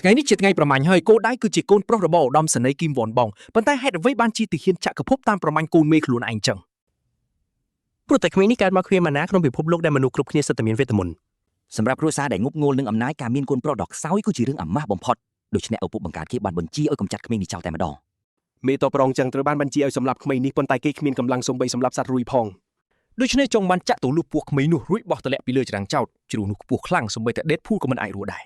ថ្ងៃនេះជាថ្ងៃប្រមាញ់ហើយគោដៃគឺជាកូនប្រុសរបស់ឧត្តមសេនីយ៍គីមវ៉ុនបងប៉ុន្តែហេតុអ្វីបានជាទាហានចក្រភពតាមប្រមាញ់កូនមេខ្លួនឯងចឹងព្រោះតែក្មេងនេះកើតមកគ្មានម៉ាណាក្នុងពិភពលោកដែលមនុស្សគ្រប់គ្នាសិតតែមានវេទមន្តសម្រាប់គ្រួសារដែលងប់ងល់នឹងអំណាចការមានកូនប្រុសដ៏ខ្សោយគឺជារឿងអាម៉ាស់បំផុតដូច្នេះឪពុកបង្កើតគេបានបញ្ជាឲ្យកម្ចាត់ក្មេងនេះចោលតែម្ដងមេតបរងចឹងត្រូវបានបញ្ជាឲ្យសម្លាប់ក្មេងនេះប៉ុន្តែគេគ្មានកម្លាំងសូម្បីសម្លាប់សត្វរួយផងដូច្នេះចុងបានចាក់ទៅលុះពោះក្មេងនោះរួចបោះទម្លាក់ពីលើច្រាំងចោតជ្រូកនោះខ្ពស់ខ្លាំងសូម្បីតែដេតភូលក៏មិនអាចរស់ដែរ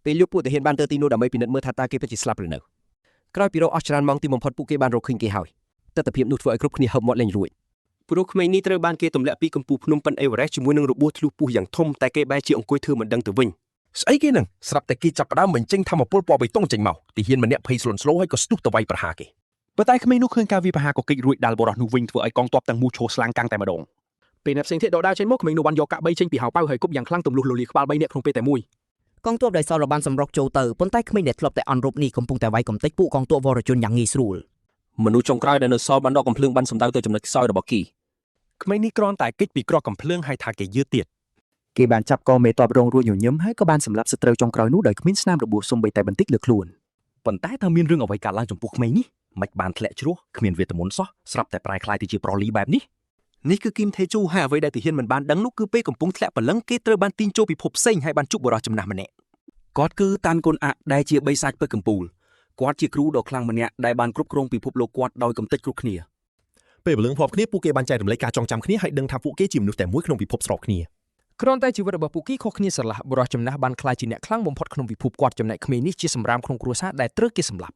ពេលយកពួកទាហានបានទៅទីនោះដើម្បីពិនិត្យមើលថាតើគេពិតជាស្លាប់ឬនៅក្រោយពីរកអស់ច្រើនម៉ោងទីបំផុតពួកគេបានរកឃើញគេហើយទស្សនភាពនោះធ្វើឲ្យគ្រប់គ្នាហឹបមាត់លេងរួចព្រោះក្មេងនេះត្រូវបានគេទម្លាក់ពីកំពូលភ្នំប៉ិនអេវ៉ារ៉េសជាមួយនឹងរបួសធ្លុះពោះយ៉ាងធំតែគេបែរជាអង្គុយធ្វើមិនដឹងទៅវិញស្អីគេនឹងស្រាប់តែគេចាប់ផ្ដើមបញ្ចេញធម្មពលពណ៌បៃតងចេញមកទាហានម្នាក់ភ័យស្លន់ស្លោហើយក៏ស្ទុះទៅវាយប្រហារគេប៉ុន្តែក្មេងនោះឃើញការវាយប្រហារក៏គេចរួចដាល់បរោះនោះវិញធ្វើឲ្យកងទ័ពទាំងមូលឈរស្លាងកាំងតែម្ដងពេលអ្នកផ្សេងទៀតដកដាវចេញមកក្មេងនោះបានយកកាក់3ចេញពីហៅប៉ៅហើយគប់យ៉ាងខ្លាំងទម្លុះលលាក្បាល3នាក់ក្នុងពេលតែមួយកងទ័ពដែលសល់បានសម្រុកចូលទៅប៉ុន្តែក្មេងដែលធ្លាប់តែអន់រូបនេះកំពុងតែវាយកំទេចពួកកងទ័ពវរជនយ៉ាងងាយស្រួលមនុស្សចុងក្រោយដែលនៅសល់បានដកកំភ្លើងបានសម្ដៅទៅចំណុចខ្សោយរបស់គីក្មេងនេះគ្រាន់តែគេចពីក្រកកំភ្លើងហើយថាគេយឺតទៀតគេបានចាប់កងមេតបរងរួចញញឹមហើយក៏បានសម្លាប់សត្រូវចុងក្រោយនោះដោយគ្មានស្នាមរបួសសូម្បីតែបន្តិចលើខ្លួនប៉ុន្តែតើមានរឿងអ្វីកើតឡើងចំពោះក្មេងនេះមិនបានធ្លាក់ជ្រោះគ្មានវេទមន្តសោះស្រាប់តែប្រែក្លាយទៅជាប្រលីបែបនេះនេះគឺគីមថេជូហើយអ្វីដែលទាហានមិនបានដឹងនោះគឺពេលកំពុងធ្លាក់ព្រលឹងគេត្រូវបានទាញចូលពិភពផ្សេងហើយបានជួបបរិសុទ្ធចំណាស់ម្នាក់គាត់គឺតានកូនអាក់ដែលជាបីសាច់ពឹកកំពូលគាត់ជាគ្រូដ៏ខ្លាំងម្នាក់ដែលបានគ្រប់គ្រងពិភពលោកគាត់ដោយកំទេចគ្រប់គ្នាពេលព្រលឹងភ័ព្វគ្នាពួកគេបានចែករំលែកការចងចាំគ្នាហើយដឹងថាពួកគេជាមនុស្សតែមួយក្នុងពិភពស្របគ្នាគ្រាន់តែជីវិតរបស់ពួកគេខុសគ្នាស្រឡះបរិសុទ្ធចំណាស់បានក្លាយជាអ្នកខ្លាំងបំផុតក្នុងពិភពគាត់ចំណែកក្មេងនេះជាសម្រាមក្នុងគ្រួសារដែលត្រូវគេសម្លាប់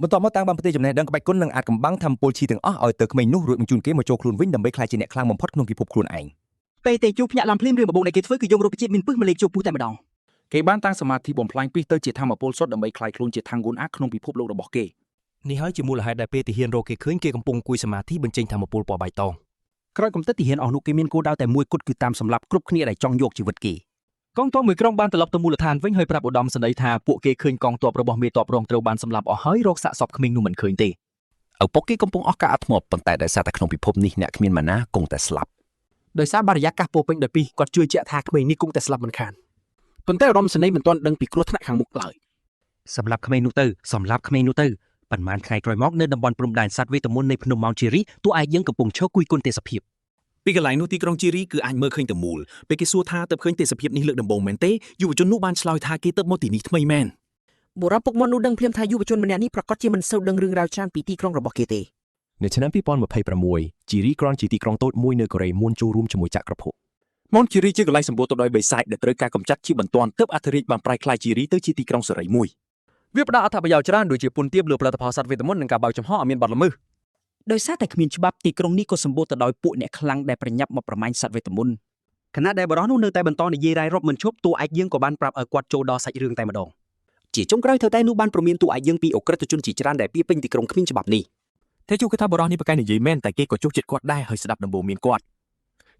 បន្ទាប់មកតាំងបានប្រទេសចំណេះដឹងក្បាច់គុណនិងអាចកំបាំងធម្មពលឈីទាំងអស់ឲ្យទៅក្មេងនោះរួចបញ្ជូនគេមកចូលខ្លួនវិញដើម្បីក្លាយជាអ្នកខ្លាំងបំផុតក្នុងពិភពខ្លួនឯងពេលទេជូភ្ញាក់ឡើងភ្លាមរឿងបបោកដែលគេធ្វើគឺយករុក្ខជាតិមានពិសមកលេខជួបពុះតែម្ដងគេបានតាំងសមាធិបំផ្លាញពិសទៅជាធម្មពលសុទ្ធដើម្បីក្លាយខ្លួនជាថាងគូនអាក្នុងពិភពលោករបស់គេនេះហើយជាមូលហេតុដែលពេលទាហានរកគេឃើញគេកំពុងអង្គុយសមាធិបញ្ចេញធម្មពលពណ៌បៃតងក្រោយកំទេចទាហានអស់នោះគេមានគោលដៅតែមួយគត់គឺតាមសម្លាប់គ្រប់គ្នាដែលចង់យកជីវិតគេកងទ័ពមួយក្រុមបានត្រឡប់ទៅមូលដ្ឋានវិញហើយប្រាប់ឧត្តមសេនីយ៍ថាពួកគេឃើញកងទ័ពរបស់មេទ័ពរងត្រូវបានសម្លាប់អស់ហើយរកសាកសពក្មេងនោះមិនឃើញទេឪពុកគេកំពុងអស់ការអត់ធ្មត់ប៉ុន្តែដោយសារតែក្នុងពិភពនេះអ្នកគ្មានម៉ាណាគង់តែស្លាប់ដោយសារបរិយាកាសពោពេញដោយពីគាត់ជឿជាក់ថាក្មេងនេះគង់តែស្លាប់មិនខានប៉ុន្តែឧត្តមសេនីយ៍មិនទាន់ដឹងពីគ្រោះថ្នាក់ខាងមុខឡើយសម្រាប់ក្មេងនោះទៅប៉ុន្មានថ្ងៃក្រោយមកនៅតំបន់ព្រំដែនសត្វវេទមន្តនៃភ្នំម៉ោងជេរីតួឯកយើងកំពុងឈរគួយគុណទេសភាពពីកន្លែងនោះទីក្រុងជេរីគឺអាចមើលឃើញទៅមូលពេលគេសួរថាទៅឃើញទេសភាពនេះលើកដំបូងមែនទេយុវជននោះបានឆ្លើយថាគេទៅមកទីនេះថ្មីមែនបុរសពុកមាត់នោះដឹងភ្លាមថាយុវជនម្នាក់នេះប្រកាសជាមិនសូវដឹងរឿងរ៉ាវច្រើនពីទីក្រុងរបស់គេទេនៅឆ្នាំ2026ជេរីគ្រាន់ជាទីក្រុងតូចមួយនៅកូរ៉េមុនចូលរួមជាមួយចក្រភពម៉ោងជេរីជាកន្លែងសម្បូរទៅដោយបិសាចដែលត្រូវការកម្ចាត់ជាបន្ទាន់ទើបអធិរាជបានប្រែក្លាយជេរីទៅជាទីក្រុងសេរីមួយវាផ្ដល់អត្ថប្រយោជន៍ច្រើនដូចជាពន្ធទាបលើផលិតផលសត្វវេទមន្តនិងការបើកចំហឲ្យមានបទល្មើសដោយសារតែគ្មានច្បាប់ទីក្រុងនេះក៏សម្បូរទៅដោយពួកអ្នកខ្លាំងដែលប្រញាប់មកប្រមាញ់សត្វវេទមន្តខណៈដែលបរិសុទ្ធនោះនៅតែបន្តនិយាយរាយរាប់មិនឈប់តួឯកយើងក៏បានប្រាប់ឲ្យគាត់ចូលដល់សាច់រឿងតែម្ដងជាចុងក្រោយធ្វើតែនោះបានព្រមានតួឯកយើងពីអក្រិតជនជាច្រើនដែលពីពេញទីក្រុងគ្មានច្បាប់នេះទេជូគឺថាបរិសុទ្ធនេះប្រកែកនិយាយមែនតែគេក៏ជោគចិត្តគាត់ដែរហើយស្ដាប់ដំបូន្មានគាត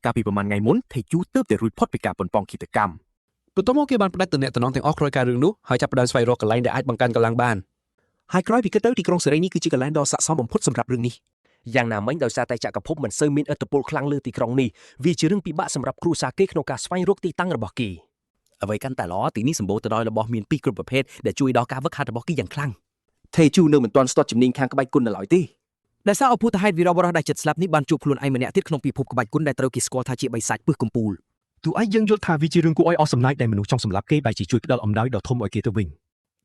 ់កាលពីប្រហែលថ្ងៃមុនទេជូទើបតែរួចផុតពីការប៉ុនប៉ងឃាតកម្មបន្ទាប់មកគេបានផ្ដាច់តំណែងទាំងអស់ក្រោយការរឿងនោះហើយចាប់ផ្ដើមស្វែងរកកន្លែងដែលអាចបង្កើនកម្លាំងបានហើយក្រោយពីគិតទៅទីក្រុងសេរីនេះគឺជាកន្លែងដ៏ស័ក្តិសមបំផុតសម្រាប់រឿងនេះយ៉ាងណាមិញដោយសារតែចក្រភពមិនសូវមានឥទ្ធិពលខ្លាំងលើទីក្រុងនេះវាជារឿងពិបាកសម្រាប់គ្រួសារគេក្នុងការស្វែងរកទីតាំងរបស់គេអ្វីកាន់តែល្អទីនេះសម្បូរទៅដោយរបស់មានពីរគ្រប់ប្រភេទដែលជួយដល់ការវឹកហាត់របស់គេយ៉ាងខ្លាំងទេជូនៅមិនទាន់ស្ទាត់ជំនាញខាងក្បាច់គុណនៅឡើយទេដោយសារអភូតហេតុវីរបុរសដែលចិត្តស្លាប់នេះបានជួបខ្លួនឯងម្នាក់ទៀតក្នុងពិភពក្បាច់គុណដែលត្រូវគេស្គាល់ថាជាបិសាចពឹសកំពូលតួឯកយើងយល់ថាវាជារឿងគួរឲ្យអស់សំណើចដែលមនុស្សចង់សម្លាប់គេបែរជាជួយផ្ដល់អំណោយដ៏ធំឲ្យគេទៅវិញ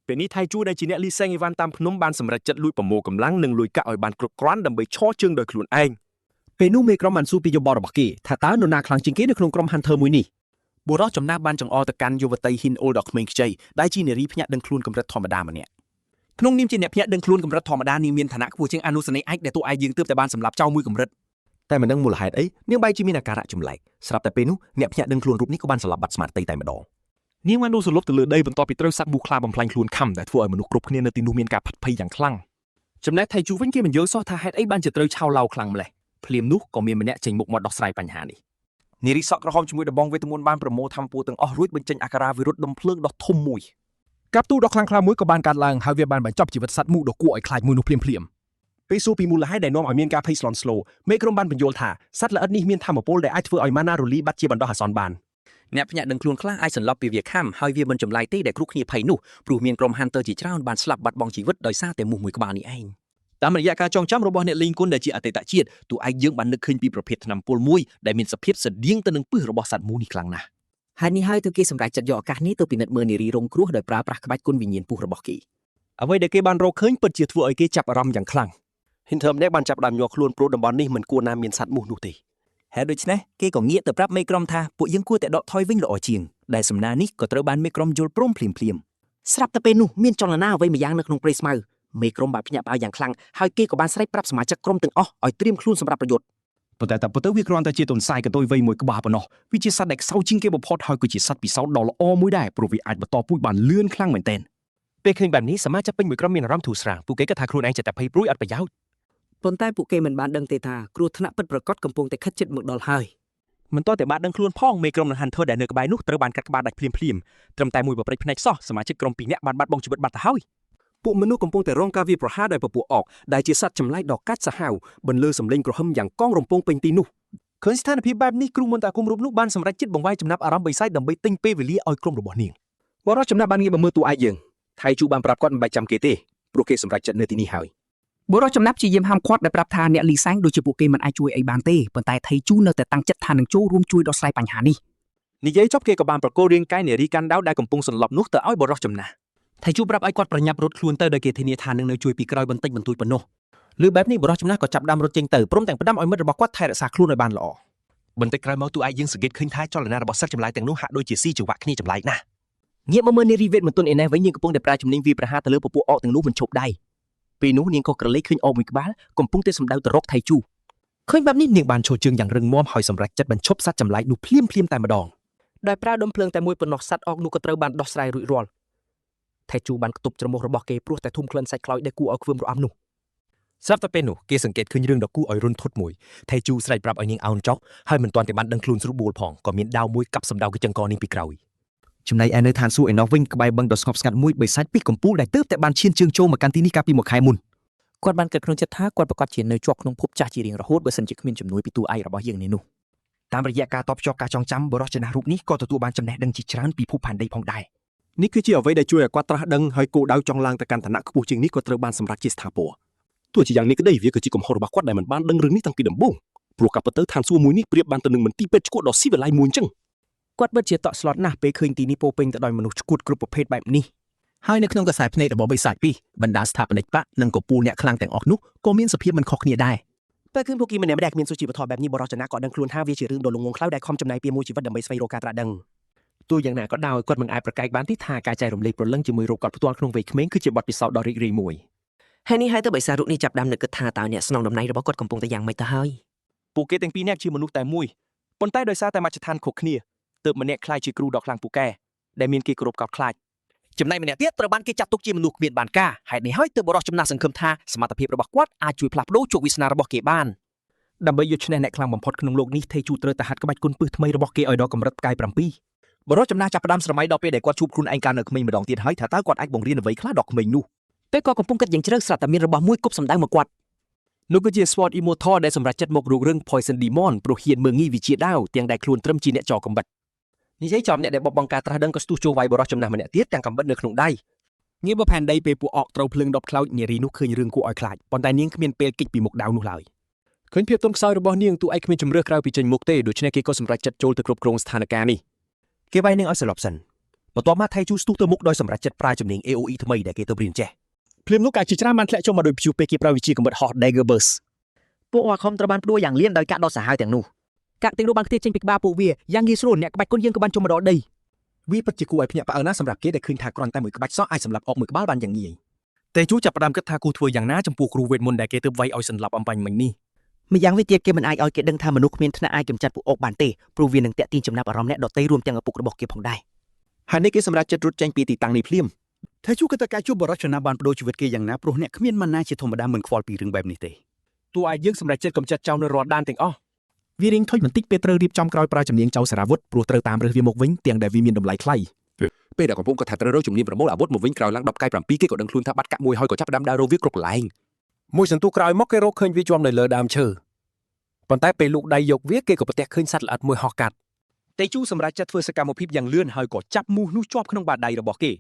ពេលនេះថៃជូដែលជាអ្នកលីសេងអីវ៉ាន់តាមភ្នំបានសម្រេចចិត្តលួចប្រមូលកម្លាំងនិងលួចកាក់ឲ្យបានគ្រប់គ្រាន់ដើម្បីឈរជើងដោយខ្លួនឯងពេលនោះមេក្រុមបានសួរពីយោបល់របស់គេថាតើនរណាខ្លាំងជាងគេនៅក្នុងក្រុម Hunter មួយនេះបុរសចំណាស់បានចង្អុលទៅកាន់យុវតីហ៊ីនអូលដ៏ក្មេងខ្ចីដែលជានារីភ្ញាក់ដឹងខ្លួនកម្រិតធម្មតាម្នាក់ក្នុងនាមជាអ្នកភ្ញាក់ដឹងខ្លួនកម្រិតធម្មតានាងមានឋានៈខ្ពស់ជាងអនុសេនីយ៍ឯកដែលតួឯកយើងទើបតែបានសម្លាប់ចោលមួយកម្រិតតែមិនដឹងមូលហេតុអីនាងបែរជាមានអាការៈចម្លែកស្រាប់តែពេលនោះអ្នកភ្ញាក់ដឹងខ្លួនរូបនេះក៏បានស្លាប់បាត់ស្មារតីតែម្ដងនាងបានដួលសន្លប់ទៅលើដីបន្ទាប់ពីត្រូវសត្វមូសខ្លាបំផ្លាញខ្លួនខំដែលធ្វើឲ្យមនុស្សគ្រប់គ្នានៅទីនោះមានការផាត់ភ័យយ៉ាងខ្លាំងចំណែកថៃជូវិញគេមិនយល់សោះថាហេតុអីបានជាត្រូវឆោឡោខ្លាំងម្ល៉េះភ្លាមនោះក៏មានម្នាក់ចេញមុខមកដោះស្រាយបញ្ហានេះនារីសក់ក្រហមជាមួយដបងវេទមន្តបានប្រមូលធម្មពលទាំងអស់រួចបញ្ចេញអាការៈវិរុទ្ធដុំភ្លើងដ៏ធំមួយកាប់ទូដ៏ខ្លាំងក្លាមួយក៏បានកាត់ឡើងហើយវាបានបញ្ចប់ជីវិតសត្វមូសដ៏គួរឲ្យខ្លាចមួយនោះភ្លាមពេលសួរពីមូលហេតុដែលនាំឲ្យមានការភ័យស្លន់ស្លោមេក្រុមបានបញ្យល់ថាសត្វល្អិតនេះមានធម្មពលដែលអាចធ្វើឲ្យម៉ាណារលីបាត់ជាបណ្ដោះអាសន្នបាន អ្នកភ្នាក់ដឹងខ្លួនខ្លះអាចសន្លប់ពីវាខំហើយវាមិនចម្លែកទេដែលគ្រូគ្នាភ័យនោះព្រោះមានក្រុម Hunter ជាច្រើនបានស្លាប់បាត់បង់ជីវិតដោយសារតែមូសមួយក្បាលនេះឯងតាមរយៈការចងចាំរបស់អ្នកលេងគុណដែលជាអតីតជាតិតួឯកយើងបាននឹកឃើញពីប្រភេទថ្នាំពុលមួយដែលមានសភាពស្តៀងទៅនឹងពិសរបស់សត្វមូសនេះខ្លាំងណាស់ហើយនេះហើយទើបគេសម្រេចចិត្តយកឱកាសនេះទៅពិនិត្យមើលនារីរងគ្រោះដោយប្រើប្រាស់ក្បាច់គុណវិញ្ញាណពុះរបស់គេអ្វីដែលគេបានរកឃើញពិតជាធ្វើឲ្យគេចាប់អារម្មណ៍យ៉ាងខ្លាំង Hunter ម្នាក់បានចាប់ដើមយកខ្លួនព្រោះតំបន់នេះមិនគួរណាមានសត្វមូសនោះទេ ហេតុដូច្នេះគេក៏ងាកទៅប្រាប់មេក្រុមថាពួកយើងគួរតែដកថយវិញល្អជាងដែលសំណើនេះក៏ត្រូវបានមេក្រុមយល់ព្រមភ្លាមស្រាប់តែពេលនោះមានចលនាអ្វីមួយយ៉ាងនៅក្នុងព្រៃស្មៅមេក្រុមបានភ្ញាក់ផ្អើលយ៉ាងខ្លាំងហើយគេក៏បានស្រែកប្រាប់សមាជិកក្រុមទាំងអស់ឲ្យត្រៀមខ្លួនសម្រាប់ប្រយុទ្ធ ប៉ុន្តែពិតទៅវាគ្រាន់តែជាទន្សាយកតុយវ័យមួយក្បាលប៉ុណ្ណោះវាជាសត្វដែលខ្សោយជាងគេបំផុតហើយក៏ជាសត្វពិសោធន៍ដ៏ល្អមួយដែរព្រោះវាអាចបន្តពូជបានលឿនខ្លាំងមែនទែន ពេលឃើញបែបនេះសមាជិកពេញមួយក្រុមមានអារម្មណ៍ធូរស្រាលពួកគេគិតថាខ្លួនឯងចិត្តតែភ័យព្រួយអត់ប្រយោជន៍ ប៉ុន្តែពួកគេមិនបានដឹងទេថាគ្រោះថ្នាក់ពិតប្រាកដកំពុងតែខិតជិតមកដល់ហើយមិនទាន់តែបានដឹងខ្លួនផងមេក្រុមនឹង Hunter ដែលនៅក្បែរនោះត្រូវបានកាត់ក្បាលដាច់ភ្លាមត្រឹមតែមួយប្រព្រឹត្តភ្នែកសោះសមាជិកក្រុម2នាក់បានបាត់បង់ជីវិតបាត់ទៅហើយ ពួកមនុស្សកំពុងតែរងការវាយប្រហារដោយពពួកអកដែលជាសត្វចម្លែកដ៏កាចសាហាវបន្លឺសំឡេងក្រហមយ៉ាងកងរំពងពេញទីនោះឃើញស្ថានភាពបែបនេះគ្រូមន្តអាគមរូបនោះបានសម្រេចចិត្តបង្វែរចំណាប់អារម្មណ៍បិសាចដើម្បីទិញពេលវេលាឲ្យក្រុមរបស់នាងបរិសុទ្ធចំណាប់បានងាកមកមើលតួឯកយើងថៃជូបានប្រាប់គាត់មិនបាច់ចាំគេទេព្រោះគេសម្រេចចិត្តនៅទីនេះហើយ បុរសចំណាប់ជាយាមហាមឃាត់ដែលប្រាប់ថាអ្នកលីសាំងដូចជាពួកគេមិនអាចជួយអីបានទេប៉ុន្តែថៃជូនៅតែតាំងចិត្តថានឹងចូលរួមជួយដោះស្រាយបញ្ហានេះនិយាយចប់គេក៏បានប្រកល់រាងកាយនារីកាន់ដោដែលកំពុងសន្លប់នោះទៅឲ្យបុរសចំណាស់ថៃជូប្រាប់ឲ្យគាត់ប្រញាប់រត់ខ្លួនទៅដោយគេធានាថានឹងនៅជួយពីក្រោយបន្តិចបន្តួចប៉ុណ្ណោះលឺបែបនេះបុរសចំណាស់ក៏ចាប់ដើមរត់ចេញទៅព្រមទាំងផ្ដាំឲ្យមិត្តរបស់គាត់ថែរក្សាខ្លួនឲ្យបានល្អបន្តិចក្រោយមកតួឯកយើងសង្កេតឃើញថាចលនារបស់សត្វចម្លែកទាំងនោះហាក់ដូចជាស៊ីចង្វាក់គ្នាចម្លែកណាស់ងាកមកមើលនារីវេទមន្ទនឯនេះវិញនាងកំពុងតែប្រើជំនាញវាយប្រហារទៅលើពពួកអកទាំងនោះមិនឈប់ដៃពេលនោះនាងក៏ក្រឡេកឃើញអកមួយក្បាលកំពុងតែសម្ដៅទៅរកថៃជូឃើញបែបនេះនាងបានឈរជើងយ៉ាងរឹងមាំហើយសម្រេចចិត្តបញ្ឈប់សត្វចម្លែកនោះភ្លាមតែម្ដងដោយប្រើដុំភ្លើងតែមួយប៉ុណ្ណោះសត្វអកនោះក៏ត្រូវបានដោះស្រាយរួចរាល់ថៃជូបានគប់ច្រមុះរបស់គេព្រោះតែធុំក្លិនសាច់ខ្លោចដែលគួរឲ្យខ្វើមរអាំនោះស្រាប់តែពេលនោះគេសង្កេតឃើញរឿងដ៏គួរឲ្យរន្ធត់មួយថៃជូស្រែកប្រាប់ឲ្យនាងអោនចុះហើយមិនទាន់តែបានដឹងខ្លួនស្រួលបួលផងក៏មានដាវមួយកាប់សម្ដៅកញ្ចឹងកនាងពីក្រោយចំណែកឯនៅឋានសួគ៌ឯណោះវិញក្បែរបឹងដ៏ស្ងប់ស្ងាត់មួយបិសាចពីកំពូលដែលទើបតែបានឈានជើងចូលមកកាន់ទីនេះកាលពីមួយខែមុនគាត់បានគិតក្នុងចិត្តថាគាត់ប្រកាសជានៅជាប់ក្នុងភពចាស់ជារៀងរហូតបើសិនជាគ្មានជំនួយពីតួឯករបស់យើងនេះនោះតាមរយៈការតបភ្ជាប់ការចងចាំបរិសុទ្ធចំណាស់រូបនេះក៏ទទួលបានចំណេះដឹងជាច្រើនពីភពផែនដីផងដែរនេះគឺជាអ្វីដែលជួយឲ្យគាត់ត្រាស់ដឹងហើយគោលដៅចង់ឡើងទៅកាន់ឋានៈខ្ពស់ជាងនេះក៏ត្រូវបានសម្រេចជាស្ថាពរទោះជាយ៉ាងនេះក្តីវាគឺជាកំហុសរបស់គាត់ដែលមិនបានដឹងរឿងនេះតាំងពីដំបូងព្រោះការពិតទៅឋានសួគ៌មួយនេះប្រៀបបានទៅនឹងមន្ទីរពេទ្យឆ្កួតដ៏ស៊ីវិល័យមួយអញ្ចឹងគាត់ពិតជាតក់ស្លុតណាស់ពេលឃើញទីនេះពោពេញទៅដោយមនុស្សឆ្កួតគ្រប់ប្រភេទបែបនេះហើយនៅក្នុងខ្សែភ្នែករបស់បិសាចពីបណ្ដាស្ថាបនិកបកនិងកពូលអ្នកខ្លាំងទាំងអស់នោះក៏មានសភាពមិនខុសគ្នាដែរពេលឃើញពួកគេម្នាក់ៗគ្មានសុជីវធម៌បែបនេះបរិសុទ្ធចំណាក៏ដឹងខ្លួនថាវាជារឿងដ៏ល្ងងខ្លៅដែលខំចំណាយពេលមួយជីវិតដើម្បីស្វែងរកការត្រាស់ដឹងទោះយ៉ាងណាក៏ដោយគាត់មិនអាចប្រកែកបានទីថាការចែករំលែកព្រលឹងជាមួយរូបគាត់ផ្ទាល់ក្នុងវ័យក្មេងគឺជាបទពិសោធន៍ដ៏រីករាយមួយហើយនេះហើយទៅបិសាចរូបនេះចាប់ដើមនឹកគិតថាតើអ្នកស្នងតំណែងរបស់គាត់កំពុងតែយ៉ាងម៉េចទៅហើយពួកគេទាំងពីរនាក់ជាមនុស្សតែមួយប៉ុន្តែដោយសារតែមជ្ឈដ្ឋានខុសគ្នាទើបម្នាក់ខ្លាចជាគ្រូដ៏ខ្លាំងពូកែដែលមានគេគោរពកោតខ្លាចចំណែកម្នាក់ទៀតត្រូវបានគេចាត់ទុកជាមនុស្សគ្មានបានការហេតុនេះហើយទើបបរិសុទ្ធចំណាស់សង្ឃឹមថាសមត្ថភាពរបស់គាត់អាចជួយផ្លាស់ប្ដូរជោគវាសនារបស់គេបានដើម្បីយកឈ្នះអ្នកខ្លាំងបំផុតក្នុងโลกនេះថេជូត្រូវតែហាត់ក្បាច់គុណពឹសថ្មីរបស់គេឲ្យដល់កម្រិតផ្កាយ7បរិសុទ្ធចំណាស់ចាប់ផ្ដើមស្រមៃដល់ពេលដែលគាត់ជួបខ្លួនឯងកាលនៅក្មេងម្ដងទៀតហើយថាតើគាត់អាចបង្រៀនអ្វីខ្លះដល់ក្មេងនោះពេលគាត់កំពុងគិតយ៉ាងជ្រៅស្រាប់តែមានរបស់មួយគប់សម្ដៅមកគាត់នោះគឺជា Sword Immortal ដែលសម្រាប់ចិត្តមករុករឹង Poison Demon ព្រោះហ៊ានមើងងាយវិជាដាវទាំងដែលខ្លួនត្រឹមជាអ្នកចរកំបិតនិយាយចំអ្នកដែលបបង់ការត្រាស់ដឹងក៏ស្ទុះចូលវាយបរិសុទ្ធចំណាស់ម្នាក់ទៀតទាំងកំបិតនៅក្នុងដៃងារបើផែនដីពេលពួកអកត្រូវភ្លើងដុតខ្លោចនារីនោះឃើញរឿងគួរឲ្យខ្លាចប៉ុន្តែនាងគ្មានពេលគិតពីមុខដាវនោះឡើយឃើញភាពទន់ខ្សោយរបស់នាងទូឯកគ្មានជំរឿសក្រៅពីចេញមុខទេដូច្នេះគេក៏សម្រេចចិត្តចូលទៅគ្រប់គ្រងស្ថានភាពនេះគេវាយនាងឲ្យស្លាប់សិនបន្ទាប់មកថៃជូស្ទុះទៅមុខដោយសម្រេចចិត្តប្រើជំនាញ AOE ថ្មីដែលគេទៅរៀនចេះភ្លាមនោះការជាច្រើនបានធ្លាក់ចុះមកដោយព្យុះពេលគេប្រើវិជាកំបិតហោះ Dagger Burst ពួកអាខំត្រូវបានផ្ដួលយ៉ាងលៀនដោយការដុតសាហាវទាំងនោះកាក់ទាំងនោះបានខ្ទាតចេញពីក្បាលពួកវាយ៉ាងងាយស្រួលអ្នកក្បាច់គុណយើងក៏បានចុះមកដល់ដីវាពិតជាគួរឲ្យភ្ញាក់ផ្អើលណាស់សម្រាប់គេដែលឃើញថាគ្រាន់តែមួយក្បាច់សក់អាចសម្លាប់អុកមួយក្បាលបានយ៉ាងងាយតែជូចាប់ផ្ដើមគិតថាគូធ្វើយ៉ាងណាចំពោះគ្រូវេទមន្តដែលគេទើបវាយឲ្យសន្លប់អំបញ្ញមិញនេះម្យ៉ាងវិញទៀតគេមិនអាចឲ្យគេដឹងថាមនុស្សគ្មានថ្នាក់អាចកម្ចាត់ពួកអុកបានទេព្រោះវានឹងតាក់ទាញចំណាប់អារម្មណ៍អ្នកដទៃរួមទាំងឪពុករបស់គេផងដែរហើយនេះគេសម្រាប់ចិត្តរត់ចេញពីទីតាំងនេះភ្លាមតែជូគិតថាការជួបបរិសុទ្ធណាបានបដូរជីវិតគេយ៉ាងណាព្រោះអ្នកគ្មានម៉ាណាជាធម្មតាមិនខ្វល់ពីរឿងបែបនេះទេតួឯកយើងសម្រាប់ចិត្តកំចាត់ចោលនៅរាល់ដានទាំងអស់វារៀងថុយបន្តិចពេលត្រូវរៀបចំក្រោយប្រើជំនាញចៅសារ៉ាវុធព្រោះត្រូវតាមរើសវាមកវិញទាំងដែលវាមានតម្លៃថ្លៃពេលដែលកំពុងគាត់ថាត្រូវរកជំនាញប្រមូលអាវុធមកវិញក្រោយឡើង10កាយ7គេក៏ដឹងខ្លួនថាបាត់កាក់មួយហើយក៏ចាប់ផ្ដើមដើររកវាគ្រប់កន្លែងមួយសន្ទុះក្រោយមកគេរកឃើញវាជាប់នៅលើដើមឈើប៉ុន្តែពេលលោកដៃយកវាគេក៏ប្រទះឃើញសត្វល្អិតមួយហោះកាត់ តែជូសម្រាប់ចាត់ធ្វើសកម្មភាពយ៉ាងលឿនហើយក៏ចាប់មូសនោះជាប់ក្នុងបាតដៃរបស់គេ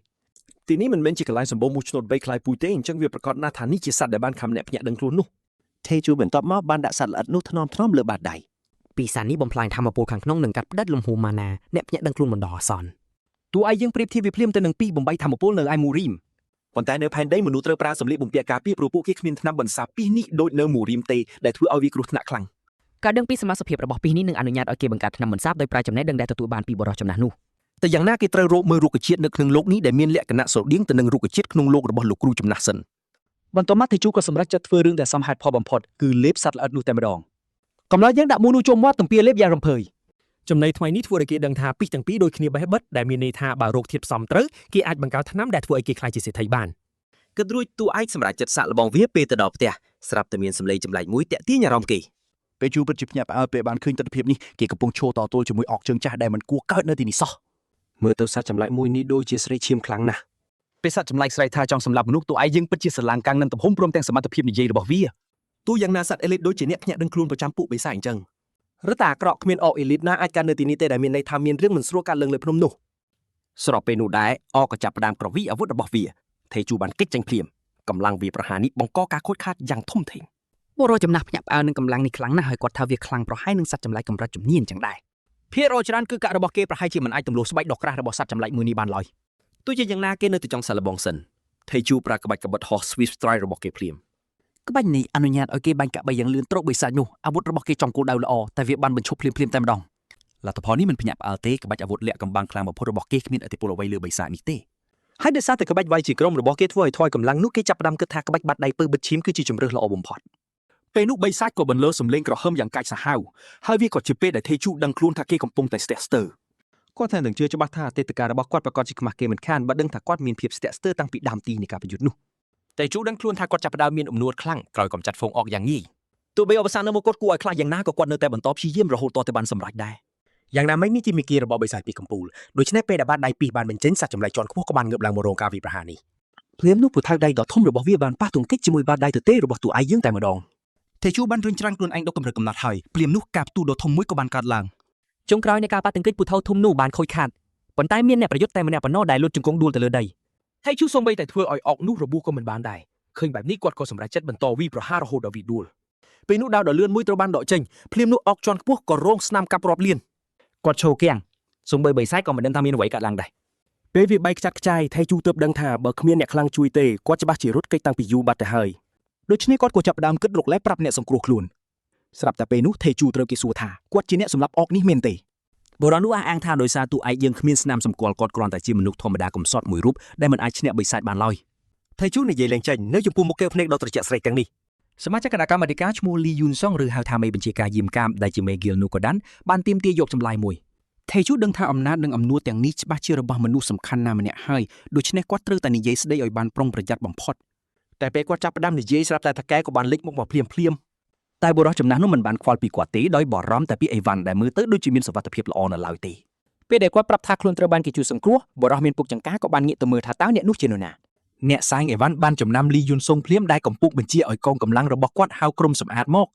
ទីនេះមិនមែនជាកន្លែងសម្បូរមូសឆ្នោតបីខ្លាយពូជទេអញ្ចឹងវាប្រកាសណាស់ថានេះជាសត្វដែលបានខំអ្នកភ្ញាក់ដឹងខ្លួននោះ ថេជូបន្ទាប់មកបានដាក់សត្វល្អិតនោះថ្នមៗលើបាតដៃ ពីសារនេះបំផ្លាញធម្មពលខាងក្នុងនិងកាត់ផ្តិតលំហូរម៉ាណាអ្នកភ្ញាក់ដឹងខ្លួនបណ្ដោះអាសន្នតួឯងយើងប្រៀបធៀបវាភ្លាមទៅនឹងពីបំបីធម្មពលនៅឯមូរីម ប៉ុន្តែនៅផែនដីមនុស្សត្រូវប្រើសម្លៀកបំពាក់ការពារព្រោះពួកគេគ្មានថ្នាំបន្សាបពីនេះដូចនៅមូរីមទេដែលធ្វើឲ្យវាគ្រោះថ្នាក់ខ្លាំង ការដឹងពីសមាជិកភាពរបស់ពីនេះនឹងអនុញ្ញាតឲ្យគេបង្កើតថ្នាំបន្សាបដោយប្រើចំណេះដឹងដែលទទួលបានពីបរិសុទ្ធចំណាស់នោះ តែយ៉ាងណាគេត្រូវរកមើលរុក្ខជាតិនៅក្នុងលោកនេះដែលមានលក្ខណៈស្រដៀងទៅនឹងរុក្ខជាតិក្នុងលោករបស់លោកគ្រូចំណាស់សិន បន្ទាប់មកទេជូក៏សម្រេចចិត្តធ្វើរឿងដែលសមហេតុផលបំផុតគឺលេបសត្វល្អិតនោះតែម្ដងកំឡុងយើងដាក់មូសនោះចូលមាត់ទំពាលេបយ៉ាងរំភើយ ចំណីថ្មីនេះធ្វើឲ្យគេដឹងថាពីទាំងពីរដូចគ្នាបេះបិទដែលមានន័យថាបើរោគធាតុផ្សំត្រូវគេអាចបង្កើតថ្នាំដែលធ្វើឲ្យគេខ្លាចជាសេដ្ឋីបាន គិតរួចតួឯងសម្រាប់ចិត្តសាក់លបងវាពេលទៅដល់ផ្ទះស្រាប់តែមានសម្លេងចម្លែកមួយតាក់ទាញអារម្មណ៍គេ ពេលជួបពិតជាភ្ញាក់ផ្អើលពេលបានឃើញទស្សនភាពនេះគេកំពុងឈរតទល់ជាមួយអកជើងចាស់ដែលមិនគួរកើតនៅទីនេះសោះ មើលទៅសត្វចម្លែកមួយនេះដូចជាស្រីឈាមខ្លាំងណាស់ ពេលសត្វចម្លែកស្រែកថាចង់សម្លាប់មនុស្សតួឯងយើងពិតជាស្រឡាំងកាំងនឹងទំហំព្រមទាំងសមត្ថភាពនិយាយរបស់វា ទោះយ៉ាងណាសត្វអេលីតដូចជាអ្នកភ្ញាក់ដឹងខ្លួនប្រចាំពួកបិសាចអញ្ចឹង ឬតាអាក្រក់គ្មានអកអេលីតណាអាចកើតនៅទីនេះទេដែលមានន័យថាមានរឿងមិនស្រួលកើតឡើងលើភ្នំនោះស្របពេលនោះដែរអកក៏ចាប់ផ្ដើមក្រវីអាវុធរបស់វាថេជូបានគេចចេញភ្លាមកម្លាំងវាប្រហារនេះបង្កការខូចខាតយ៉ាងធំធេង បុរសចំណាស់ភ្ញាក់ផ្អើលនឹងកម្លាំងនេះខ្លាំងណាស់ហើយគាត់ថាវាខ្លាំងប្រហែលនឹងសត្វចម្លែកកម្រិតជំនាញចឹងដែរភាគរយច្រើនគឺកាក់របស់គេប្រហែលជាមិនអាចទម្លុះស្បែកដ៏ក្រាស់របស់សត្វចម្លែកមួយនេះបានឡើយ ទោះជាយ៉ាងណាគេនៅតែចង់សាឡបងសិនថេជូប្រើក្បាច់កបិតហោះ Swift Strike របស់គេភ្លាម ក្បាច់នេះអនុញ្ញាតឲ្យគេបាញ់កាក់បីយ៉ាងលឿនត្រកបិសាចនោះអាវុធរបស់គេចំគោលដៅល្អតែវាបានបញ្ឈប់ភ្លាមៗតែម្ដង លទ្ធផលនេះមិនភ្ញាក់ផ្អើលទេក្បាច់អាវុធលាក់កំបាំងខ្លាំងបំផុតរបស់គេគ្មានឥទ្ធិពលអ្វីលើបិសាចនេះទេ ហើយដោយសារតែក្បាច់វាយជាក្រុមរបស់គេធ្វើឲ្យថយកម្លាំងនោះគេចាប់ផ្ដើមគិតថាក្បាច់បាត់ដៃពើបិទឈាមគឺជាជំរើសល្អបំផុត ពេលនោះបិសាចក៏បន្លឺសំឡេងក្រហមយ៉ាងកាចសាហាវហើយវាក៏ជាពេលដែលថេជូដឹងខ្លួនថាគេកំពុងតែស្ទះស្ទើរ គាត់ថានឹងជឿច្បាស់ថាអតីតកាលរបស់គាត់ប្រកាសជាខ្មាស់គេមិនខានបើដឹងថាគាត់មានភាពស្ទាក់ស្ទើរតាំងពីដើមទីនៃការប្រយុទ្ធនោះ តែជូដឹងខ្លួនថាគាត់ចាប់ផ្ដើមមានអំនួតខ្លាំងក្រោយកំចាត់ហ្វូងអកយ៉ាងងាយ ទោះបីអវសាននៅមកគាត់គួរឲ្យខ្លាចយ៉ាងណាក៏គាត់នៅតែបន្តព្យាយាមរហូតដល់តែបានសម្រេចដែរយ៉ាងណាមិញនេះជាមីគីរបស់បិសាចពីកំពូលដូច្នេះពេលដែលបាត់ដៃពីរបានបញ្ចេញសត្វចម្លែកជាន់ខ្ពស់ក៏បានងើបឡើងមករងការវាយប្រហារនេះភ្លាមនោះពូថៅដៃដ៏ធំរបស់វាបានប៉ះទង្គិចជាមួយបាតដៃទទេរបស់តួឯងយើងតែម្ដងថេជូបានរុញច្រានខ្លួនឯងដល់កម្រិតកំណត់ហើយភ្លាមនោះការផ្ទុះដ៏ធំមួយក៏បានកើតឡើងចុងក្រោយនៃការប៉ះទង្គិចពូថៅធំនោះបានខូចខាតប៉ុន្តែមានអ្នកប្រយុទ្ធតែម្នាក់ប៉ុណ្ណោះដែលលុតជង្គង់ដួលទៅលើដីថេជូសូម្បីតែធ្វើឲ្យអកនោះរបួសក៏មិនបានដែរឃើញបែបនេះគាត់ក៏សម្រេចចិត្តបន្តវាយប្រហាររហូតដល់វាដួលពេលនោះដាវដ៏លឿនមួយត្រូវបានដកចេញភ្លាមនោះអកជាន់ខ្ពស់ក៏រងស្នាមកាប់រាប់លានគាត់ឈោគាំងសូម្បីបិសាចក៏មិនដឹងថាមានអ្វីកើតឡើងដែរពេលវាបែកខ្ចាត់ខ្ចាយថេជូទើបដឹងថាបើគ្មានអ្នកខ្លាំងជួយទេគាត់ច្បាស់ជារត់គេចតាំងពីយូរបាត់ទៅហើយដូច្នេះគាត់ក៏ចាប់ផ្ដើមគិតរកលែប្រាប់អ្នកសង្គ្រោះខ្លួនស្រាប់តែពេលនោះថេជូត្រូវគេសួរថាគាត់ជាអ្នកសម្លាប់អកនេះមែនទេបុរសនោះអះអាងថាដោយសារតួឯកយើងគ្មានស្នាមសម្គាល់គាត់គ្រាន់តែជាមនុស្សធម្មតាកំសត់មួយរូបដែលមិនអាចឈ្នះបិសាចបានឡើយថេជូនិយាយលេងចេញនៅចំពោះមុខកែវភ្នែកដ៏ត្រជាក់ស្រេកទាំងនេះសមាជិកគណៈកម្មាធិការឈ្មោះលីយូនសុងឬហៅថាមេបញ្ជាការយាមកាមដែលជាមេហ្គីលនូកូដានបានទាមទារយកចម្លើយមួយថេជូដឹងថាអំណាចនិងអំនួតទាំងនេះច្បាស់ជារបស់មនុស្សសំខាន់ណាស់ម្នាក់ហើយដូច្នេះគាត់ត្រូវតែនិយាយស្ដីឲ្យបានប្រុងប្រយ័ត្នបំផុតតែពេលគាត់ចាប់ផ្ដើមនិយាយស្រាប់តែថកែក៏បានលេចមុខមកភ្លាមតែបុរសចំណាស់នោះមិនបានខ្វល់ពីគាត់ទេដោយបារម្ភតែពីអីវ៉ាន់ដែលមើលទៅដូចជាមានសុវត្ថិភាពល្អនៅឡើយទេពេលដែលគាត់ប្រាប់ថាខ្លួនត្រូវបានគេជួយសង្គ្រោះបុរសមានពុកចង្ការក៏បានងាកទៅមើលថាតើអ្នកនោះជានរណាអ្នកសាញអីវ៉ាន់បានចំណាំលីយូនសុងភ្លាមដែលកំពុងបញ្ជាឲ្យកងកម្លាំងរបស់គាត់ហៅក្រុមសម្អាតមក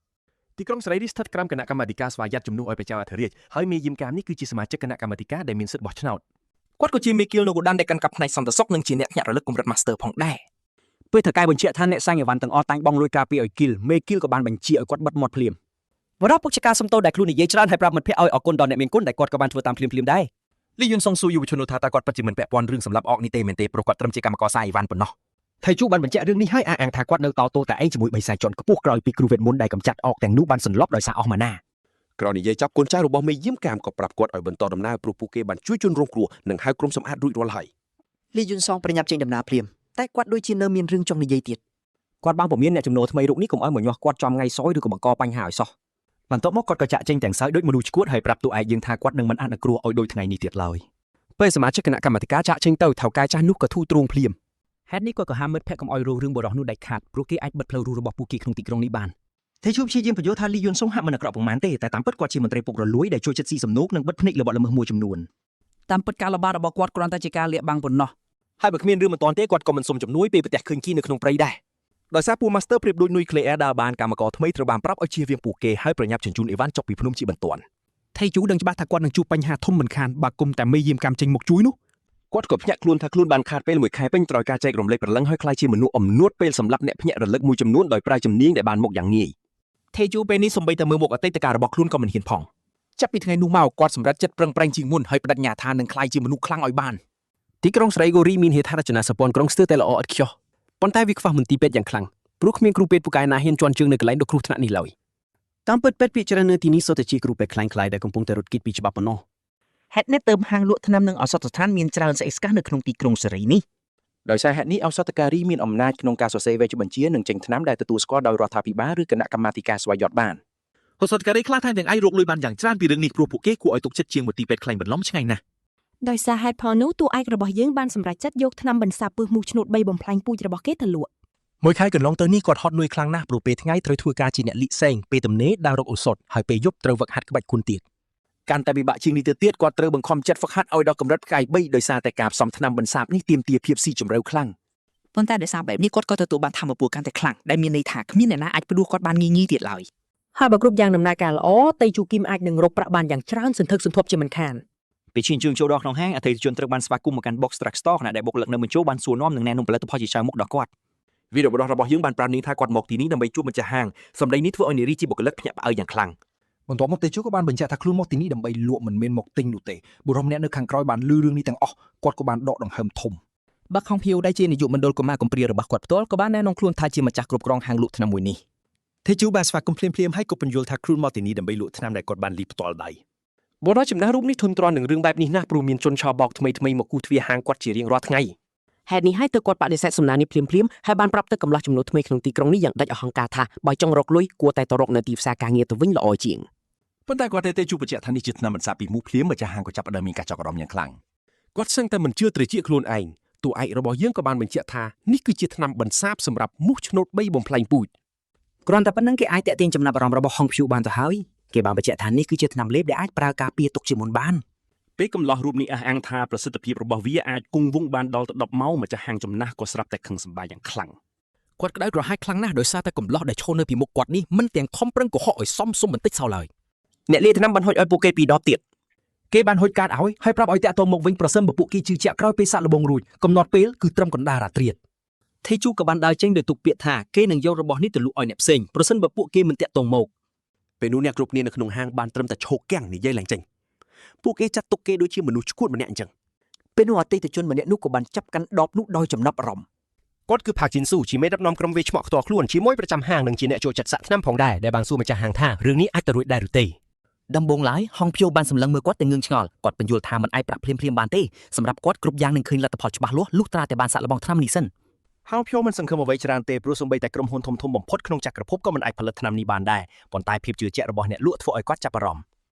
ទីក្រុងសេរីនេះស្ថិតក្រោមគណៈកម្មាធិការស្វ័យយ័តជំនួសឲ្យប្រជាអធិរាជហើយមេយាមកាមនេះគឺជាសមាជិកគណៈកម្មាធិការដែលមានសិទ្ធិបោះឆ្នោតគាត់ក៏ជាមេគីលនូកូដានដែលកាន់កាប់ផ្នែកសន្តិសុខនិងជាអ្នកភ្នាក់រលឹកកម្រិត Master ផងដែរពេលថកែបញ្ជាក់ថាអ្នកសាញអីវ៉ាន់ទាំងអស់តែងបងលួយការពីឲ្យគីលមេគីលក៏បានបញ្ជាឲ្យគាត់បិទមាត់ភ្លាមបរិបពុកចការសំទោសដែលខ្លួននិយាយច្រើនហើយប្រាប់មិត្តភក្តិឲ្យអរគុណដល់អ្នកមានគុណដែលគាត់ក៏បានធ្វើតាមភ្លាមដែរលីយូនសុងស៊ូយុវជននោះថាតើគាត់ពិតជាមិនពាក់ព័ន្ធរឿងសម្លាប់អកនេះទេមែនទេព្រោះគាត់ត្រឹមជាកម្មករសាយអីវ៉ាន់ប៉ុណ្ណោះថៃជូបានបញ្ជាក់រឿងនេះឲ្យអះអាងថាគាត់នៅតទល់តែឯងជាមួយបិសាចជាន់ខ្ពស់ក្រោយពីគ្រូវេទមន្តដែលកំចាត់អកទាំងនោះបានសន្លប់ដោយសារអស់ម៉ាណាក្រោយនិយាយចាប់កូនចៅរបស់មេយាមកាមក៏ប្រាប់គាត់ឲ្យបន្តដំណើរព្រោះពួកគេបានជួយជនរងគ្រោះនិងហៅក្រុមសម្អាតរួចរាល់ហើយលីយូនសុងប្រញាប់ចេញដំណើរភ្លាមតែគាត់ដូចជានៅមានរឿងចង់និយាយទៀតគាត់បានពមៀនអ្នកចំណូលថ្មីរូបនេះកុំឲ្យមកញាស់គាត់ចំថ្ងៃសោយឬក៏បង្កបញ្ហាឲ្យសោះបន្ទាប់មកគាត់ក៏ចាក់ចេញទាំងសើចដូចមនុស្សឈួតហើយប្រាប់តួឯកយើងថាគាត់នឹងមិនអនុគ្រោះឲ្យដូចថ្ងៃនេះទៀតឡើយពេលសមាជិកគណៈកម្មាធិការចាក់ចេញទៅថៅកែចាស់នោះក៏ធូរទ្រង់ភ្លាមហេតុនេះគាត់ក៏ហាមមិត្តភក្តិកុំឲ្យរករឿងបរិះនោះដាច់ខាតព្រោះគេអាចបិទផ្លូវរស់របស់ពួកគេក្នុងទីក្រុងនេះបានទេជួបព្យាយាមបញ្យល់ថាលីយូនសុងហាក់មិនអាក្រក់ប៉ុន្មានទេតែតាមពិតគាត់ជាមន្ត្រីពុករលួយដែលចូលចិត្តស៊ីសំណូកនិងបិទភ្នែកលើបទល្មើសមួយចំនួនតាមពិតការល្បាតរបស់គាត់គ្រាន់តែជាការលាក់បាំងប៉ុណ្ណោះហើយបើគ្មានរឿងមិនតាន់ទេគាត់ក៏មិនសុំជំនួយពេលប្រទះឃើញគីនៅក្នុងព្រៃដែរដោយសារពួក Master ប្រៀបដូចនុយក្លេអ៊ែរដែលបានកម្មករថ្មីត្រូវបានប្រាប់ឲ្យជៀសវាងពួកគេហើយប្រញាប់ជញ្ជូនអីវ៉ាន់ចុះពីភ្នំជាបន្ទាន់ ថៃជូដឹងច្បាស់ថាគាត់នឹងជួបបញ្ហាធំមិនខានបើគុំតែមេយាមកម្មចេញមកជួយនោះ គាត់ក៏ភ្ញាក់ខ្លួនថាខ្លួនបានខាតពេលមួយខែពេញត្រូវការចែករំលែកព្រលឹងឲ្យខ្លាយជាមនុស្សអំនួតពេលសម្រាប់អ្នកភ្ញាក់រលឹកមួយចំនួនដោយប្រើជំនាញដែលបានមកយ៉ាងងាយ ថៃជូពេលនេះសំបីតែមើលមុខអតីតកាលរបស់ខ្លួនក៏មិនហ៊ានផងចាប់ពីថ្ងៃនោះមកគាត់សម្រេចចិត្តប្រឹងប្រែងជាងមុនហើយបដិញ្ញាថានឹងខ្លាយជាមនុស្សខ្លាំងឲ្យបានទីក្រុងស្រីកូរីមានហេដ្ឋារចនាសម្ព័ន្ធក្រុងស្ទើរតែល្អឥតខ្ចោះប៉ុន្តែវាខ្វះមន្ទីរពេទ្យយ៉ាងខ្លាំងព្រោះគ្មានគ្រូពេទ្យពូកែណាហ៊ានជន់ជើងនៅកន្លែងដ៏គ្រោះថ្នាក់នេះឡើយតាមពិតពេទ្យភាគច្រើននៅទីនេះសុទ្ធតែជាគ្រូពេទ្យខ្លាំងៗដែលកំពុងតែរត់គិតពីច្បាប់ប៉ុណ្ណោះ ហេតុនេះទើបហាងលក់ថ្នាំនិងឱសថស្ថានមានច្រើនស្អិះស្កះនៅក្នុងទីក្រុងសេរីនេះ ដោយសារហេតុនេះឱសថការីមានអំណាចក្នុងការសរសេរវេជ្ជបញ្ជានិងចេញថ្នាំដែលទទួលស្គាល់ដោយរដ្ឋាភិបាលឬគណៈកម្មាធិការស្វ័យយ័តបាន ហូសតការីខ្លះថែមទាំងអាចរកលុយបានយ៉ាងច្រើនពីរឿងនេះព្រោះពួកគេគួរឲ្យទុកចិត្តជាងមន្ទីរពេទ្យខ្លែងបន្លំឆ្ងាយណាស់ ដោយសារហេតុផលនោះតួឯករបស់យើងបានសម្រេចចិត្តយកថ្នាំបន្សាបពឹសមូសឆ្នោត3បំផ្លាញពូជរបស់គេទៅលក់ មួយខែកន្លងទៅនេះគាត់ហត់នឿយខ្លាំងណាស់ព្រោះពេលថ្ងៃត្រូវធ្វើការជាអ្នកលីកសែងពេលទំនេរដើររកឱសថហើយពេលយប់ត្រូវវឹកហាត់ក្បាច់គុណទៀត កាន់តែពិបាកជាងនេះទៅទៀតគាត់ត្រូវបង្ខំចិត្តហ្វឹកហាត់ឲ្យដល់កម្រិតផ្កាយ3ដោយសារតែការផ្សំថ្នាំបន្សាបនេះទាមទារភាពស៊ីជម្រៅខ្លាំង ប៉ុន្តែដោយសារបែបនេះគាត់ក៏ទទួលបានធម៌ពលកាន់តែខ្លាំងដែលមានន័យថាគ្មានអ្នកណាអាចផ្ដួសគាត់បានងាយៗទៀតឡើយ ហើយបើគ្រប់យ៉ាងដំណើរការល្អតៃជូគីមអាចនឹងរកប្រាក់បានយ៉ាងច្រើនសន្ធឹកសន្ធាប់ជាមិនខាន ពេលឈានជើងចូលដល់ក្នុងហាងអតិថិជនត្រូវបានស្វាគមន៍មកកាន់ Box Track Store ខណៈដែលបុគ្គលិកនៅបញ្ជោបានសួរនាំនិងណែនាំផលិតផលជាច្រើនមុខដល់គាត់ វីរបុរសរបស់យើងបានប្រាប់នាងថាគាត់មកទីនេះដើម្បីជួបម្ចាស់ហាងសម្ដីនេះធ្វើឲ្យនារីជាបុគ្គលិកភ្ញាក់ផ្អើលយ៉ាងខ្លាំង បន្ទាប់មកតេជូក៏បានបញ្ជាក់ថាខ្លួនមកទីនេះដើម្បីលក់មិនមែនមកទិញនោះទេបុរសម្នាក់នៅខាងក្រោយបានលឺរឿងនេះទាំងអស់គាត់ក៏បានដកដង្ហើមធំ បាក់ខំភៀវដែលជានាយកមណ្ឌលកុមារកំព្រារបស់គាត់ផ្ទាល់ក៏បានណែនាំខ្លួនថាជាម្ចាស់គ្រប់គ្រងហាងលក់ថ្នាំមួយនេះ ថៃជូបានស្វាគមន៍ភ្លាមៗហើយក៏ពន្យល់ថាខ្លួនមកទីនេះដើម្បីលក់ថ្នាំដែលគាត់បានលីផ្ទាល់ដៃ បុរសចំណាស់រូបនេះធន់ទ្រាំនឹងរឿងបែបនេះណាស់ព្រោះមានជនឆោបោកថ្មីៗមកគូទ្វារហាងគាត់ជារៀងរាល់ថ្ងៃ ហេតុនេះហើយទើបគាត់បដិសេធសំណើនេះភ្លាមៗហើយបានប្រាប់ទៅកំឡោះចំនួនថ្មីក្នុងទីក្រុងនេះយ៉ាងដាច់អហង្ការថាបើចង់រកលុយគួរតែទៅរកនៅទីផ្សារការងារទៅវិញល្អជាង ប៉ុន្តែគាត់ទេជួបបញ្ជាក់ថានេះជាថ្នាំបន្សាបពីមូសភ្លាមម្ចាស់ហាងក៏ចាប់ផ្ដើមមានការចាប់អារម្មណ៍យ៉ាងខ្លាំង គាត់សឹងតែមិនជឿត្រជាខ្លួនឯងតួឯករបស់យើងក៏បានបញ្ជាក់ថានេះគឺជាថ្នាំបន្សាបសម្រាប់មូសឆ្នោត3បំផ្លាញពូជ គ្រាន់តែប៉ុណ្្នឹងគេអាចតាក់ទាញចំណាប់អារម្មណ៍របស់ហុងភៀវបានទៅហើយគេបានបញ្ជាក់ថានេះគឺជាថ្នាំលេបដែលអាចប្រើការពារទុកជាមុនបាន ពេលកំឡោះរូបនេះអះអាងថាប្រសិទ្ធភាពរបស់វាអាចគង់វង្សបានដល់ទៅ10ម៉ោងម្ចាស់ហាងចំណាស់ក៏ស្រាប់តែខឹងសម្បាយ៉ាងខ្លាំង គាត់ក្តៅក្រហាយខ្លាំងណាស់ដោយសារតែកំឡោះដែលឈរនៅពីមុខគាត់នេះមិនទាំងខំប្រឹងកុហកឲ្យសមសុំបន្តិចសោះឡើយ អ្នកលាយថ្នាំបានហុចឲ្យពួកគេពីរដបទៀត គេបានហុចកាតឲ្យហើយប្រាប់ឲ្យតាក់ទងមកវិញប្រសិនបើពួកគេជឿជាក់ក្រោយពេលសាក់លបងរួចកំណត់ពេលគឺត្រឹមកណ្ដាលរាត្រីថៃជូក៏បានដើរចេញដោយទុកពាក្យថាគេនឹងយករបស់នេះទៅលក់ឲ្យអ្នកផ្សេងប្រសិនបើពួកគេមិនតាក់ទងមក ពេលនោះអ្នកគ្រប់គ្នានៅក្នុងហាងបានត្រឹមតែឈោកគាំងនិយាយឡើងចេញពួកគេចាត់ទុកគេដូចជាមនុស្សឈួតម្នាក់អញ្ចឹង ពេលនោះអតិថិជនម្នាក់នោះក៏បានចាប់កាន់ដបនោះដោយចំណាប់អារម្មណ៍ គាត់គឺផាកជីនស៊ូជាមេដឹកនាំក្រុមវេឆ្មក់ផ្ទាល់ខ្លួនជាមួយប្រចាំហាងនិងជាអ្នកចូលចិត្តសាក់ថ្នាំផងដែរដែលបានសួរម្ចាស់ហាងថារឿងនេះអាចទៅរួចដែរឬទេ ដំបូងឡើយហុងភៀវបានសម្លឹងមើលគាត់តែងឿងឆ្ងល់គាត់បញ្យល់ថាមិនអាចប្រាក់ភ្លាមៗបានទេសម្រាប់គាត់គ្រប់យ៉ាងនឹងឃើញលទ្ធផលច្បាស់លាស់លុះត្រាតែបានសាក់លបងថ្នាំនេះសិន ហៅភៀវមិនសង្ឃឹមអ្វីច្រើនទេព្រោះសូម្បីតែក្រុមហ៊ុនធំៗបំផុតក្នុងចក្រភពក៏មិនអាចផលិតថ្នាំនេះបានដែរប៉ុន្តែភាពជឿជាក់របស់អ្នកលក់ធ្វើឲ្យគាត់ចាប់អារម្មណ៍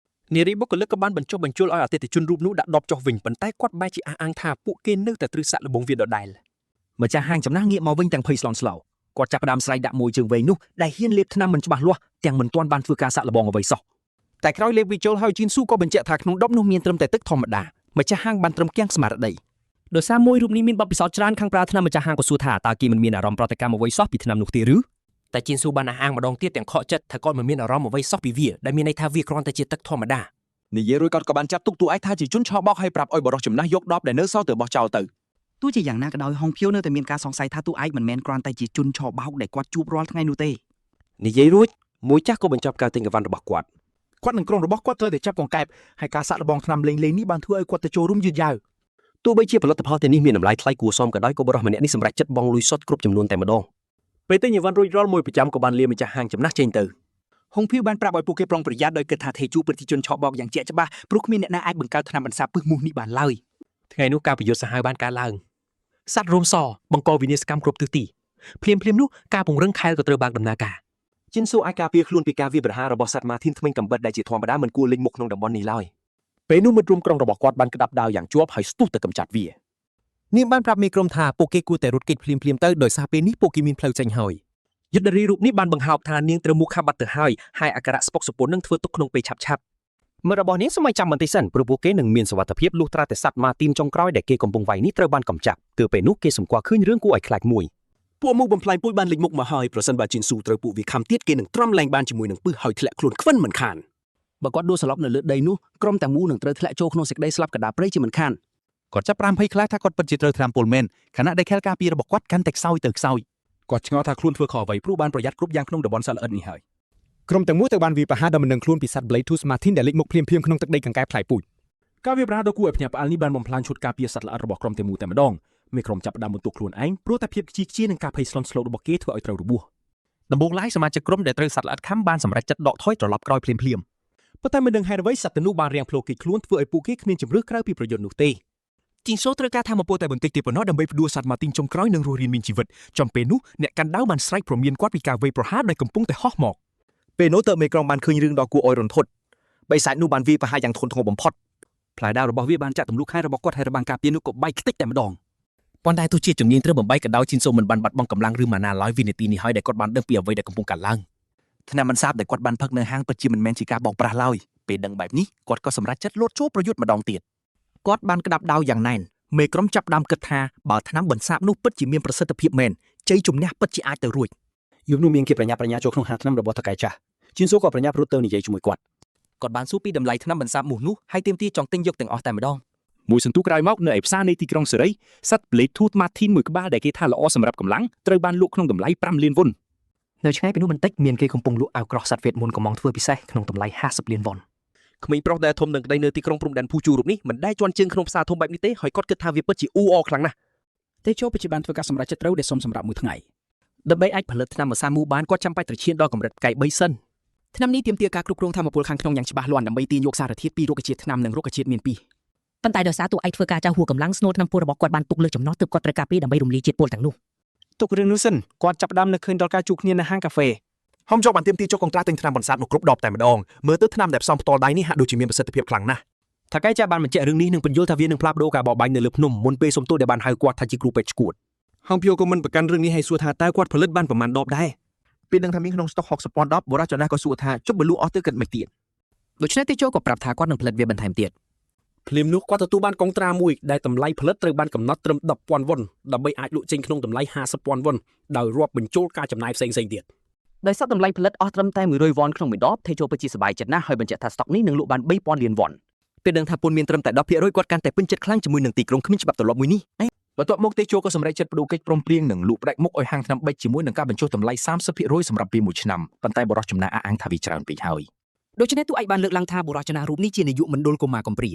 នារីបុគ្គលិកក៏បានបញ្ចុះបញ្ជូលឲ្យអតិថិជនរូបនោះដាក់ដបចុះវិញប៉ុន្តែគាត់បែរជាអះអាងថាពួកគេនៅតែត្រូវសាក់លបងវាដដែលម្ចាស់ហាងចំណាស់ងាកមកវិញទាំងភ័យស្លន់ស្លោគាត់ចាប់ផ្ដើមស្រែកដាក់មួយជើងវែងនោះដែលហ៊ានលេបថ្នាំមិនច្បាស់លាស់ទាំងមិនទាន់បានធ្វើការសាក់លបងអ្វីសោះតែក្រោយលេបវាចូលហើយជីនស៊ូក៏បញ្ជាក់ថាក្នុងដបនោះមានត្រឹមតែទឹកធម្មតាម្ចាស់ហាងបានត្រឹមគាំងស្មារតី ដោយសារមួយរូបនេះមានបទពិសោធន៍ច្រើនខាងប្រើថ្នាំម្ចាស់ហាងក៏សួរថាតើគេមិនមានអារម្មណ៍ប្រតិកម្មអ្វីសោះពីថ្នាំនោះទេឬ តែជីនស៊ូបានអះអាងម្ដងទៀតទាំងខកចិត្តថាគាត់មិនមានអារម្មណ៍អ្វីសោះពីវាដែលមានន័យថាវាគ្រាន់តែជាទឹកធម្មតា និយាយរួចគាត់ក៏បានចាត់ទុកតួឯកថាជាជនឆោបោកហើយប្រាប់ឲ្យបរិសុទ្ធចំណាស់យកដបដែលនៅសល់ទៅបោះចោលទៅ ទោះជាយ៉ាងណាក៏ដោយហុងភៀវនៅតែមានការសង្ស័យថាតួឯកមិនមែនគ្រាន់តែជាជនឆោបោកដែលគាត់ជួបរាល់ថ្ងៃនោះទេ និយាយរួចមួយចាស់ក៏បញ្ចប់ការទិញអីវ៉ាន់របស់គាត់ គាត់នឹងក្រុមរបស់គាត់ត្រូវតែចាប់កង្កែបហើយការសាក់លបងថ្នាំលេងនេះបានធ្វើឲ្យគាត់ទៅចូលរួមយឺតយ៉ាវ ទោះបីជាផលិតផលទាំងនេះមានតម្លៃថ្លៃគួរសមក៏ដោយក៏បរិសុទ្ធម្នាក់នេះសម្រេចចិត្តបង់លុយសុទ្ធគ្រប់ចំនួនតែម្ដង ពេលទិញអីវ៉ាន់រួចរាល់មួយប្រចាំក៏បានលាម្ចាស់ហាងចំណាស់ចេញទៅ ហុងភៀវបានប្រាប់ឲ្យពួកគេប្រុងប្រយ័ត្នដោយគិតថាថេជូប្រជាជនឆោបោកយ៉ាងជាក់ច្បាស់ព្រោះគ្មានអ្នកណាអាចបង្កើតថ្នាំបន្សាបពឹសមូសនេះបានឡើយ ថ្ងៃនោះការប្រយុទ្ធសាហាវបានកើតឡើងសត្វរោមសបង្កវិនាសកម្មគ្រប់ទិសទីភ្លាមនោះការពង្រឹងខែលក៏ត្រូវបានដំណើរការ ជីនស៊ូអាចការពារខ្លួនពីការវាយប្រហាររបស់សត្វម៉ាធីនថ្មីកំបិតដែលជាធម្មតាមិនគួរលេងមុខក្នុងតំបន់នេះឡើយពេលនោះមិត្តរួមក្រុមរបស់គាត់បានក្តាប់ដាវយ៉ាងជាប់ហើយស្ទុះទៅកម្ចាត់វា នាងបានប្រាប់មេក្រុមថាពួកគេគួរតែរត់គេចភ្លាមៗទៅដោយសារពេលនេះពួកគេមានផ្លូវចេញហើយយុទ្ធនារីរូបនេះបានបង្ហើបថានាងត្រូវមុខខាប់បាត់ទៅហើយអក្សរស្ពុកសពុននឹងធ្វើទុកក្នុងពេលឆាប់ៗ មើលរបស់នាងសម័យចាំបន្តិចសិនព្រោះពួកគេនឹងមានសុវត្ថិភាពលុះត្រាតែសត្វម៉ាទីនចុងក្រោយដែលគេកំពុងវាយនេះត្រូវបានកម្ចាត់គឺពេលនោះគេសម្គាល់ឃើញរឿងគួរឲ្យខ្លាចមួយ ពួកមុខបំផ្លាញពូជបានលេចមុខមកហើយប្រសិនបើជីនស៊ូត្រូវពួកវាខំទៀតគេនឹងទ្រាំលែងបានជាមួយនឹងពឹសហើយធ្លាក់ខ្លួនខ្វិនមិនខាន បើគាត់ដួលសន្លប់នៅលើដីនោះក្រុមទាំងមូលនឹងត្រូវធ្លាក់ចូលក្នុងសេចក្តីស្លាប់កណ្ដាលព្រៃជាមិនខាន គាត់ចាប់5ភ័យខ្លាចថាគាត់ពិតជាត្រូវថ្នាំពុលមែនខណៈដែលខែលការពាររបស់គាត់កាន់តែខ្សោយទៅខ្សោយគាត់ឆ្ងល់ថាខ្លួនធ្វើខុសអ្វីព្រោះបានប្រយ័ត្នគ្រប់យ៉ាងក្នុងតំបន់សត្វល្អិតនេះហើយ ក្រុមទាំងមូលត្រូវបានវាយប្រហារដល់មិននឹងខ្លួនពីសត្វ Blade Tooth Martin ដែលលេចមុខភ្លាមៗក្នុងទឹកដីកង្កែបផ្លែពូជ ការវាយប្រហារដ៏គួរឲ្យភ្ញាក់ផ្អើលនេះបានបំផ្លាញឈុតការពារសត្វល្អិតរបស់ក្រុមទាំងមូលតែម្ដងមេក្រុមចាប់ផ្ដើមបន្ទុកខ្លួនឯងព្រោះតែភាពខ្ជិលខ្ជានិងការភ័យស្លន់ស្លោរបស់គេធ្វើឲ្យត្រូវរបួសដំបូងឡើយសមាជិកក្រុមដែលត្រូវសត្វល្អិតខំបានសម្រេចចិត្តដកថយត្រឡប់ក្រោយភ្លាមៗប៉ុន្តែមិនដឹងហេតុអ្វីសត្វទាំងនោះបានរាំងភ្លោគេខ្លួនធ្វើឲ្យពួកគេគ្មានជំរឿក្រៅពីប្រយោជន៍នោះទេជីងសូត្រូវការធម្មពលតែបន្តិចទៀតប៉ុណ្ណោះដើម្បីផ្ដួលសត្វម៉ាទីងចុងក្រោយនឹងរស់រានមានជីវិតចំពេលនោះអ្នកកាន់ដាវបានស្រែកព្រមានគាត់ពីការវាយប្រហារដែលកំពុងតែហោះមកពេលនោះតើមេក្រុមបានឃើញរឿងដ៏គួរឲ្យរន្ធត់បិសាចនោះបានវាយប្រហារយ៉ាងធ្ងន់ធ្ងរបំផុត ផ្លែដាវរបស់វាបានចាក់ទម្លុះខែរបស់គាត់ហើយរបាំងការពារនោះក៏បែកខ្ទេចតែម្ដង ប៉ុន្តែទោះជាជំនាញត្រូវបំបីក៏ដោយជីនសូមិនបានបាត់បង់កម្លាំងឬម៉ាណាឡើយវិនាទីនេះហើយដែលគាត់បានដឹងពីអ្វីដែលកំពុងកើតឡើងថ្នាំមិនសាបដែលគាត់បានផឹកនៅហាងពិតជាមិនមែនជាការបោកប្រាស់ឡើយពេលដឹងបែបនេះគាត់ក៏សម្រេចចិត្តលោតចូលប្រយុទ្ធម្ដងទៀតគាត់បានក្តាប់ដាវយ៉ាងណែនមេក្រុមចាប់ដើមគិតថាបើថ្នាំបន្សាបនោះពិតជាមានប្រសិទ្ធភាពមែនជ័យជំនះពិតជាអាចទៅរួច យប់នោះមានគេប្រញាប់ប្រញាល់ចូលក្នុងហាងថ្នាំរបស់ថកែចាស់ជីនសូក៏ប្រញាប់រត់ទៅនិយាយជាមួយគាត់ គាត់បានសួរពីតម្លៃថ្នាំបន្សាបមូសនោះហើយទាមទារចង់ទិញយកទាំងអស់តែម្ដង មួយសន្ទុះក្រោយមកនៅឯផ្សារនៃទីក្រុងសេរីសត្វ Blade Tooth Martin មួយក្បាលដែលគេថាល្អសម្រាប់កម្លាំងត្រូវបានលក់ក្នុងតម្លៃ5លានវុន នៅឆ្ងាយពីនោះបន្តិចមានគេកំពុងលក់អាវក្រោះសត្វវេទមន្តកំងធ្វើពិសេសក្នុងតម្លៃ50លានវុន ក្មេងប្រុសដែលធំនឹងក្តីនៅទីក្រុងព្រំដែនភូជូរូបនេះមិនដែលជន់ជើងក្នុងផ្សារធំបែបនេះទេហើយគាត់គិតថាវាពិតជាអ៊ូអរខ្លាំងណាស់ តេជោពិតជាបានធ្វើការសម្រេចចិត្តត្រូវដែលសុំសម្រាប់មួយថ្ងៃ ដើម្បីអាចផលិតថ្នាំម្សាមូបានគាត់ចាំបាច់ត្រឈៀនដល់កម្រិតផ្កាយ3សិន ថ្នាំនេះទាមទារការគ្រប់គ្រងធម្មពលខាងក្នុងយ៉ាងច្បាស់លាស់ដើម្បីទាញយកសារធាតុពីរុក្ខជាតិថ្នាំនិងរុក្ខជាតិមានពីរ ប៉ុន្តែដោយសារតួឯកធ្វើការចៅហួរកម្លាំងស្នូលថ្នាំពុលរបស់គាត់បានទុកលើចំណោះទើបគាត់ត្រូវការពេលដើម្បីរំលាយជាតិពុលទាំងនោះ ទុករឿងនោះសិនគាត់ចាប់ផ្ដើមនៅឃើញដល់ការជួបគ្នានៅហាងកាហ្វេ ហុំចុកបានទាមទារចុកកុងត្រាទិញថ្នាំបន្សាបនោះគ្រប់ដបតែម្ដងមើលទៅថ្នាំដែលផ្សំផ្ទាល់ដៃនេះហាក់ដូចជាមានប្រសិទ្ធភាពខ្លាំងណាស់ ថកែចាស់បានបញ្ជាក់រឿងនេះនឹងបញ្យល់ថាវានឹងផ្លាស់ប្ដូរការបោកបាញ់នៅលើភ្នំមុនពេលសុំទោសដែលបានហៅគាត់ថាជាគ្រូពេទ្យឈួត ហងភីអូក៏មិនប្រកាន់រឿងនេះឲ្យសួរថាតើគាត់ផលិតបានប្រមាណដបដែរ ពេលដឹងថាមានក្នុងស្តុក60ពាន់ដបបុរសចំណាស់ក៏សួរថាជប់បលូអស់ទៅគិតមិនទៀត ដូច្នេះតេជោក៏ប្រាប់ថាគាត់នឹងផលិតវាបន្ថែមទៀត ភ្លាមនោះគាត់ទទួលបានកុងត្រាមួយដែលតម្លៃផលិតត្រូវបានកំណត់ត្រឹម 10,000 វុនដើម្បីអាចលក់ចេញក្នុងតម្លៃ 50,000 វុនដោយរាប់បញ្ចូលការចំណាយផ្សេងៗទៀត ដោយសារតម្លៃផលិតអស់ត្រឹមតែ100វ៉ុនក្នុងមួយដបតេជោពិតជាសប្បាយចិត្តណាស់ហើយបញ្ជាក់ថាស្តុកនេះនឹងលក់បាន 3,000 លានវ៉ុន ពេលដឹងថាពន្ធមានត្រឹមតែ 10% គាត់កាន់តែពេញចិត្តខ្លាំងជាមួយនឹងទីក្រុងគ្មានច្បាប់ទម្លាប់មួយនេះបន្ទាប់មកតេជោក៏សម្រេចចិត្តបដូរកិច្ចព្រមព្រៀងនឹងលក់ផ្ដាច់មុខឲ្យហាងថ្នាំបិចជាមួយនឹងការបញ្ចុះតម្លៃ 30% សម្រាប់ពេលមួយឆ្នាំប៉ុន្តែបរិសុទ្ធចំណាអះអាងថាវាច្រើនពេកហើយ ដូច្នេះទូឯកបានលើកឡើងថាបុរសចំណារូបនេះជានាយកមណ្ឌលកុមារកំព្រា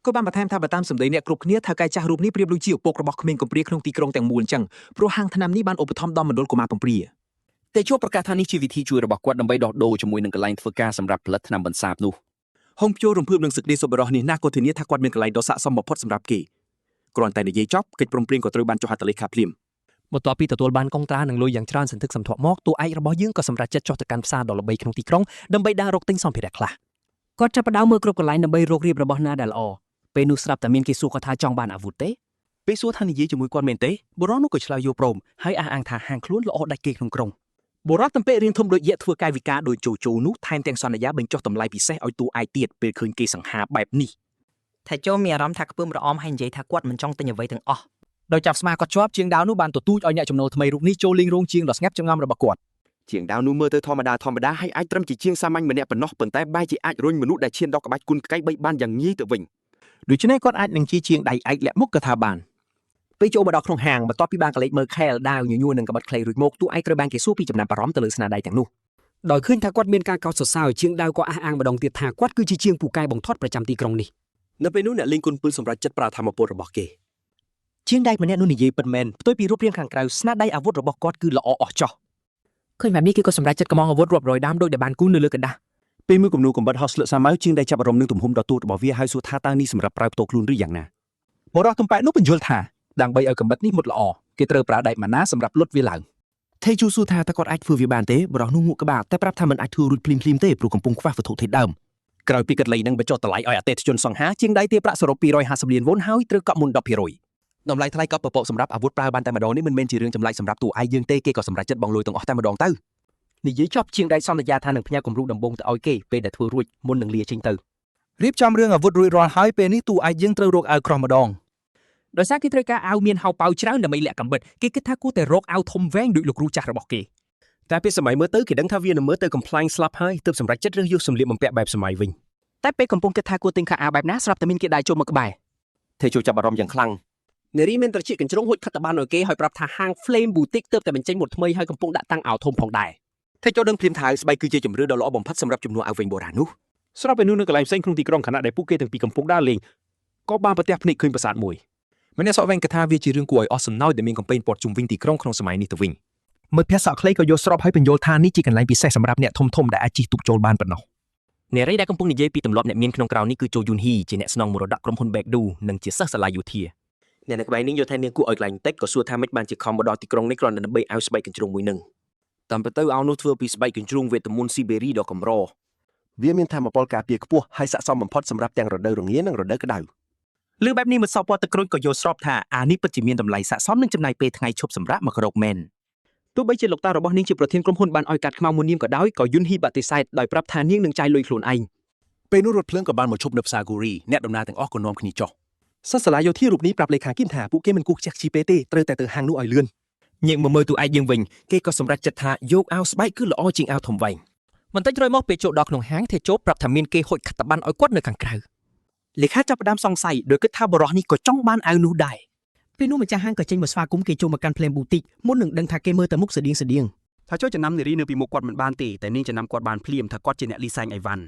ក៏បានបន្ថែមថាបើតាមសម្ដីអ្នកគ្រប់គ្នាថាកាយចាស់រូបនេះប្រៀបដូចជាឪពុករបស់ក្មេងកំព្រាក្នុងទីក្រុងទាំងមូលអញ្ចឹងព្រោះហាងថ្នាំនេះបានឧបត្ថម្ភដល់មណ្ឌលកុមារកំព្រាតេជោប្រកាសថានេះជាវិធីជួយរបស់គាត់ដើម្បីដោះដូរជាមួយនឹងកន្លែងធ្វើការសម្រាប់ផលិតថ្នាំបន្សាបនោះហុងភីអូរំភើបនឹងសេចក្តីសុបិរោះនេះណាស់ក៏ធានាថាគាត់មានកន្លែងដ៏ស័ក្តិសមបំផុតសម្រាប់គេគ្រាន់តែនិយាយចប់កិច្ចព្រមព្រៀងក៏ត្រូវបានចុះហត្ថលេខាភ្លាម បន្ទាប់ពីទទួលបានកុងត្រានិងលុយយ៉ាងច្រើនសន្ធឹកសន្ធាប់មកតួឯករបស់យើងក៏សម្រេចចិត្តចុះទៅកាន់ផ្សារដ៏ល្បីក្នុងទីក្រុងដើម្បីដើររកទិញសម្ភារៈខ្លះគាត់ចាប់ផ្ដើមមើលគ្រប់កន្លែងដើម្បីរករៀបរបស់ណាដែលល្អពេលនោះស្រាប់តែមានគេសួរគាត់ថាចង់បានអាវុធទេពេលសួរថានិយាយជាមួយគាត់មែនទេបុរសនោះក៏ឆ្លើយយកព្រមហើយអះអាងថាហាងខ្លួនល្អដាច់គេក្នុងក្រុងបុរសតំពេរៀងធំដូចយៈធ្វើកាយវិការដោយជោជោនោះថែមទាំងសន្យាបញ្ចុះតម្លៃពិសេសឲ្យតួឯកទៀតពេលឃើញគេសង្ហាបែបនេះ ថាចូលមានអារម្មណ៍ថាខ្ពើមរអមហើយនិយាយថាគាត់មិនចង់ទិញអ្វីទាំងអស់ ដោយចាប់ស្មាគាត់ជាប់ជាងដាវនោះបានទទូចឲ្យអ្នកចំណូលថ្មីរូបនេះចូលលេងរោងជាងដ៏ស្ងាត់ចង្ងំរបស់គាត់ ជាងដាវនោះមើលទៅធម្មតាហើយអាចត្រឹមជាជាងសាមញ្ញម្នាក់ប៉ុណ្ណោះប៉ុន្តែបែរជាអាចរុញមនុស្សដែលឈានដល់ក្បាច់គុណក្កៃ3បានយ៉ាងងាយទៅវិញ ដូច្នេះគាត់អាចនឹងជាជាងដៃឯកលាក់មុខក៏ថាបានពេលចូលមកដល់ក្នុងហាងបន្ទាប់ពីបានកលេចមើលខែលដាវញញួរនឹងក្បត់ខ្លីរួចមកតួឯកត្រូវបានគេសួរពីចំណាប់អារម្មណ៍ទៅលើស្នាដៃទាំងនោះ ដោយឃើញថាគាត់មានការកោតសរសើរជាងដាវក៏អះអាងម្ដងទៀតថាគាត់គឺជាជាងពូកែបង្ធាត់ប្រចាំទីក្រុងនេះ នៅពេលនោះអ្នកលេងគុណពឹលសម្រាប់ចិត្តប្រើធម្មពលរបស់គេ ជាងដៃម្នាក់នោះនិយាយពិតមែនផ្ទុយពីរូបរាងខាងក្រៅស្នាដៃអាវុធរបស់គាត់គឺល្អអស្ចារ្យ ឃើញបែបនេះគេក៏សម្រេចចិត្តកំងអាវុធរាប់រយដើមដោយដែលបានគូនៅលើកណ្ដាស់ ពេលមើលគំនូរកំបិតហោះស្លឹកសាម៉ៅជាងដៃចាប់អារម្មណ៍នឹងទំហំដ៏ទូចរបស់វាហើយសួរថាតើនេះសម្រាប់ប្រើផ្ទាល់ខ្លួនឬយ៉ាងណា បរិសុទ្ធទំប៉ែនោះបញ្យល់ថាដើម្បីឲ្យកំបិតនេះមុតល្អគេត្រូវប្រើដែកម៉ាណាសម្រាប់លុតវាឡើង ថេជូសួរថាតើគាត់អាចធ្វើវាបានទេបរិសុទ្ធនោះងក់ក្បាលតែប្រាប់ថាមិនអាចធ្វើរួចភ្លាមៗទេព្រោះកំពុងខ្វះវត្ថុធាតុដើមក្រោយពីកាត់លៃនឹងបញ្ចុះតម្លៃឲ្យអតិថិជនសង្ហាជាងដៃទាប្រាក់សរុប250លានវុនហើយត្រូវកក់មុន 10% តម្លៃថ្លៃកប់ពពកសម្រាប់អាវុធប្រើបានតែម្ដងនេះមិនមែនជារឿងចម្លែកសម្រាប់តួឯកយើងទេគេក៏សម្រេចចិត្តបង់លុយទាំងអស់តែម្ដងទៅ និយាយចប់ជាងដៃសន្យាថានឹងផ្ញើគំរូដំបូងទៅឲ្យគេពេលដែលធ្វើរួចមុននឹងលាចេញទៅ រៀបចំរឿងអាវុធរួចរាល់ហើយពេលនេះតួឯកយើងត្រូវរកអាវក្រោះម្ដង ដោយសារគេត្រូវការអាវមានហៅប៉ៅច្រើនដើម្បីលាក់កំបិតគេគិតថាគួរតែរកអាវធំវែងដូចលោកគ្រូចាស់របស់គេ តែពេលសម័យមើលទៅគេដឹងថាវានឹងមើលទៅកំប្លែងស្លាប់ហើយទើបសម្រេចចិត្តរើសយកសម្លៀកបំពាក់បែបសម័យវិញ តែពេលកំពុងគិតថាគួរទិញខោអាវបែបណាស្រាប់តែមានគេដៃចូលមកក្បែរ ទេជោចាប់អារម្មណ៍យ៉ាងខ្លាំងនារីមានត្រចៀកកញ្ជ្រោងហួចខិតតបានឲ្យគេហើយប្រាប់ថាហាង Flame Boutique ទើបតែបញ្ចេញម៉ូដថ្មីហើយកំពុងដាក់តាំងអាវធំផងដែរទេជោដឹងភ្លាមថាអាវស្បែកគឺជាជំរឿដ៏ល្អបំផុតសម្រាប់ជំនួសអាវវិញបុរាណនោះ ស្រាប់ពេលនោះនៅកន្លែងផ្សេងក្នុងទីក្រុងខណៈដែលពួកគេទាំងពីរកំពុងដើរលេងក៏បានប្រទះភ្នែកឃើញប្រាសាទមួយម្នាក់សក់វែងគិតថាវាជារឿងគួរឲ្យអស់សំណោចដែលមានកំពែងព័ទ្ធជុំវិញទីក្រុងក្នុងសម័យនេះទៅវិញ មិត្តភក្តិសក់ខ្លីក៏យល់ស្របហើយបញ្យល់ថានេះជាកន្លែងពិសេសសម្រាប់អ្នកធំៗដែលអាចជិះទូកចូលបានប៉ុណ្ណោះ នារីដែលកំពុងនិយាយពីទម្លាប់អ្នកមានក្នុងក្រៅនេះគឺជូយូនហ៊ីជាអ្នកស្នងមរតកក្រុមហ៊ុន Baekdu និងជាសិស្សសាលាយោធាអ្នកនៅក្បែរនេះយល់ថានាងគួរឲ្យខ្លាចបន្តិចក៏សួរថាមិនបានជាខំមកដល់ទីក្រុងនេះគ្រាន់តែដើម្បីឲ្យស្បែកកញ្ជ្រោងមួយនឹងតាមពិតទៅអាវនោះធ្វើពីស្បែកកញ្ជ្រោងវេទមន្តស៊ីបេរីដ៏កម្រវាមានថាមពលការពារខ្ពស់ហើយស័ក្តិសមបំផុតសម្រាប់ទាំងរដូវរងានិងរដូវក្តៅលើបែបនេះមិនសោកពណ៌ទឹកក្រូចក៏យល់ស្របថាអានេះពិតជាមានតម្លៃស័ក្តិសមនឹងចំណាយពេលថ្ងៃឈប់សម្រាកមកក្រោកមែនទោះបីជាលោកតារបស់នាងជាប្រធានក្រុមហ៊ុនបានឲ្យកាត់ខ្មៅមួយនាមក៏ដោយក៏យុនហ៊ីបដិសេធដោយប្រាប់ថានាងនឹងចាយលុយខ្លួនឯង ពេលនោះរថភ្លើងក៏បានមកឈប់នៅផ្សារគូរីអ្នកដំណើរទាំងអស់ក៏នាំគ្នាចុះសិស្សសាលាយោធារូបនេះប្រាប់លេខាគីមថាពួកគេមិនគួរខ្ជះខ្ជាយពេកទេត្រូវតែទៅហាងនោះឲ្យលឿនញៀងមកមើលទូឯកយើងវិញគេក៏សម្រេចចិត្តថាយកអាវស្បែកគឺល្អជាងអាវធំវែងបន្តិចក្រោយមកពេលចូលដល់ក្នុងហាងទេជោប្រាប់ថាមានគេហុចខិតតបានឲ្យគាត់នៅខាងក្រៅលេខាចាប់ផ្ដើមសង្ស័យដោយគិតថាបរិះនេះក៏ចង់បានអាវនោះដែរពេលនោះម្ចាស់ហាងក៏ចេញមកស្វាគមន៍គេចូលមកកាន់ Flame Boutique មុននឹងដឹងថាគេមើលតែមុខស្តៀងថាចូលចំណាំនារីនៅពីមុខគាត់មិនបានទេតែនាងចំណាំគាត់បានភ្លាមថាគាត់ជាអ្នកលីសែងអីវ៉ាន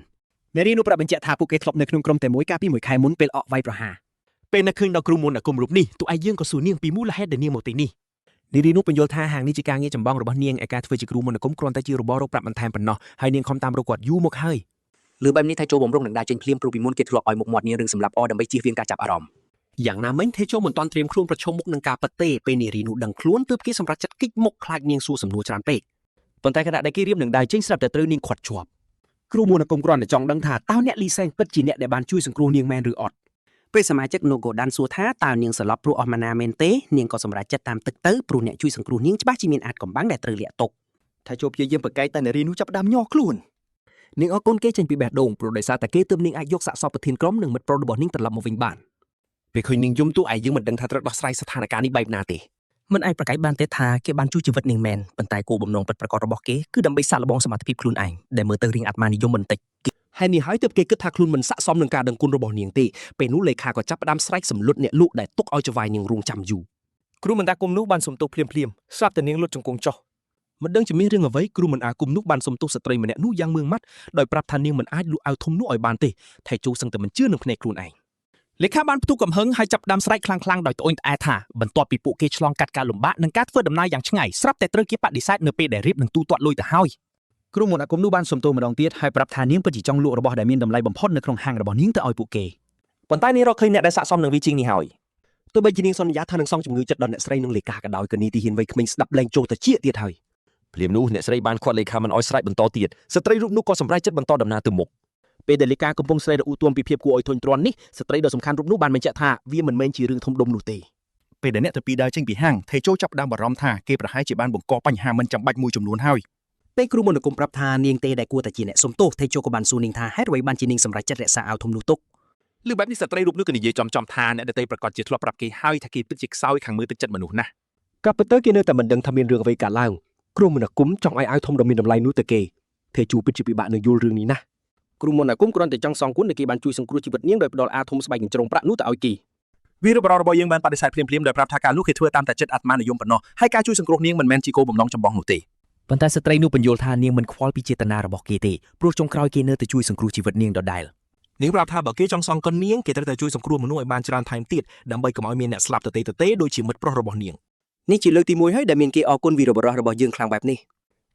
់នារីនោះប្រាប់បញ្ជាក់ថាពួកគេធ្លាប់នៅក្នុងក្រុមតែមួយកាលពី1ខែមុនពេលអកវាយប្រហារពេលនៅឃើញដល់គ្រូមុនអាគមរូបនេះទូឯកយើងក៏សួរនាងពីមូលហេតុដែលនាងមកទីនេះនារីនោះបញ្យល់ថាហាងនេះជាការងារចម្បងរបស់នាងឯការធ្វើជាគ្រូមុនអាគមគ្រាន់តែជារបររកប្រាក់បន្ថែមប៉ុណ្ណោះហើយនាងខំតាមរកគាត់យូរមកហើយលើបែបនេះថាចូលបំរុងនឹងដើរចេញភ្លាមព្រោះពីមុនគេធ្លាប់ឲ្យមុខមាត់នាងរឿងសម្លាប់អដើម្បីជៀសវាងការចាប់អារម្មណ៍យ៉ាងណាមិញទេចូលមិនតាន់ត្រៀមខ្លួនប្រឈមមុខនឹងការប៉ັດទេពេលនារីនោះដឹងខ្លួនទើបគេសម្រេចចិត្តគិចមុខខ្លាចនាងសួរសំណួរច្រើនពេកប៉ុន្តែខណៈដែលគេរៀបនឹងដើរចេញស្រាប់តែត្រូវនាងខាត់ជាប់គ្រូមុនអាគមគ្រាន់តែចង់ដឹងថាតើអ្នកលីសែងពិតជាអ្នកដែលបានជួយសង្គ្រោះនាងមែនឬអត់ពេលសមាជិក Nogo Dan សួរថាតើនាងស្លាប់ព្រោះអស់ម៉ាណាមែនទេនាងក៏សម្រេចចិត្តតាមទឹកទៅព្រោះអ្នកជួយសង្គ្រោះនាងច្បាស់ជាមានអាចកំបាំងដែលត្រូវលាក់ទុកថាចូលព្យាយាមប្រកែកតែនារីនោះចាប់ផ្ដើមញ័រខ្លួននាងអរគុណគេចេញពីបេះដូងព្រោះដោយសារតែគេទើបនាងអាចយកសាកសពប្រធានក្រុមនិងមិត្តប្រុសរបស់នាងត្រឡប់មកវិញបានពេលឃើញនាងយំទូឯងយើងមិនដឹងថាត្រូវដោះស្រាយស្ថានភាពនេះបែបណាទេមិនអាចប្រកែកបានទេថាគេបានជួយជីវិតនាងមែនប៉ុន្តែគោលបំណងពិតប្រាកដរបស់គេគឺដើម្បីសាកល្បងសមត្ថភាពខ្លួនឯងដែលមើលទៅរៀងអាត្មានិយមបន្តិចហើយនេះហើយទើបគេគិតថាខ្លួនមិនស័ក្តិសមនឹងការដឹងគុណរបស់នាងទេពេលនោះលេខាក៏ចាប់ផ្ដើមស្រែកសម្លុតអ្នកលក់ដែលទុកឲ្យចវាយនាងរងចាំយូរគ្រូមន្តាគុំនោះបានសុំទោសភ្លាមស្រាប់តែនាងលុតជង្គង់ចុះមិនដឹងជាមានរឿងអ្វីគ្រូមន្តាគុំនោះបានសុំទោសស្ត្រីម្នាក់នោះយ៉ាងម៉ឺងម៉ាត់ដោយប្រាប់ថានាងមិនអាចលក់អាវធំនោះឲ្យបានទេថៃជូសឹងតែមិនជឿនឹងភ្នែកខ្លួនឯងលេខាបានផ្ទុះកំហឹងហើយចាប់ផ្ដើមស្រែកខ្លាំងៗដោយត្អូញត្អែថាបន្ទាប់ពីពួកគេឆ្លងកាត់ការលំបាកនិងការធ្វើដំណើរយ៉ាងឆ្ងាយស្រាប់តែត្រូវគេបដិសេធនៅពេលដែលរៀបនឹងទូទាត់លុយទៅហើយគ្រូមន្តអាគមនោះបានសុំទោសម្ដងទៀតហើយប្រាប់ថានាងពិតជាចង់លក់របស់ដែលមានតម្លៃបំផុតនៅក្នុងហាងរបស់នាងទៅឲ្យពួកគេប៉ុន្តែនាងរកឃើញអ្នកដែលស័ក្តិសមនឹងវាជាងនេះហើយទោះបីជានាងសន្យាថានឹងសងជំងឺចិត្តដល់អ្នកស្រីនិងលេខាក៏ដោយក៏នីតិហ៊ានវ័យក្មេងស្ដាប់លែងចូលទៅជាទៀតហើយភ្លាមនោះអ្នកស្រីបានខាត់លេខាមិនឲ្យស្រែកបន្តទៀតស្ត្រីរូបនោះក៏សម្រេចចិត្តបន្តដំណើរទៅមុខពេលដែលលេខាកំពុងស្រែករអ៊ូទួមពីភាពគួរឲ្យធុញទ្រាន់នេះស្ត្រីដ៏សំខាន់រូបនោះបានបញ្ជាក់ថាវាមិនមែនជារឿងធំដុំនោះទេពេលដែលអ្នកទៅពីដើរចេញពីហាងថេជោចាប់ផ្ដើមបារម្ភថាគេប្រហែលជាបានបង្កបញ្ហាមិនចាំបាច់មួយចំនួនហើយពេលគ្រូមន្តអាគមប្រាប់ថានាងទេដែលគួរតែជាអ្នកសុំទោសថេជោក៏បានសួរនាងថាហេតុអ្វីបានជានាងសម្រេចចិត្តរក្សាអាវធំនោះទុកលើបែបនេះស្ត្រីរូបនោះក៏និយាយចំថាអ្នកដទៃប្រកាសជាធ្លាប់ប្រាប់គេហើយថាគេពិតជាខ្សោយខាងមើលទឹកចិត្តមនុស្សណាស់ក៏ពិតទៅគេនៅតែមិនដឹងថាមានរឿងអ្វីកើតឡើងគ្រូមន្តអាគមចង់ឲ្យអាវធំដ៏មានតម្លៃនោះទៅគេថេជោពិតជាពិបាកនឹងយល់រឿងនេះណាស់គ្រូមន្តអាគមគ្រាន់តែចង់សងគុណដែលគេបានជួយសង្គ្រោះជីវិតនាងដោយផ្ដល់អាវធំស្បែកកញ្ជ្រោងប្រាក់នោះទៅឲ្យគេវីរបុរសរបស់យើងបានបដិសេធភ្លាមៗដោយប្រាប់ថាការនោះគេធ្វើតាមតែចិត្តអាត្មានិយមប៉ុណ្ណោះហើយការជួយសង្គ្រោះនាងមិនមែនជាគោលបំណងចម្បងនោះទេប៉ុន្តែស្ត្រីនោះបញ្យល់ថានាងមិនខ្វល់ពីចេតនារបស់គេទេព្រោះចុងក្រោយគេនៅតែជួយសង្គ្រោះជីវិតនាងដដែលនាងប្រាប់ថាបើគេចង់សងគុណនាងគេត្រូវតែជួយសង្គ្រោះមនុស្សឲ្យបានច្រើនថែមទៀតដើម្បីកុំឲ្យមានអ្នកស្លាប់ទៅទេដូចជាមិត្តប្រុសរបស់នាងនេះជាលើកទី1ហើយដែលមានគេអរគុណវីរបុរសរបស់យើងខ្លាំងបែបនេះ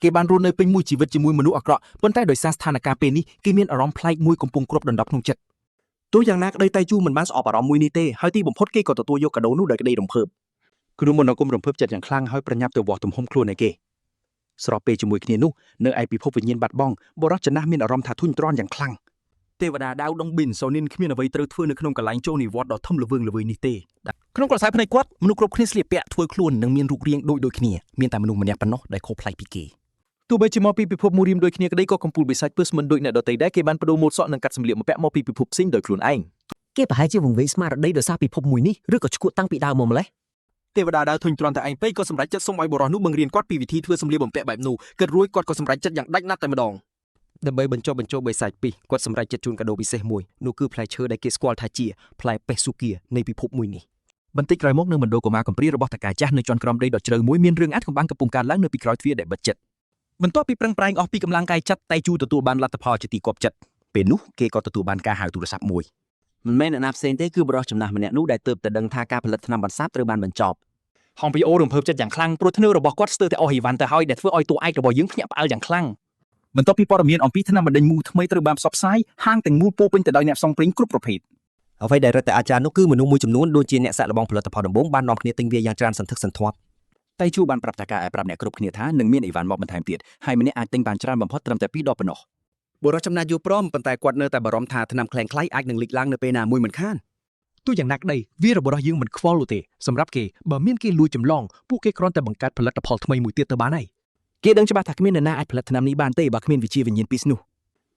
គេបានរស់នៅពេញមួយជីវិតជាមួយមនុស្សអាក្រក់ប៉ុន្តែដោយសារស្ថានភាពពេលនេះគេមានអារម្មណ៍ប្លែកមួយកំពុងគ្របដណ្ដប់ក្នុងចិត្តទោះយ៉ាងណាក្តីតែជូមិនបានស្អប់អារម្មណ៍មួយនេះទេហើយទីបំផុតគេក៏ទទួលយកកាដូនោះដោយក្តីរំភើបគ្រូមន្តអាគមរំភើបចិត្តយ៉ាងខ្លាំងហើយប្រញាប់ទៅវាស់ទំហំខ្លួនឯគេស្របពេលជាមួយគ្នានោះនៅឯពិភពវិញ្ញាណបាត់បង់បរិសុទ្ធចំណាស់មានអារម្មណ៍ថាធុញទ្រាន់យ៉ាងខ្លាំងទេវតាដាវដងប៊ីនសូនីនគ្មានអ្វីត្រូវធ្វើនៅក្នុងកន្លែងចូលនិវត្តន៍ដ៏ធំល្វឹងល្វើយនេះទេក្នុងក្រសែភ្នែកគាត់មនុស្សគ្រប់គ្នាស្លៀកពាក់ធ្វើខ្លួននិងមានរូបរាងដូចគ្នាមានតែមនុស្សម្នាក់ប៉ុណ្ណោះដែលខុសប្លែកពីគេទោះបីជាមកពីពិភពមួយរៀមដូចគ្នាក្តីក៏កំពូលបិសាចពឹសមិនដូចអ្នកដទៃដែរគេបានបដូរម៉ូដសក់និងកាត់សម្លៀកបំពាក់មកពីពិភពផ្សេងដោយខ្លួនឯងគេប្រហែលជាវង្វេងស្មារតីដោយសារពិភពមួយនេះឬក៏ឈួតតាំងពីដើមមកម្លេះ ទេវតាដើរធុញទ្រាន់តែឯងពេកក៏សម្រេចចិត្តសុំឲ្យបរិះនោះបង្រៀនគាត់ពីវិធីធ្វើសម្លៀកបំពាក់បែបនោះគិតរួចគាត់ក៏សម្រេចចិត្តយ៉ាងដាច់ណាត់តែម្ដងដើម្បីបញ្ចុះបញ្ចូលបិសាចពីរគាត់សម្រេចចិត្តជូនកាដូពិសេសមួយនោះគឺផ្លែឈើដែលគេស្គាល់ថាជាផ្លែពេស៊ូគៀនៃពិភពមួយនេះបន្តិចក្រោយមកនៅមណ្ឌលកុមារកំព្រារបស់តកាចាស់នៅជាន់ក្រោមដីដ៏ជ្រៅមួយមានរឿងអាថ៌កំបាំងកំពុងកើតឡើងនៅពីក្រោយទ្វារដែលបិទជិតបន្ទាប់ពីប្រឹងប្រែងអស់ពីកម្លាំងកាយចិត្តតែជូទទួលបានលទ្ធផលជាទីគាប់ចិត្តពេលនោះគេក៏ទទួលបានការហៅទូរស័ព្ទមួយមិនមែនអ្នកណាផ្សេងទេគឺបរិះចំណាស់ម្នាក់នោះដែលទើបតែដឹងថាការផលិតថ្នាំបន្សាបត្រូវបានបញ្ចប់ហងពីអូរំភើបចិត្តយ៉ាងខ្លាំងព្រោះធ្នើររបស់គាត់ស្ទើរតែអស់ហីវ៉ាន់ទៅហើយដែលធ្វើឲ្យតួឯករបស់យើងភ្ញាក់ផ្អើលយ៉ាងខ្លាំងបន្ទាប់ពីព័ត៌មានអំពីថ្នាំបណ្ដេញមូសថ្មីត្រូវបានផ្សព្វផ្សាយហាងទាំងមូលពោពេញទៅដោយអ្នកផ្សងព្រេងគ្រប់ប្រភេទអ្វីដែលរឹតតែអាចារ្យនោះគឺមនុស្សមួយចំនួនដូចជាអ្នកសាក់លបងផលិតផលដំបូងបាននាំគ្នាទិញវាយ៉ាងច្រើនសន្ធឹកសន្ធាប់តែជួបានប្រាប់តាកាឲ្យប្រាប់អ្នកគ្រប់គ្នាថានឹងមានអីវ៉ាន់មកបន្ថែមទៀតហើយម្នាក់អាចទិញបានច្រើនបំផុតត្រឹមតែ2ដបប៉ុណ្ណោះបុរសចំណាស់យល់ព្រមប៉ុន្តែគាត់នៅតែបារម្ភថាថ្នាំក្លែងក្លាយអាចនឹងលេចឡើងនៅពេលណាមួយមិនខានទោះយ៉ាងណាក្តីវារបស់យើងមិនខ្វល់ទេសម្រាប់គេបើមានគេលួចចម្លងពួកគេគ្រាន់តែបង្កើតផលិតផលថ្មីមួយទៀតទៅបានហើយគេដឹងច្បាស់ថាគ្មាននរណាអាចផលិតថ្នាំនេះបានទេបើគ្មានវិជ្ជាវិញ្ញាណពីរនោះ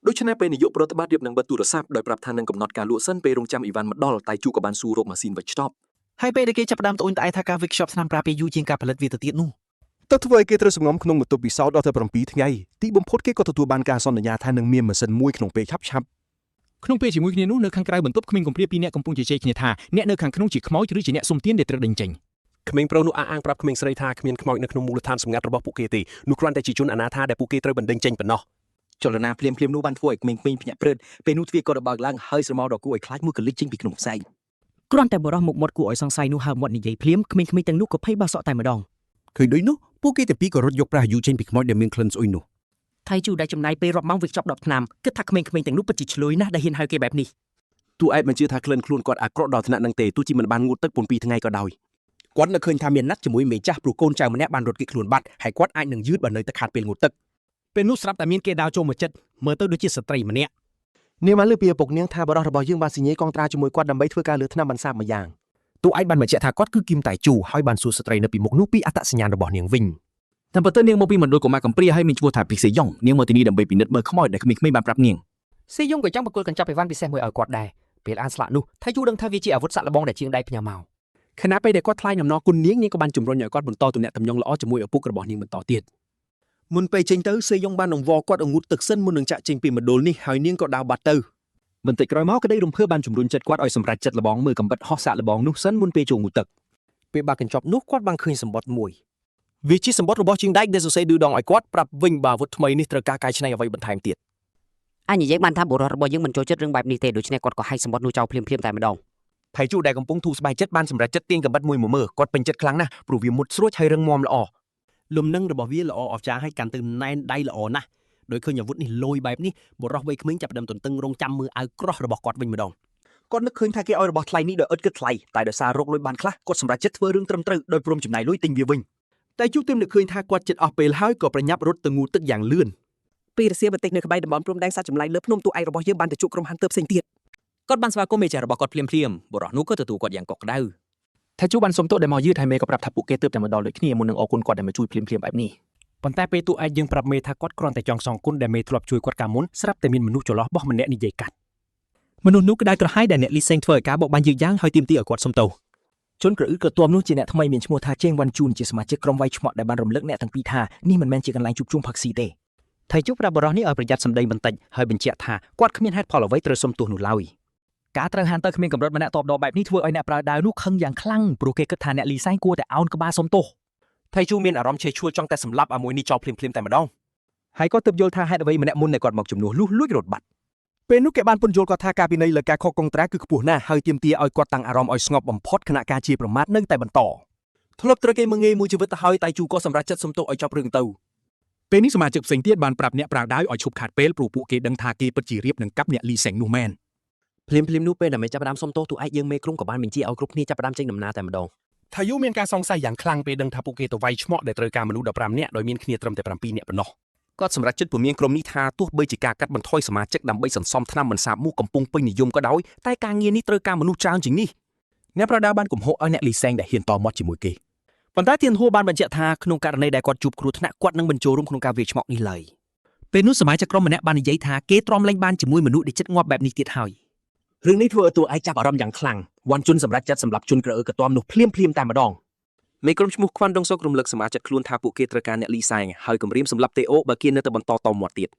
ដូច្នេះពេលនាយកប្រតិបត្តិរៀបនឹងបិទទូរស័ព្ទដោយប្រាប់ថានឹងកំណត់ការលក់សិនពេលរងចាំអីវ៉ាន់មកដល់តែជូក៏បានសួររកម៉ាស៊ីនវេចខ្ចប់ហើយពេលដែលគេចាប់ផ្ដើមត្អូញត្អែថាការវេចខ្ចប់ថ្នាំប្រើពេលយូរជាងការផលិតវាទៅទៀតនោះ ទៅធ្វើឲ្យគេត្រូវសំងំក្នុងបន្ទប់ពិសោធន៍ដល់ទៅ7ថ្ងៃទីបំផុតគេក៏ទទួលបានការសន្យាថានឹងមានម៉ាស៊ីនមួយក្នុងពេលឆាប់ក្នុងពេលជាមួយគ្នានោះនៅខាងក្រៅបន្ទប់ក្មេងកំព្រាពីរនាក់កំពុងជជែកគ្នាថាអ្នកនៅខាងក្នុងជាខ្មោចឬជាអ្នកសុំទានដែលត្រូវដេញចេញក្មេងប្រុសនោះអះអាងប្រាប់ក្មេងស្រីថាគ្មានខ្មោចនៅក្នុងមូលដ្ឋានសម្ងាត់របស់ពួកគេទេនោះគ្រាន់តែជាជនអនាថាដែលពួកគេត្រូវបណ្ដេញចេញប៉ុណ្ណោះចលនាភ្លាមនោះបានធ្វើឲ្យក្មេងភ្ញាក់ព្រឹត្តពេលនោះទ្វារក៏បើកឡើងហើយស្រមោលដ៏គួរឲ្យខ្លាចមួយក៏លេចចេញពីក្នុងផ្សែងគ្រាន់តែបរោះមុខមាត់គួរឲ្យសង្ស័យនោះហើបមាត់និយាយភ្លាមក្មេងទាំងនោះក៏ភ័យបាសក់តែម្ដងឃើញដូចនោះពួកគេទាំងពីរក៏រត់យកប្រាស់អាយុចេញពីខ្មោចដែលមានក្លិនស្អុយនោះថៃជូដែលចំណាយពេលរាប់ម៉ោងវេចខ្ចប់10ឆ្នាំគិតថាក្មេងទាំងនោះពិតជាឆ្លួយណាស់ដែលហ៊ានហៅគេបែបនេះទូឯកមិនជឿថាក្លិនខ្លួនគាត់អាក្រក់ដល់ថ្នាក់នឹងទេទោះជាមិនបានងូតទឹកពូន2ថ្ងៃក៏ដោយគាត់នឹកឃើញថាមានណាត់ជាមួយមេចាស់ព្រោះកូនចៅម្នាក់បានរត់គេចខ្លួនបាត់ហើយគាត់អាចនឹងយឺតបើនៅតែខាតពេលងូតទឹកពេលនោះស្រាប់តែមានគេដើរចូលមកចិត្តមើលទៅដូចជាស្ត្រីម្នាក់នាងបានលើពីឪពុកនាងថាបរិះរបស់យើងបានសញ្ញេកងត្រាជាមួយគាត់ដើម្បីធ្វើការលើថ្នាំបន្សាបមួយយ៉ាងទូឯកបានបញ្ជាក់ថាគាត់គឺគីមតៃជូហើយបានសួរស្ត្រីនៅពីមុខនោះពីអត្តសញ្ញាណរបស់នាងវិញតាមពិតនាងមកពីមណ្ឌលកុមារកំព្រាហើយមានឈ្មោះថាពីសេយ៉ុងនាងមកទីនេះដើម្បីពិនិត្យមើលខ្មោចដែលក្មេងៗបានប្រាប់នាងសេយ៉ុងក៏ចង់ប្រគល់កញ្ចប់អីវ៉ាន់ពិសេសមួយឲ្យគាត់ដែរពេលអានស្លាកនោះថៃជូដឹងថាវាជាអាវុធសាក់លបងដែលជាងដៃផ្ញើមកខណៈពេលដែលគាត់ថ្លែងអំណរគុណនាងក៏បានជំរុញឲ្យគាត់បន្តទំនាក់ទំនងល្អជាមួយឪពុករបស់នាងបន្តទៀតមុនពេលចេញទៅសេយ៉ុងបានអង្វរគាត់ឲ្យងូតទឹកសិនមុននឹងចាក់ចេញពីមណ្ឌលនេះហើយនាងក៏ដើរបាត់ទៅបន្តិចក្រោយមកក្តីរំភើបបានជំរុញចិត្តគាត់ឲ្យសម្រេចចិត្តលបងមើលកំបិតហោះសាក់លបងនោះសិនមុនពេលចូលងូតទឹកពេលបាក់កញ្ចប់នោះគាត់បានឃើញសម្បត្តិមួយវាជាសម្បត្តិរបស់ជាងដែកដែលសរសេរឌឺដងឲ្យគាត់ប្រាប់វិញបើអាវុធថ្មីនេះត្រូវការកែច្នៃអ្វីបន្ថែមទៀតអញនិយាយបានថាបុរសរបស់យើងមិនចូលចិត្តរឿងបែបនេះទេដូច្នេះគាត់ក៏ហាយសម្បត្តិនោះចោលភ្លាមតែម្ដងថៃជូដែលកំពុងធូរស្បែកចិត្តបានសម្រេចចិត្តទាញកំបិតមួយមកមើលគាត់ពេញចិត្តខ្លាំងណាស់ព្រោះវាមុតស្រួចហើយរឹងមាំល្អលំនឹងរបស់វាល្អអស្ចារ្យហើយកាន់ទៅណែនដៃល្អណាស់ដោយឃើញអាវុធនេះលយបែបនេះបុរសវ័យក្មេងចាប់ផ្ដើមទន្ទឹងរង់ចាំមើលអាវក្រោះរបស់គាត់វិញម្ដងគាត់នឹកឃើញថាគេឲ្យរបស់ថ្លៃនេះដោយឥតគិតថ្លៃតែដោយសាររកលុយបានខ្លះគាត់សម្រេចចិត្តធ្វើរឿងត្រឹមត្រូវដោយព្រមចំណាយលុយទិញវាវិញតែជួបទើបនឹកឃើញថាគាត់ចិត្តអស់ពេលហើយក៏ប្រញាប់រត់ទៅងូតទឹកយ៉ាងលឿនពេលរសៀលបន្តិចនៅក្បែរតំបន់ព្រំដែនសត្វចម្លែកលើភ្នំទូឯករបស់យើងបានទៅជួបក្រុមហាន់ទើបផ្សេងទៀតគាត់បានស្វាគមន៍មេចាស់របស់គាត់ភ្លាមបុរសនោះក៏ទទួលគាត់យ៉ាងកក់ក្ដៅថាជួបបានសុំទោសដែលមកយឺតហើយមេក៏ប្រាប់ថាពួកគេទើបតែមកដល់ដូចគ្នាមុននឹងអរគុណគាត់ដែលមកជួយភ្លាមបែបនេះប៉ុន្តែពេលទូឯកយើងប្រាប់មេថាគាត់គ្រាន់តែចង់សងគុណដែលមេធ្លាប់ជួយគាត់កាលមុនស្រាប់តែមានមនុស្សចន្លោះបោះម្នាក់និយាយកាត់មនុស្សនោះក្តៅក្រហាយដែលអ្នកលីសេងធ្វើឲ្យការបោកបាញ់យឺតយ៉ាងហើយទាមទារឲ្យគាត់សុំទោសជនក្រអ៊ឺក្រទួមនោះជាអ្នកថ្មីមានឈ្មោះថាជេងវ៉ាន់ជូនជាសមាជិកក្រុមវាយឆ្មក់ដែលបានរំលឹកអ្នកទាំងពីរថានេះមិនមែនជាកន្លែងជួបជុំផឹកស៊ីទេថៃជូប្រាប់បរិះនេះឲ្យប្រយ័ត្នសម្ដីបន្តិចហើយបញ្ជាក់ថាគាត់គ្មានហេតុផលអ្វីត្រូវសុំទោសនោះឡើយការត្រូវហានទៅគ្មានកម្រិតម្នាក់តបដបែបនេះធ្វើឲ្យអ្នកប្រើដាវនោះខឹងយ៉ាងខ្លាំងព្រោះគេគិតថាអ្នកលីសែងគួរតែអោនក្បាលសុំទោសថៃជូមានអារម្មណ៍ឆេះឆួលចង់តែសម្លាប់អាមួយនេះចោលភ្លាមតែម្ដងហើយក៏ទើបយល់ថាហេតុអ្វីម្នាក់មុនដែលគាត់មកជំនួសលួចរត់បាត់ពេលនោះគេបានពន្យល់គាត់ថាការពិន័យលើការខកកុងត្រាគឺខ្ពស់ណាស់ហើយទាមទារឲ្យគាត់តាំងអារម្មណ៍ឲ្យស្ងប់បំផុតខណៈការជាប្រមាថនៅតែបន្តធ្លាប់ត្រូវគេមើងងាយមួយជីវិតទៅហើយតែជូក៏សម្រេចចិត្តសុំទោសឲ្យចប់រឿងទៅពេលនេះសមាជិកផ្សេងទៀតបានប្រាប់អ្នកប្រើដាវឲ្យឈប់ខាត់ពេលព្រោះពួកគេដឹងថាគេពិតជារៀបនឹងកាប់អ្នកលីសែងនោះមែនភ្លាមនោះពេលដែលមេចាប់ផ្ដើមសុំទោសទូឯកយើងមេក្រុមក៏បានបញ្ជាឲ្យគ្រប់គ្នាចាប់ផ្ដើមចេញដំណើរតែម្ដងថាយូមានការសង្ស័យយ៉ាងខ្លាំងពេលដឹងថាពួកគេទៅវាយឆ្មក់ដែលត្រូវការមនុស្ស15នាក់ដោយមានគ្នាត្រឹមតែ7នាក់ប៉ុណ្ណោះគាត់សម្រេចចិត្តពមៀងក្រុមនេះថាទោះបីជាការកាត់បន្ថយសមាជិកដើម្បីសន្សំថ្នាំបន្សាបមូសកំពុងពេញនិយមក៏ដោយតែការងារនេះត្រូវការមនុស្សច្រើនជាងនេះអ្នកប្រដាល់បានកំហុសឲ្យអ្នកលីសែងដែលហ៊ានតមាត់ជាមួយគេប៉ុន្តែទៀនហួរបានបញ្ជាក់ថាក្នុងករណីដែលគាត់ជួបគ្រោះថ្នាក់គាត់នឹងបញ្ចូលរួមក្នុងការវាយឆ្មក់នេះឡើយពេលនោះសមាជិកក្រុមម្នាក់បាននិយាយថាគេទ្រាំលែងបានជាមួយមនុស្សដែលចិត្តងាប់បែបនេះទៀតហើយរឿងនេះធ្វើឲ្យតួឯកចាប់អារម្មណ៍យ៉ាងខ្លាំងវ៉ាន់ជុនសម្រេចចិត្តសម្លាប់ជនក្រអឺកጧមនោះភ្លាមតែម្ដង មេក្រុមឈ្មោះខ្វាន់ដងសុករំលឹកសមាជិកខ្លួនថាពួកគេត្រូវការអ្នកលីសែងហើយគម្រាមសម្រាប់តេអូបើគេនៅតែបន្តតមាត់ទៀត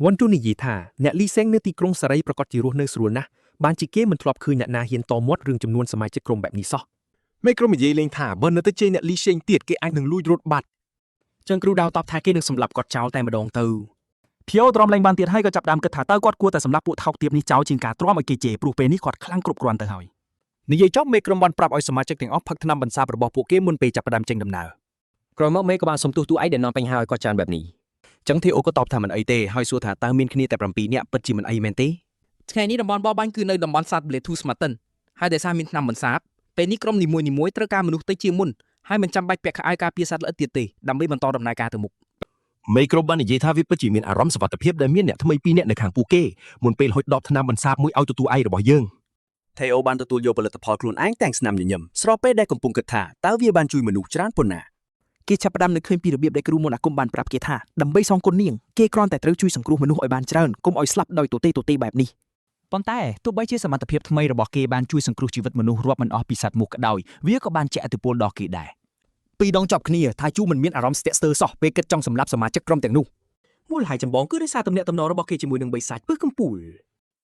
វ៉ាន់ទូនិយាយថាអ្នកលីសេងនៅទីក្រុងសារីប្រកាសជារស់នៅស្រួលណាស់បានជាគេមិនធ្លាប់ឃើញអ្នកណាហ៊ានតមាត់រឿងចំនួនសមាជិកក្រុមបែបនេះសោះមេក្រុមនិយាយលេងថាបើនៅតែជេរអ្នកលីសេងទៀតគេអាចនឹងលួចរត់បាត់ ចឹងគ្រូដៅតបថាគេនឹងសម្លាប់គាត់ចោលតែម្ដងទៅភៀវទ្រាំលែងបានទៀតហើយក៏ចាប់ដើមគិតថាតើគាត់គួរតែសម្លាប់ពួកថោកទាបនេះចោលជាងការទ្រាំឲ្យគេជេរព្រោះពេលនេះគាត់ខ្លាំងគ្រប់គ្រាន់ទៅហើយនិយាយចប់មេក្រុមបានប្រាប់ឲ្យសមាជិកទាំងអស់ផឹកថ្នាំបន្សាបរបស់ពួកគេមុនពេលចាប់ផ្ដើមចេញដំណើរ ក្រោយមកមេក៏បានសុំទោសទូឯកដែលនាំបញ្ហាឲ្យគាត់ច្រើនបែបនេះ ចឹងធីអូក៏តបថាមិនអីទេហើយសួរថាតើមានគ្នាតែ7នាក់ពិតជាមិនអីមែនទេ ថ្ងៃនេះតំបន់បរបាញ់គឺនៅតំបន់សត្វ Bluetooth Martin ហើយដោយសារមានថ្នាំបន្សាបពេលនេះក្រុមនីមួយៗត្រូវការមនុស្សទៅជាមុនហើយមិនចាំបាច់ពាក់ខោអាវការពារសត្វល្អិតទៀតទេដើម្បីបន្តដំណើរការទៅមុខ មេក្រុមបាននិយាយថាវាពិតជាមានអារម្មណ៍សុវត្ថិភាពដែលមានអ្នកថ្មី2នាក់នៅខាងពួកគេមុនពេលហុចដបថ្នាំបន្សាបមួយឲ្យទទួលឯករបស់យើង ថេអូបានទទួលយកផលិតផលខ្លួនឯងទាំងស្នាមញញឹមស្របពេលដែលកំពុងគិតថាតើវាបានជួយមនុស្សច្រើនប៉ុណ្ណាគេចាប់ផ្ដើមនឹកឃើញពីរបៀបដែលគ្រូមន្តអាគមបានប្រាប់គេថាដើម្បីសងគុណនាងគេគ្រាន់តែត្រូវជួយសង្គ្រោះមនុស្សឲ្យបានច្រើនកុំឲ្យស្លាប់ដោយទទេបែបនេះប៉ុន្តែទោះបីជាសមត្ថភាពថ្មីរបស់គេបានជួយសង្គ្រោះជីវិតមនុស្សរាប់មិនអស់ពីសត្វមូសក្តោយវាក៏បានជះឥទ្ធិពលដល់គេដែរពីរដងចប់គ្នាថាជូមិនមានអារម្មណ៍ស្ទាក់ស្ទើរសោះពេលគិតចង់សម្លាប់សមាជិកក្រុមទាំងនោះមូលហេតុចម្បងគឺដោយសារទំនាក់ទំនងរបស់គេជាមួយនឹងបិសាចពឹសកំពូល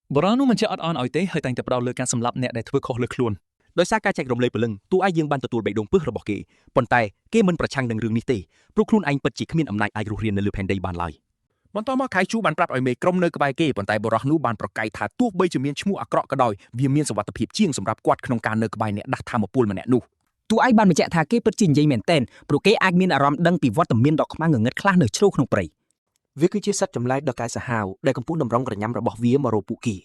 បរោះនោះមិនចេះអត់អន់ឲ្យទេហើយតែងតែផ្ដោតលើការសម្លាប់អ្នកដែលធ្វើខុសលើខ្លួនដោយសារការចែករំលែកព្រលឹងតួឯងយើងបានទទួលបេះដូងពឹសរបស់គេប៉ុន្តែគេមិនប្រឆាំងនឹងរឿងនេះទេព្រោះខ្លួនឯងពិតជាគ្មានអំណាចអាចរស់រាននៅលើផែនដីបានឡើយបន្តមកខៃជូបានប្រាប់ឲ្យមេក្រុមនៅក្បែរគេប៉ុន្តែបរោះនោះបានប្រកែកថាទោះបីជាមានឈ្មោះអាក្រក់ក៏ដោយវាមានសុវត្ថិភាពជាងសម្រាប់គាត់ក្នុងការនៅក្បែរអ្នកដាស់ធម្មពលម្នាក់នោះ តួឯងបានបញ្ជាក់ថាគេពិតជានិយាយមែនទែនព្រោះគេអាចមានអារម្មណ៍ដឹងពីវត្តមានដ៏ខ្មាំងងងឹតខ្លះនៅជ្រៅក្នុងព្រៃវាគឺជាសត្វចម្លែកដ៏កែសាហាវដែលកំពុងតម្រង់ក្រញាំរបស់វាមករកពួកគេ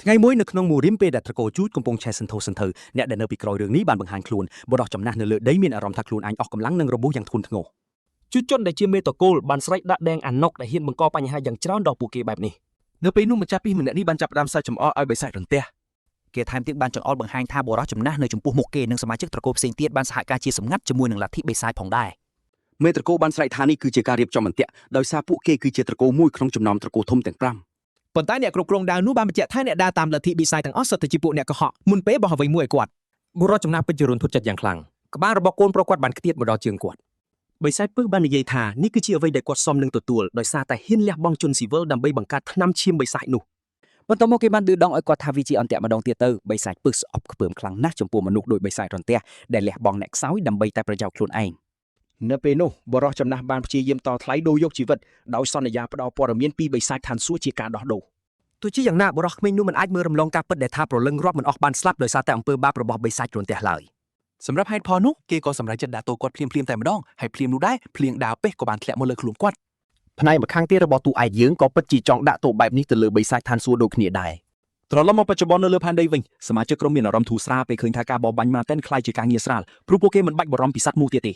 ថ្ងៃមួយនៅក្នុងមូរិមពេលដែលត្រកូលជូតកំពុងឆេះសន្ធោសន្ធៅអ្នកដែលនៅពីក្រោយរឿងនេះបានបង្ហាញខ្លួនបរិសុទ្ធចំណាស់នៅលើដីមានអារម្មណ៍ថាខ្លួនឯងអស់កម្លាំងនិងរបួសយ៉ាងធ្ងន់ធ្ងរជួជនដែលជាមេតកូលបានស្រែកដាក់ដេងអាណុកដែលហ៊ានបង្កបញ្ហាយ៉ាងច្រើនដល់ពួកគេបែបនេះនៅពេលនោះម្ចាស់ពីម្នាក់នេះបានចាប់ផ្ដើមសើចចំអកឲ្យបិសាចរន្ទះគេថែមទាំងបានចង្អុលបង្ហាញថាបរិសុទ្ធចំណាស់នៅចំពោះមុខគេនិងសមាជិកត្រកូលផ្សេងទៀតបានសហការជាសម្ងាត់ជាមួយនឹងលទ្ធិបិសាចផងដែរមេត្រកូលបានស្រែកថានេះគឺជាការរៀបចំអន្ទាក់ដោយសារពួកគេគឺជាត្រកូលមួយក្នុងចំណោមត្រកូលធំទាំង5 ប៉ុន្តែអ្នកគ្រប់គ្រងដាវនោះបានបញ្ជាក់ថាអ្នកដើរតាមលទ្ធិបិសាចទាំងអស់សុទ្ធតែជាពួកអ្នកកុហកមុនពេលបោះអ្វីមួយឲ្យគាត់បុរសចំណាស់ពិតជារន្ធត់ចិត្តយ៉ាងខ្លាំងក្បាលរបស់កូនប្រុសគាត់បានខ្ទាតមកដល់ជើងគាត់បិសាចពឹសបាននិយាយថានេះគឺជាអ្វីដែលគាត់សមនឹងទទួលដោយសារតែហ៊ានលះបង់ជនស៊ីវិលដើម្បីបង្កើតថ្នាំឈាមបិសាចនោះបន្ទាប់មកគេបានឌឺដងឲ្យគាត់ថាវាជាអន្ទាក់ម្ដងទៀតទៅបិសាចពឹសស្អប់ខ្ពើមខ្លាំងណាស់ចំពោះមនុស្សដោយបិសាចរន្ទះដែលលះបង់អ្នកខ្សោយដើម្បីតែប្រយោជន៍ខ្លួនឯងនៅពេលនោះបរិសុទ្ធចំណាស់បានព្យាយាមតថ្លៃដូរយកជីវិតដោយសន្យាផ្ដល់ព័ត៌មានពីបិសាចឋានសួគ៌ជាការដោះដូរទោះជាយ៉ាងណាបរិសុទ្ធក្មេងនោះមិនអាចមើលរំលងការពិតដែលថាប្រលឹងរាប់មិនអស់បានស្លាប់ដោយសារតែអំពើបាបរបស់បិសាចរន្ទះឡើយសម្រាប់ហេតុផលនោះគេក៏សម្រេចចិត្តដាក់ទោសគាត់ភ្លាមតែម្ដងហើយភ្លាមនោះដែរភ្លៀងដាវពេះក៏បានធ្លាក់មកលើខ្លួនគាត់ផ្នែកម្ខាងទៀតរបស់ទូឯកយើងក៏ពិតជាចង់ដាក់ទោសបែបនេះទៅលើបិសាចឋានសួគ៌ដូចគ្នាដែរត្រឡប់មកបច្ចុប្បន្ននៅលើផែនដីវិញសមាជិកក្រុមមានអារម្មណ៍ធូរស្រាលពេលឃើញថាការបរបាញ់ម៉ាតែនខ្លាយជាការងារស្រាលព្រោះពួកគេមិនបាច់បារម្ភពីសត្វមូសទៀតទេ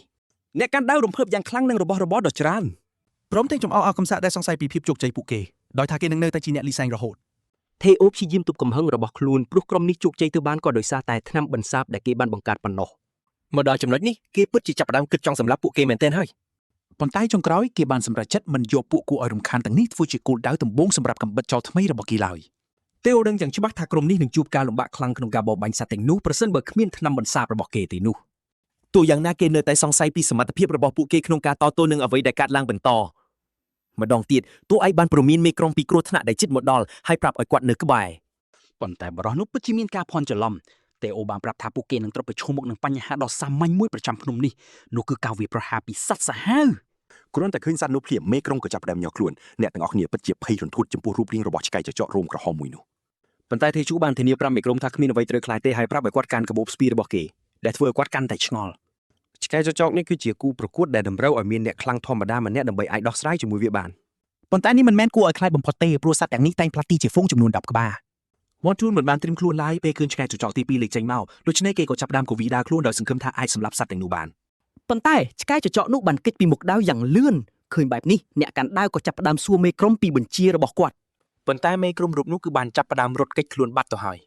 អ្នកកាន់ដាវរំភើបយ៉ាងខ្លាំងនឹងរបស់របរដ៏ច្រើនព្រមទាំងចំអកឲ្យកំសាកដែលសង្ស័យពីភាពជោគជ័យពួកគេដោយថាគេនឹងនៅតែជាអ្នកលីសែងរហូតថេអូព្យាយាមទប់កំហឹងរបស់ខ្លួនព្រោះក្រុមនេះជោគជ័យទៅបានក៏ដោយសារតែថ្នាំបន្សាបដែលគេបានបង្កើតប៉ុណ្ណោះមកដល់ចំណុចនេះគេពិតជាចាប់ផ្ដើមគិតចង់សម្លាប់ពួកគេមែនទែនហើយប៉ុន្តែចុងក្រោយគេបានសម្រេចចិត្តមិនយកពួកគួរឲ្យរំខានទាំងនេះធ្វើជាគោលដៅដំបូងសម្រាប់កំបិតចោលថ្មីរបស់គេឡើយទេអូដឹងយ៉ាងច្បាស់ថាក្រុមនេះនឹងជួបការលំបាកខ្លាំងក្នុងការបរបាញ់សត្វទាំងនោះប្រសិនបើគ្មានថ្នាំបន្សាបរបស់គេទេនោះទោះយ៉ាងណាគេនៅតែសង្ស័យពីសមត្ថភាពរបស់ពួកគេក្នុងការតទល់នឹងអ្វីដែលកើតឡើងបន្តម្ដងទៀតតួឯងបានព្រមានមេក្រុមពីគ្រោះថ្នាក់ដែលជិតមកដល់ហើយប្រាប់ឲ្យគាត់នៅក្បែរប៉ុន្តែបរិសុទ្ធនោះពិតជាមានការភ័ន្តច្រឡំទេអូបានប្រាប់ថាពួកគេនឹងត្រូវប្រឈមមុខនឹងបញ្ហាដ៏សាមញ្ញមួយប្រចាំភ្នំនេះនោះគឺការវាយប្រហារពីសត្វសាហាវគ្រាន់តែឃើញសត្វនោះភ្លាមមេក្រុមក៏ចាប់ផ្ដើមញ័រខ្លួនអ្នកទាំងអស់គ្នាពិតជាភ័យរន្ធត់ចំពោះរូបរាងរបស់ឆ្កែចចករោមក្រហមមួយនោះប៉ុន្តែទេជូបានធានាប្រាប់មេក្រុមថាគ្មានអ្វីត្រូវខ្លាចទេហើយប្រាប់ឲ្យគាត់កាន់កាបូបស្ពីរបស់គេដែលធ្វើឲ្យគាត់កាន់តែឆ្ងល់ឆ្កែចចកនេះគឺជាគូប្រកួតដែលតម្រូវឲ្យមានអ្នកខ្លាំងធម្មតាម្នាក់ដើម្បីអាចដោះស្រាយជាមួយវាបានប៉ុន្តែនេះមិនមែនគួរឲ្យខ្លាចបំផុតទេព្រោះសត្វទាំងនេះតែងផ្លាត់ទីជាហ្វូងចំនួន10ក្បាលវ៉ាន់ទូនមិនបានត្រៀមខ្លួនឡើយពេលឃើញឆ្កែចចកទី2លេចចេញមកដូច្នេះគេក៏ចាប់ផ្ដើមកូវីដាខ្លួនដោយសង្ឃឹមថាអាចសម្លាប់សត្វទាំងនោះបានប៉ុន្តែឆ្កែចចកនោះបានគេចពីមុខដាវយ៉ាងលឿនឃើញបែបនេះអ្នកកាន់ដាវក៏ចាប់ផ្ដើមសួរមេក្រុមពីបញ្ជារបស់គាត់ប៉ុន្តែមេក្រុមរូបនោះគឺបានចាប់ផ្ដើមរត់គេចខ្លួនបាត់ទៅហើយ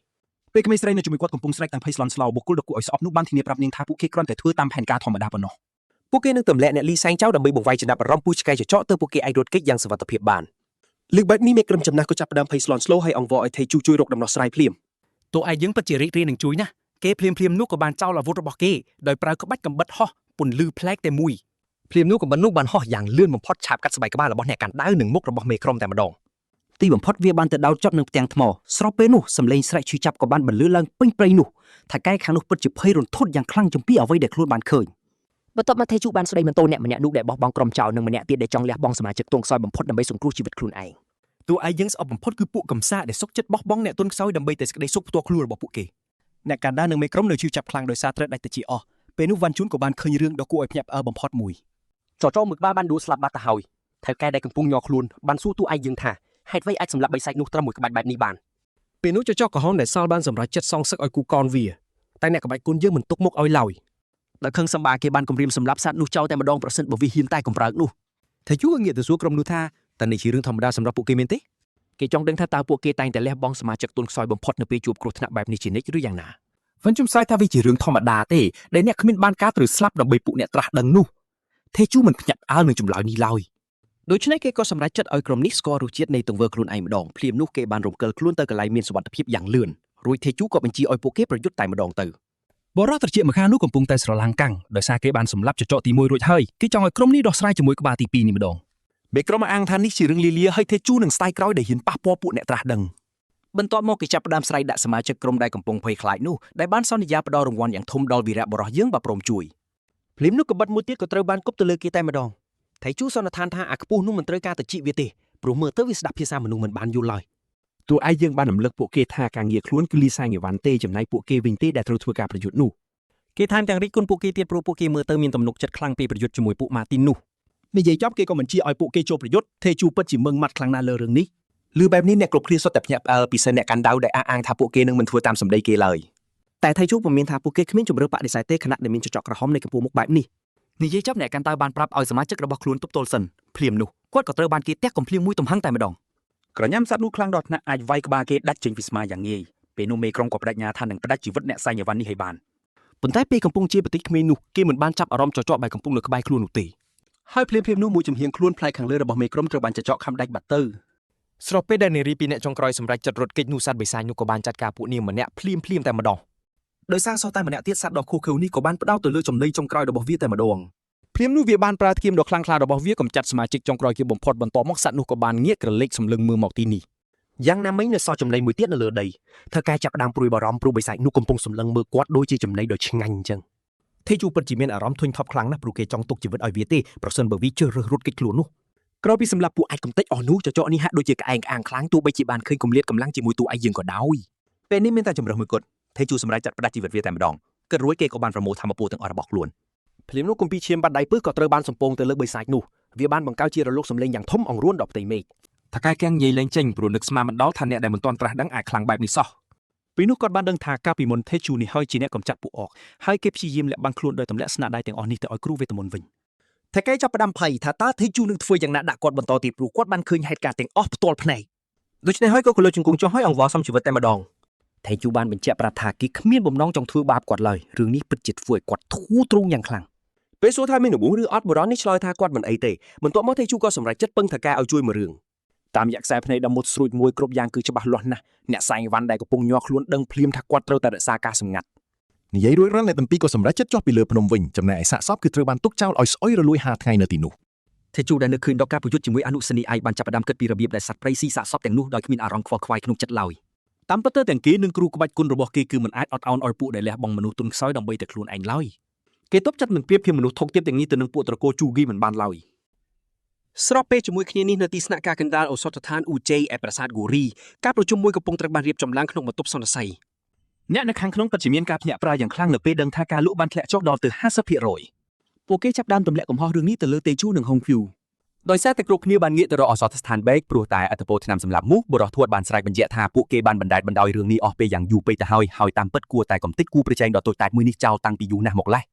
ពេលក្មេងស្រីនៅជាមួយគាត់កំពុងស្រែកទាំងភ័យស្លន់ស្លោបុគ្គលដ៏គួរឲ្យស្អប់នោះបានធានាប្រាប់នាងថាពួកគេគ្រាន់តែធ្វើតាមផែនការធម្មតាប៉ុណ្ណោះពួកគេនឹងទម្លាក់អ្នកលីសែងចោលដើម្បីបង្វែរចំណាប់អារម្មណ៍ពូជឆ្កែចចកទៅពួកគេអាចរត់គេចយ៉ាងសុវត្ថិភាពបានលើកបែបនេះមេក្រុមចំណាស់ក៏ចាប់ផ្ដើមភ័យស្លន់ស្លោហើយអង្វរឲ្យថេជូជួយរកដំណោះស្រាយភ្លាមតួឯងយើងពិតជារីករាយនឹងជួយណាស់គេភ្លាមនោះក៏បានចោលអាវុធរបស់គេដោយប្រើក្បាច់កំបិតហោះ ពន្លឺប្លែកតែមួយភ្លាមនោះក៏បាននោះបានហោះយ៉ាងលឿនបំផុតឆាបកាត់ស្បែកក្បាលរបស់អ្នកកាន់ដាវនិងមុខរបស់មេក្រុមតែម្ដងទីបំផុតវាបានទៅដោតចុតនឹងផ្ទាំងថ្មស្របពេលនោះសម្លេងស្រែកឈឺចាប់ក៏បានបន្លឺឡើងពេញព្រៃនោះថៅកែខាងនោះពិតជាភ័យរន្ធត់យ៉ាងខ្លាំងចំពោះអ្វីដែលខ្លួនបានឃើញបន្ទាប់មកថេជូបានស្ដីបន្ទោអ្នកម្នាក់នោះដែលបោះបង់ក្រុមចោរនិងម្នាក់ទៀតដែលចង់លះបង់សមាជិកទន់ខ្សោយបំផុតដើម្បីសង្គ្រោះជីវិតខ្លួនឯងតួឯងយើងស្អប់បំផុតគឺពួកកំសាដែលសុកចិត្តបោះបង់អ្នកទន់ខ្សោយដើម្បីតែសេចក្តីសុខផ្ទាល់ខ្លួនរបស់ពួកគេអ្នកកាន់ដាវនិងមេក្រុមនៅឈឺចាប់ខ្លាំងដោយសារត្រូវដាច់ទៅជាអស់ពេលនោះវ៉ាន់ជូនក៏បានឃើញរឿងដ៏គួរឲ្យភ្ញាក់ផ្អើលបំផុតមួយចោចមួយក្បាលបានដួលស្លាប់បាត់ទៅហើយថៅកែដែលកំពុងញ័រខ្លួនបានសួរតួឯងយើងថាហេតុអ្វីអាចសម្លាប់បីសាច់នោះត្រឹមមួយក្បាច់បែបនេះបានពេលនោះចចកក្រហមដែលសល់បានសម្រេចចិត្តសងសឹកឲ្យគូកនវាតែអ្នកក្បាច់គុណយើងមិនទុកមុខឲ្យឡើយដោយខឹងសម្បាគេបានគម្រាមសម្លាប់សត្វនោះចោលតែម្ដងប្រសិនបើវាហ៊ានតែកំរើកនោះថៃយូងាកទៅសួរក្រុមនោះថាតើនេះជារឿងធម្មតាសម្រាប់ពួកគេមែនទេគេចង់ដឹងថាតើពួកគេតែងតែលះបង់សមាជិកទន់ខ្សោយបំផុតនៅពេលជួបគ្រោះថ្នាក់បែបនេះជានិច្ចឬយ៉ាងណាវិញខ្ញុំស្អែកថាវាជារឿងធម្មតាទេដែលអ្នកគ្មានបានការត្រូវស្លាប់ដើម្បីពួកអ្នកត្រាស់ដឹងនោះថេជូមិនភ្ញាក់ផ្អើលនឹងចម្លើយនេះឡើយដូច្នេះគេក៏សម្រេចចិត្តឲ្យក្រុមនេះស្គាល់រសជាតិនៃទង្វើខ្លួនឯងម្ដងភ្លាមនោះគេបានរំកិលខ្លួនទៅកន្លែងមានសុវត្ថិភាពយ៉ាងលឿនរួចថេជូក៏បញ្ជាឲ្យពួកគេប្រយុទ្ធតែម្ដងទៅបរិសុទ្ធត្រជាម្ខាងនោះកំពុងតែស្រឡាំងកាំងដោយសារគេបានសម្លាប់ចចកទី1រួចហើយគេចង់ឲ្យក្រុមនេះដោះស្រាយជាមួយក្បាលទី2នេះម្ដងមេក្រុមអាងថានេះជារឿងលាឲ្យថេជូនឹងស្ដាយក្រោយដែលហ៊ានប៉ះពាល់ពួកអ្នកត្រាស់ដឹងបន្ទាប់មកគេចាប់ផ្ដើមស្រែកដាក់សមាជិកក្រុមដែលកំពុងភ័យខ្លាចនោះដែលបានសន្យាផ្ដល់រង្វាន់យ៉ាងធំដល់វីរៈបរិសុទ្ធយើងបើព្រមជួយភ្លាមនោះកបិតមួយទៀតក៏ត្រូវបានគប់ទៅលើគេតែម្ដងថៃជូសន្និដ្ឋានថាអាខ្ពស់នោះមិនត្រូវការទៅជីកវាទេព្រោះមើលទៅវាស្ដាប់ភាសាមនុស្សមិនបានយល់ឡើយតួឯងយើងបានរំលឹកពួកគេថាការងារខ្លួនគឺលីសាញអីវ៉ាន់ទេចំណែកពួកគេវិញទេដែលត្រូវធ្វើការប្រយុទ្ធនោះគេថែមទាំងរិះគន់ពួកគេទៀតព្រោះពួកគេមើលទៅមានទំនុកចិត្តខ្លាំងពីប្រយុទ្ធជាមួយពួកម៉ាទីននោះនិយាយចប់គេក៏បញ្ជាឲ្យពួកគេចូលប្រយុទ្ធថេជូពិតជាមឹងម៉ាត់ខ្លាំងណាស់លើរឿងនេះឮបែបនេះអ្នកគ្រប់គ្នាសុទ្ធតែភ្ញាក់ផ្អើលពិសេសអ្នកកាន់ដាវដែលអះអាងថាពួកគេនឹងមិនធ្វើតាមសម្ដីគេឡើយតែថៃជូពុំមានថាពួកគេគ្មានជំរឿបដិសេធទេខណៈដែលមានចចកក្រហមនៃកម្ពុជាមុខបែបនេះនិយាយចប់អ្នកកាន់ដាវបានប្រាប់ឲ្យសមាជិករបស់ខ្លួនទប់ទល់សិនភ្លាមនោះគាត់ក៏ត្រូវបានគេទះកំភ្លៀងមួយទំហឹងតែម្ដងក្រញ៉ាំសត្វនោះខ្លាំងដល់ថ្នាក់អាចវាយក្បាលគេដាច់ចេញពីស្មាយ៉ាងងាយពេលនោះមេក្រុមក៏បដិញ្ញាថានឹងផ្ដាច់ជីវិតអ្នកសាញ់អីវ៉ាន់នេះឲ្យបានប៉ុន្តែពេលកំពុងជាបតិក្មេងនោះគេមិនបានចាប់អារម្មណ៍ចចកបែកកំពុងលើក្បែរខ្លួននោះទេហើយភ្លាមនោះមួយចំហៀងខ្លួនផ្លែខាងលើរបស់មេក្រុមត្រូវបានចចកខំដាច់បាត់ទៅស្របពេលដែលនារីពីរអ្នកចុងក្រោយសម្រេចចិត្តរត់គេចនោះសត្វបិសាចនោះក៏បានចាត់ការពួកនាងម្នាក់ភ្លាមតែម្ដងដោយសារសោះតែម្នាក់ទៀតសត្វដ៏ខុសខើនេះក៏បានផ្ដោតទៅលើចំណីចុងក្រោយរបស់វាតែម្ដងភ្លាមនោះវាបានប្រើធៀមដ៏ខ្លាំងក្លារបស់វាកំចាត់សមាជិកចុងក្រោយគេបំផុតបន្ទាប់មកសត្វនោះក៏បានងាកក្រឡេកសម្លឹងមើលមកទីនេះយ៉ាងណាមិញនៅសល់ចំណីមួយទៀតនៅលើដីធ្វើការចាប់ផ្ដើមព្រួយបារម្ភព្រោះបិសាចនោះកំពុងសម្លឹងមើលគាត់ដូចជាចំណីដ៏ឆ្ងាញ់អញ្ចឹងថេជូពិតជាមានអារម្មណ៍ធុញថប់ខ្លាំងណាស់ព្រោះគេចង់ទុកជីវិតឲ្យវាទេប្រសិនបើវាជឿរើសរត់គេចខ្លួននោះក្រោយពីសម្លាប់ពួកអាចកំទេចអស់នោះចចកនេះហាក់ដូចជាក្អែងក្អាងខ្លាំងទោះបីជាបានឃើញគម្លាតកម្លាំងជាមួយតួឯងយើងក៏ដោយពេលនេះមានតែជំរើសមួយគត់ថេជូសម្រេចចាត់ផ្ដាច់ជីវិតវាតែម្ដងគិតរួចគេក៏បានប្រមូលធម្មពលទាំងអស់របស់ខ្លួនភ្លាមនោះគម្ពីរឈាមបាត់ដៃពឹសក៏ត្រូវបានសម្ពងទៅលើបិសាចនោះវាបានបង្កើតជារលកសំឡេងយ៉ាងធំអង្រួនដល់ផ្ទៃមេឃថកែកាំងនិយាយលេងចេញព្រោះនឹកស្មានមិនដល់ថាអ្នកដែលមិនទាន់ត្រាស់ដឹងអាចខ្លាំងបែបនេះសោះពេលនោះគាត់បានដឹងថាកាលពីមុនថេជូនេះហើយជាអ្នកកំចាត់ពួកអកហើយគេព្យាយាមលាក់បាំងខ្លួនដោយទម្លាក់ស្នាដៃទាំងអស់នេះទៅឲ្យគ្រូវេទមន្តវិញថកែចាប់ផ្ដើមភ័យថាតើថេជូនឹងធ្វើយ៉ាងណាដាក់គាត់បន្តទៀតព្រោះគាត់បានឃើញហេតុការណ៍ទាំងអស់ផ្ទាល់ភ្នែកដូច្នេះហើយក៏គលោជង្គង់ចុះឲ្យអង្វរសំជីវិតតែម្ដងថេជូបានបញ្ជាក់ប្រាប់ថាគេគ្មានបំណងចង់ធ្វើបាបគាត់ឡើយរឿងនេះពិតជាធ្វើឲ្យគាត់ធូរទ្រូងយ៉ាងខ្លាំងពេលសួរថាមានរបួសឬអត់បុរសនេះឆ្លើយថាគាត់មិនអីទេបន្ទាប់មកថេជូក៏សម្រេចចិត្តពឹងថកែឲ្យជួយមួយរឿងតាមរយៈខ្សែភ្នែកដ៏មុតស្រួចមួយគ្រប់យ៉ាងគឺច្បាស់លាស់ណាស់អ្នកសាញ់វ៉ាន់ដែលកំពុងញ័រខ្លួនដឹងភ្លាមថាគាត់ត្រូវតែរក្សាការសម្ងាត់និយាយរួចរាល់អ្នកទាំងពីរក៏សម្រេចចិត្តចុះពីលើភ្នំវិញចំណែកឯសាកសពគឺត្រូវបានទុកចោលឲ្យស្អុយរលួយ5ថ្ងៃនៅទីនោះថេជូដែលនៅឃើញដល់ការប្រយុទ្ធជាមួយអនុសនីឯកបានចាប់ផ្ដើមគិតពីរបៀបដែលសត្វព្រៃស៊ីសាកសពទាំងនោះដោយគ្មានអារម្មណ៍ខ្វល់ខ្វាយក្នុងចិត្តឡើយតាមពិតទៅទាំងគេនិងគ្រូក្បាច់គុណរបស់គេគឺមិនអាចអត់ឱនឲ្យពួកដែលលះបង់មនុស្សទុនខ្សោយដើម្បីតែខ្លួនឯងឡើយគេទប់ចិត្តមិនប្រៀបធៀបមនុស្សធុកទាបទាំងនេះទៅនឹងពួកត្រកូលជូហ្គីមិនបានឡើយស្របពេលជាមួយគ្នានេះនៅទីស្នាក់ការកណ្ដាលឱសថដ្ឋានអ៊ូជេឯប្រាសាទហ្គូរីការប្រជុំមួយកំពុងត្រូវបានរៀបចំឡើងក្នុងបន្ទប់សន្និសីទអ្នកនៅខាងក្នុងពិតជាមានការភ្ញាក់ផ្អើលយ៉ាងខ្លាំងនៅពេលដឹងថាការលក់បានធ្លាក់ចុះដល់ទៅ 50% ពួកគេចាប់ដើមទម្លាក់កំហុសរឿងនេះទៅលើតេជូនិងហុងភីវដោយសារតែគ្រប់គ្នាបានងាកទៅរកឱសថស្ថានបេកព្រោះតែអត្តពលឆ្នាំសម្លាប់មូសបរិសុទ្ធធាតុបានស្រែកបញ្ជាក់ថាពួកគេបានបណ្តែតបណ្ដោយរឿងនេះអស់ពេលយ៉ាងយូរពេកទៅហើយតាមពិតគួរតែកំទេចគូប្រជែងដ៏តូចតាចមួយនេះចោលតាំងពីយូរណាស់មកឡេះ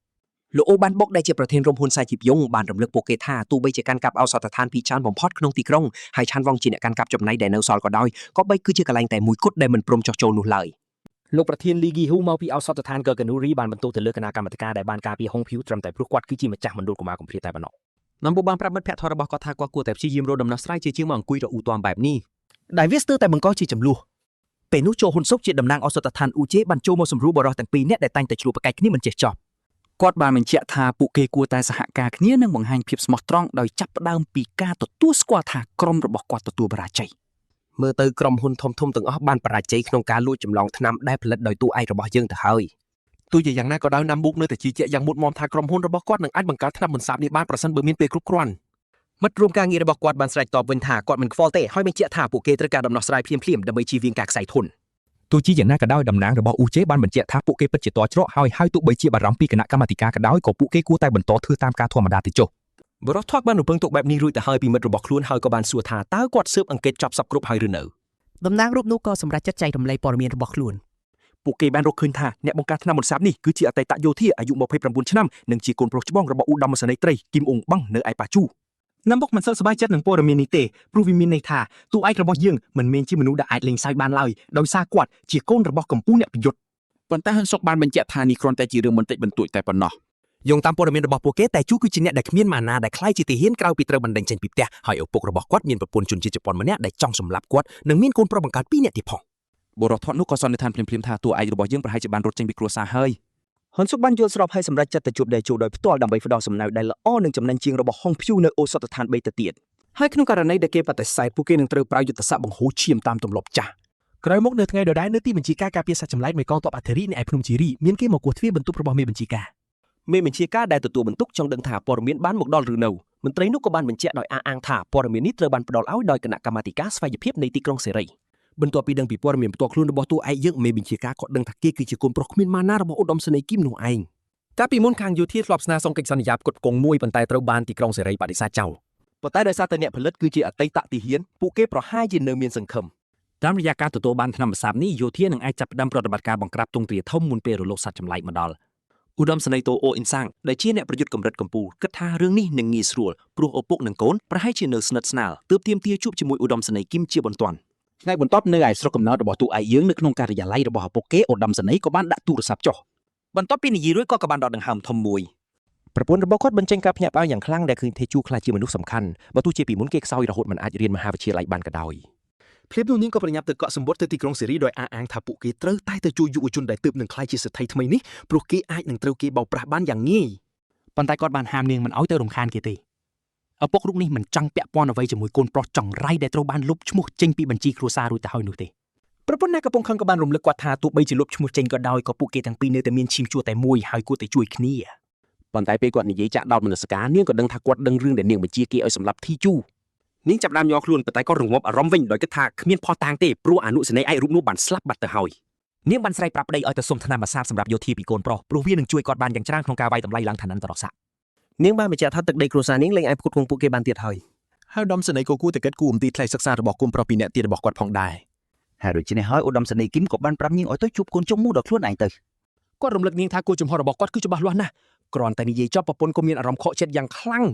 លោកអូបានបុកដែលជាប្រធានក្រុមហ៊ុនសាជីបយ៉ុងបានរំលឹកពួកគេថាទោះបីជាកាន់កាប់ឱសថដ្ឋានពីច្រើនបំផុតក្នុងទីក្រុងហើយឆាន់វងជាអ្នកកាន់កាប់ចំណៃដែលនៅសល់ក៏ដោយក៏បីគឺជាកន្លែងតែមួយគត់ដែលមិនព្រមចោះចូលនោះឡើយលោកប្រធានលីហ្គីហ៊ូមកពីឱសថដ្ឋានកកនូរីបានបន្ទោសទៅលើគណៈកម្មាធិការដែលបានការពារហុងភីវត្រឹមតែព្រោះគាត់គឺជាម្ចាស់មណ្ឌលកុមារកំព្រាតែប៉ុណ្ណោះនាំពួកបានប្រាប់មិត្តភក្តិរបស់គាត់ថាគាត់គួរតែព្យាយាមរកដំណោះស្រាយជាជាងមកអង្គុយរអ៊ូតាមបែបនេះដែលវាស្ទើរតែបង្កជាចំនួនពេលនោះចូលហ៊ុនសុកជាតំណាងឱសថដ្ឋានអ៊ូជេបានចូលមកសម្រួលបរិសុទ្ធទាំងពីរនាក់ដែលតែងតែឆ្លោះប្រកែកគ្នាមិនចេះចប់ គាត់បានបញ្ជាក់ថាពួកគេគួរតែសហការគ្នានិងបង្ហាញភាពស្មោះត្រង់ដោយចាប់ផ្ដើមពីការទទួលស្គាល់ថាក្រុមរបស់គាត់ទទួលបរាជ័យ មើលទៅក្រុមហ៊ុនធំៗទាំងអស់បានបរាជ័យក្នុងការលួចចម្លងថ្នាំដែលផលិតដោយតួឯករបស់យើងទៅហើយ ទោះជាយ៉ាងណាក៏ដោយណាំប៊ូកនៅតែជឿជាក់យ៉ាងមុតមមថាក្រុមហ៊ុនរបស់គាត់នឹងអាចបង្កើតថ្នាំបន្សាបនេះបានប្រសិនបើមានពេលគ្រប់គ្រាន់ មិត្តរួមការងាររបស់គាត់បានស្រែកតបវិញថាគាត់មិនខ្វល់ទេហើយបញ្ជាក់ថាពួកគេត្រូវការដំណោះស្រាយភ្លាមៗដើម្បីជៀសវាងការខ្សែធន ទោះជាយ៉ាងណាក៏ដោយតំណាងរបស់ UJ បានបញ្ជាក់ថាពួកគេពិតជាតច្រកហើយទោះបីជាបារម្ភពីគណៈកម្មាធិការក៏ដោយក៏ពួកគេគួរតែបន្តធ្វើតាមការធម្មតាទៅចុះ បរិសុទ្ធថកបានរំពឹងទុកបែបនេះរួចទៅហើយពីមិត្តរបស់ខ្លួនហើយក៏បានសួរថាតើគាត់ស៊ើបអង្កេតចប់សពគ្រប់ហើយឬនៅ តំណាងរូបនោះក៏សម្រាប់ចាត់ចែងរំលែកព័ត៌មានរបស់ខ្លួន ពួកគេបានរកឃើញថាអ្នកបង្កើតថ្នាំបន្សាបនេះគឺជាអតីតយោធាអាយុ29ឆ្នាំនិងជាកូនប្រុសច្បងរបស់ឧត្តមសេនីយ៍ត្រីគីមអ៊ុងបាំងនៅឯប៉ាជូ ណាំបុកមិនសូវសប្បាយចិត្តនឹងព័ត៌មាននេះទេព្រោះវាមានន័យថាតួឯករបស់យើងមិនមែនជាមនុស្សដែលអាចលេងសើចបានឡើយដោយសារគាត់ជាកូនរបស់កម្ពុជាអ្នកប្រយុទ្ធ ប៉ុន្តែហ៊ុនសុកបានបញ្ជាក់ថានេះគ្រាន់តែជារឿងបន្តិចបន្តួចតែប៉ុណ្ណោះ យោងតាមព័ត៌មានរបស់ពួកគេតែជូគឺជាអ្នកដែលគ្មានម៉ាណាដែលខ្លាយជាទាហានក្រៅពីត្រូវបណ្តេញចេញពីផ្ទះហើយឪពុករបស់គាត់មានប្រពន្ធជនជាតិជប៉ុនម្នាក់ដែលចង់សម្លាប់គាត់និងមានកូនប្រុសបង្កើត2នាក់ទៀតផង បុរសថតនោះក៏សន្និដ្ឋានភ្លាមៗថាតួឯករបស់យើងប្រហែលជាបានរត់ចេញពីគ្រួសារហើយ ហ៊ុនសុកបានយល់ស្របហើយសម្រេចចិត្តទៅជួបដេជោដោយផ្ទាល់ដើម្បីផ្ដោតសំណើដែលល្អនិងចំណេញជាងរបស់ហុងភៀវនៅអូសថដ្ឋាន3ទៅទៀតហើយក្នុងករណីដែលគេបដិសេធពួកគេនឹងត្រូវប្រើយុទ្ធសាស្ត្របង្ហូរឈាមតាមទម្លាប់ចាស់ ក្រោយមកនៅថ្ងៃដដែលនៅទីបញ្ជាការការពារសត្វចម្លែកមេកងទ័ពអធិរីនៅឯភ្នំជីរីមានគេមកគោះទ្វារបន្ទប់របស់មេបញ្ជាការ មេបញ្ជាការដែលទទួលបន្ទុកចង់ដឹងថាព័ត៌មានបានមកដល់ឬនៅមន្ត្រីនោះក៏បានបញ្ជាក់ដោយអះអាងថាព័ត៌មាននេះត្រូវបានផ្ដល់ឲ្យដោយគណៈកម្មាធិការស្វ័យភាពនៃទីក្រុងសេរីបន្ទាប់ពីដឹងពីព័ត៌មានផ្ទាល់ខ្លួនរបស់តួឯកយើងមេបញ្ជាការក៏ដឹងថាគេគឺជាកូនប្រុសគ្មានម៉ាណារបស់ឧត្តមសេនីយ៍គីមនោះឯងកាលពីមុនខាងយោធាធ្លាប់ស្នើសុំកិច្ចសន្យាផ្គត់ផ្គង់មួយប៉ុន្តែត្រូវបានទីក្រុងសេរីបដិសេធចោលប៉ុន្តែដោយសារតែអ្នកផលិតគឺជាអតីតទាហានពួកគេប្រហែលជានៅមានសង្ឃឹម តាមរយៈការទទួលបានថ្នាំបន្សាបនេះយោធានឹងអាចចាប់ផ្ដើមប្រតិបត្តិការបង្ក្រាបទង់ទ្រាយធំមុនពេលរលកសត្វចម្លែកមកដល់ ឧត្តមសេនីយ៍តូអូអ៊ីនសាងដែលជាអ្នកប្រយុទ្ធកម្រិតកម្ពុជាគិតថារឿងនេះនឹងងាយស្រួលព្រោះឪពុកនិងកូនប្រហែលជានៅស្និទ្ធស្នាលទើបទាមទារជួបជាមួយឧត្តមសេនីយ៍គីមជាបន្ទាន់ ថ្ងៃបន្ទាប់នៅឯស្រុកកំណើតរបស់តួឯកយើងនៅក្នុងការិយាល័យរបស់ឪពុកគេឧត្តមសេនីយ៍ក៏បានដាក់ទូរស័ព្ទចុះ បន្ទាប់ពីនិយាយរួចក៏បានដកដង្ហើមធំមួយប្រពន្ធរបស់គាត់បញ្ចេញការភ្ញាក់ផ្អើលយ៉ាងខ្លាំងដែលឃើញថេជូខ្លាចជាមនុស្សសំខាន់បើទោះជាពីមុនគេខ្សោយរហូតមិនអាចរៀនមហាវិទ្យាល័យបានក៏ដោយ ភ្លាមនោះនាងក៏ប្រញាប់ទៅកក់សម្បត្តិទៅទីក្រុងសេរីដោយអះអាងថាពួកគេត្រូវតែទៅជួយយុវជនដែលទើបនឹងខ្លាយជាសេដ្ឋីថ្មីនេះព្រោះគេអាចនឹងត្រូវគេបោកប្រាស់បានយ៉ាងងាយ ប៉ុន្តែគាត់បានហាមនាងមិនឲ្យទៅរំខានគេទេឪពុករូបនេះមិនចង់ពាក់ព័ន្ធអ្វីជាមួយកូនប្រុសចង្រៃដែលត្រូវបានលុបឈ្មោះចេញពីបញ្ជីគ្រួសាររួចទៅហើយនោះទេប្រពន្ធអ្នកកំពុងខឹងក៏បានរំលឹកគាត់ថាទោះបីជាលុបឈ្មោះចេញក៏ដោយក៏ពួកគេទាំងពីរនៅតែមានឈាមជួរតែមួយហើយគួរតែជួយគ្នាប៉ុន្តែពេលគាត់និយាយចាក់ដោតមនសិការនាងក៏ដឹងថាគាត់ដឹងរឿងដែលនាងបញ្ជាគេឲ្យសម្លាប់ធីជូ នាងចាប់ដើមញ័រខ្លួនប៉ុន្តែក៏រងាប់អារម្មណ៍វិញដោយគិតថាគ្មានផុសតាងទេព្រោះអនុសេនីយ៍ឯករូបនោះបានស្លាប់បាត់ទៅហើយនាងបានស្រែកប្រាប់ប្តីឲ្យទៅសុំថ្នាំបន្សាបសម្រាប់យោធាពីកូនប្រុសព្រោះវានឹងជួយគាត់បានយ៉ាងច្រើនក្នុងការវាយតម្លៃឡើងឋានន្តរស័ក្តិនាងបានបញ្ជាក់ថាទឹកដីគ្រួសារនាងលែងអាចផ្គត់ផ្គង់ពួកគេបានទៀតហើយហើយឧត្តមសេនីយ៍ក៏គួរតែគិតគូរអំពីថ្លៃសិក្សារបស់កូនប្រុសពីរនាក់ទៀតរបស់គាត់ផងដែរហើយដូច្នេះហើយឧត្តមសេនីយ៍គីមក៏បានប្រាប់នាងឲ្យទៅជួបកូនចុងមូដល់ខ្លួនឯងទៅគាត់រំលឹកនាងថាគោលចំហរបស់គាត់គឺច្បាស់លាស់ណាស់គ្រាន់តែនិយាយចប់ប្រពន្ធក៏មានអារម្មណ៍ខកចិត្តយ៉ាងខ្លាំង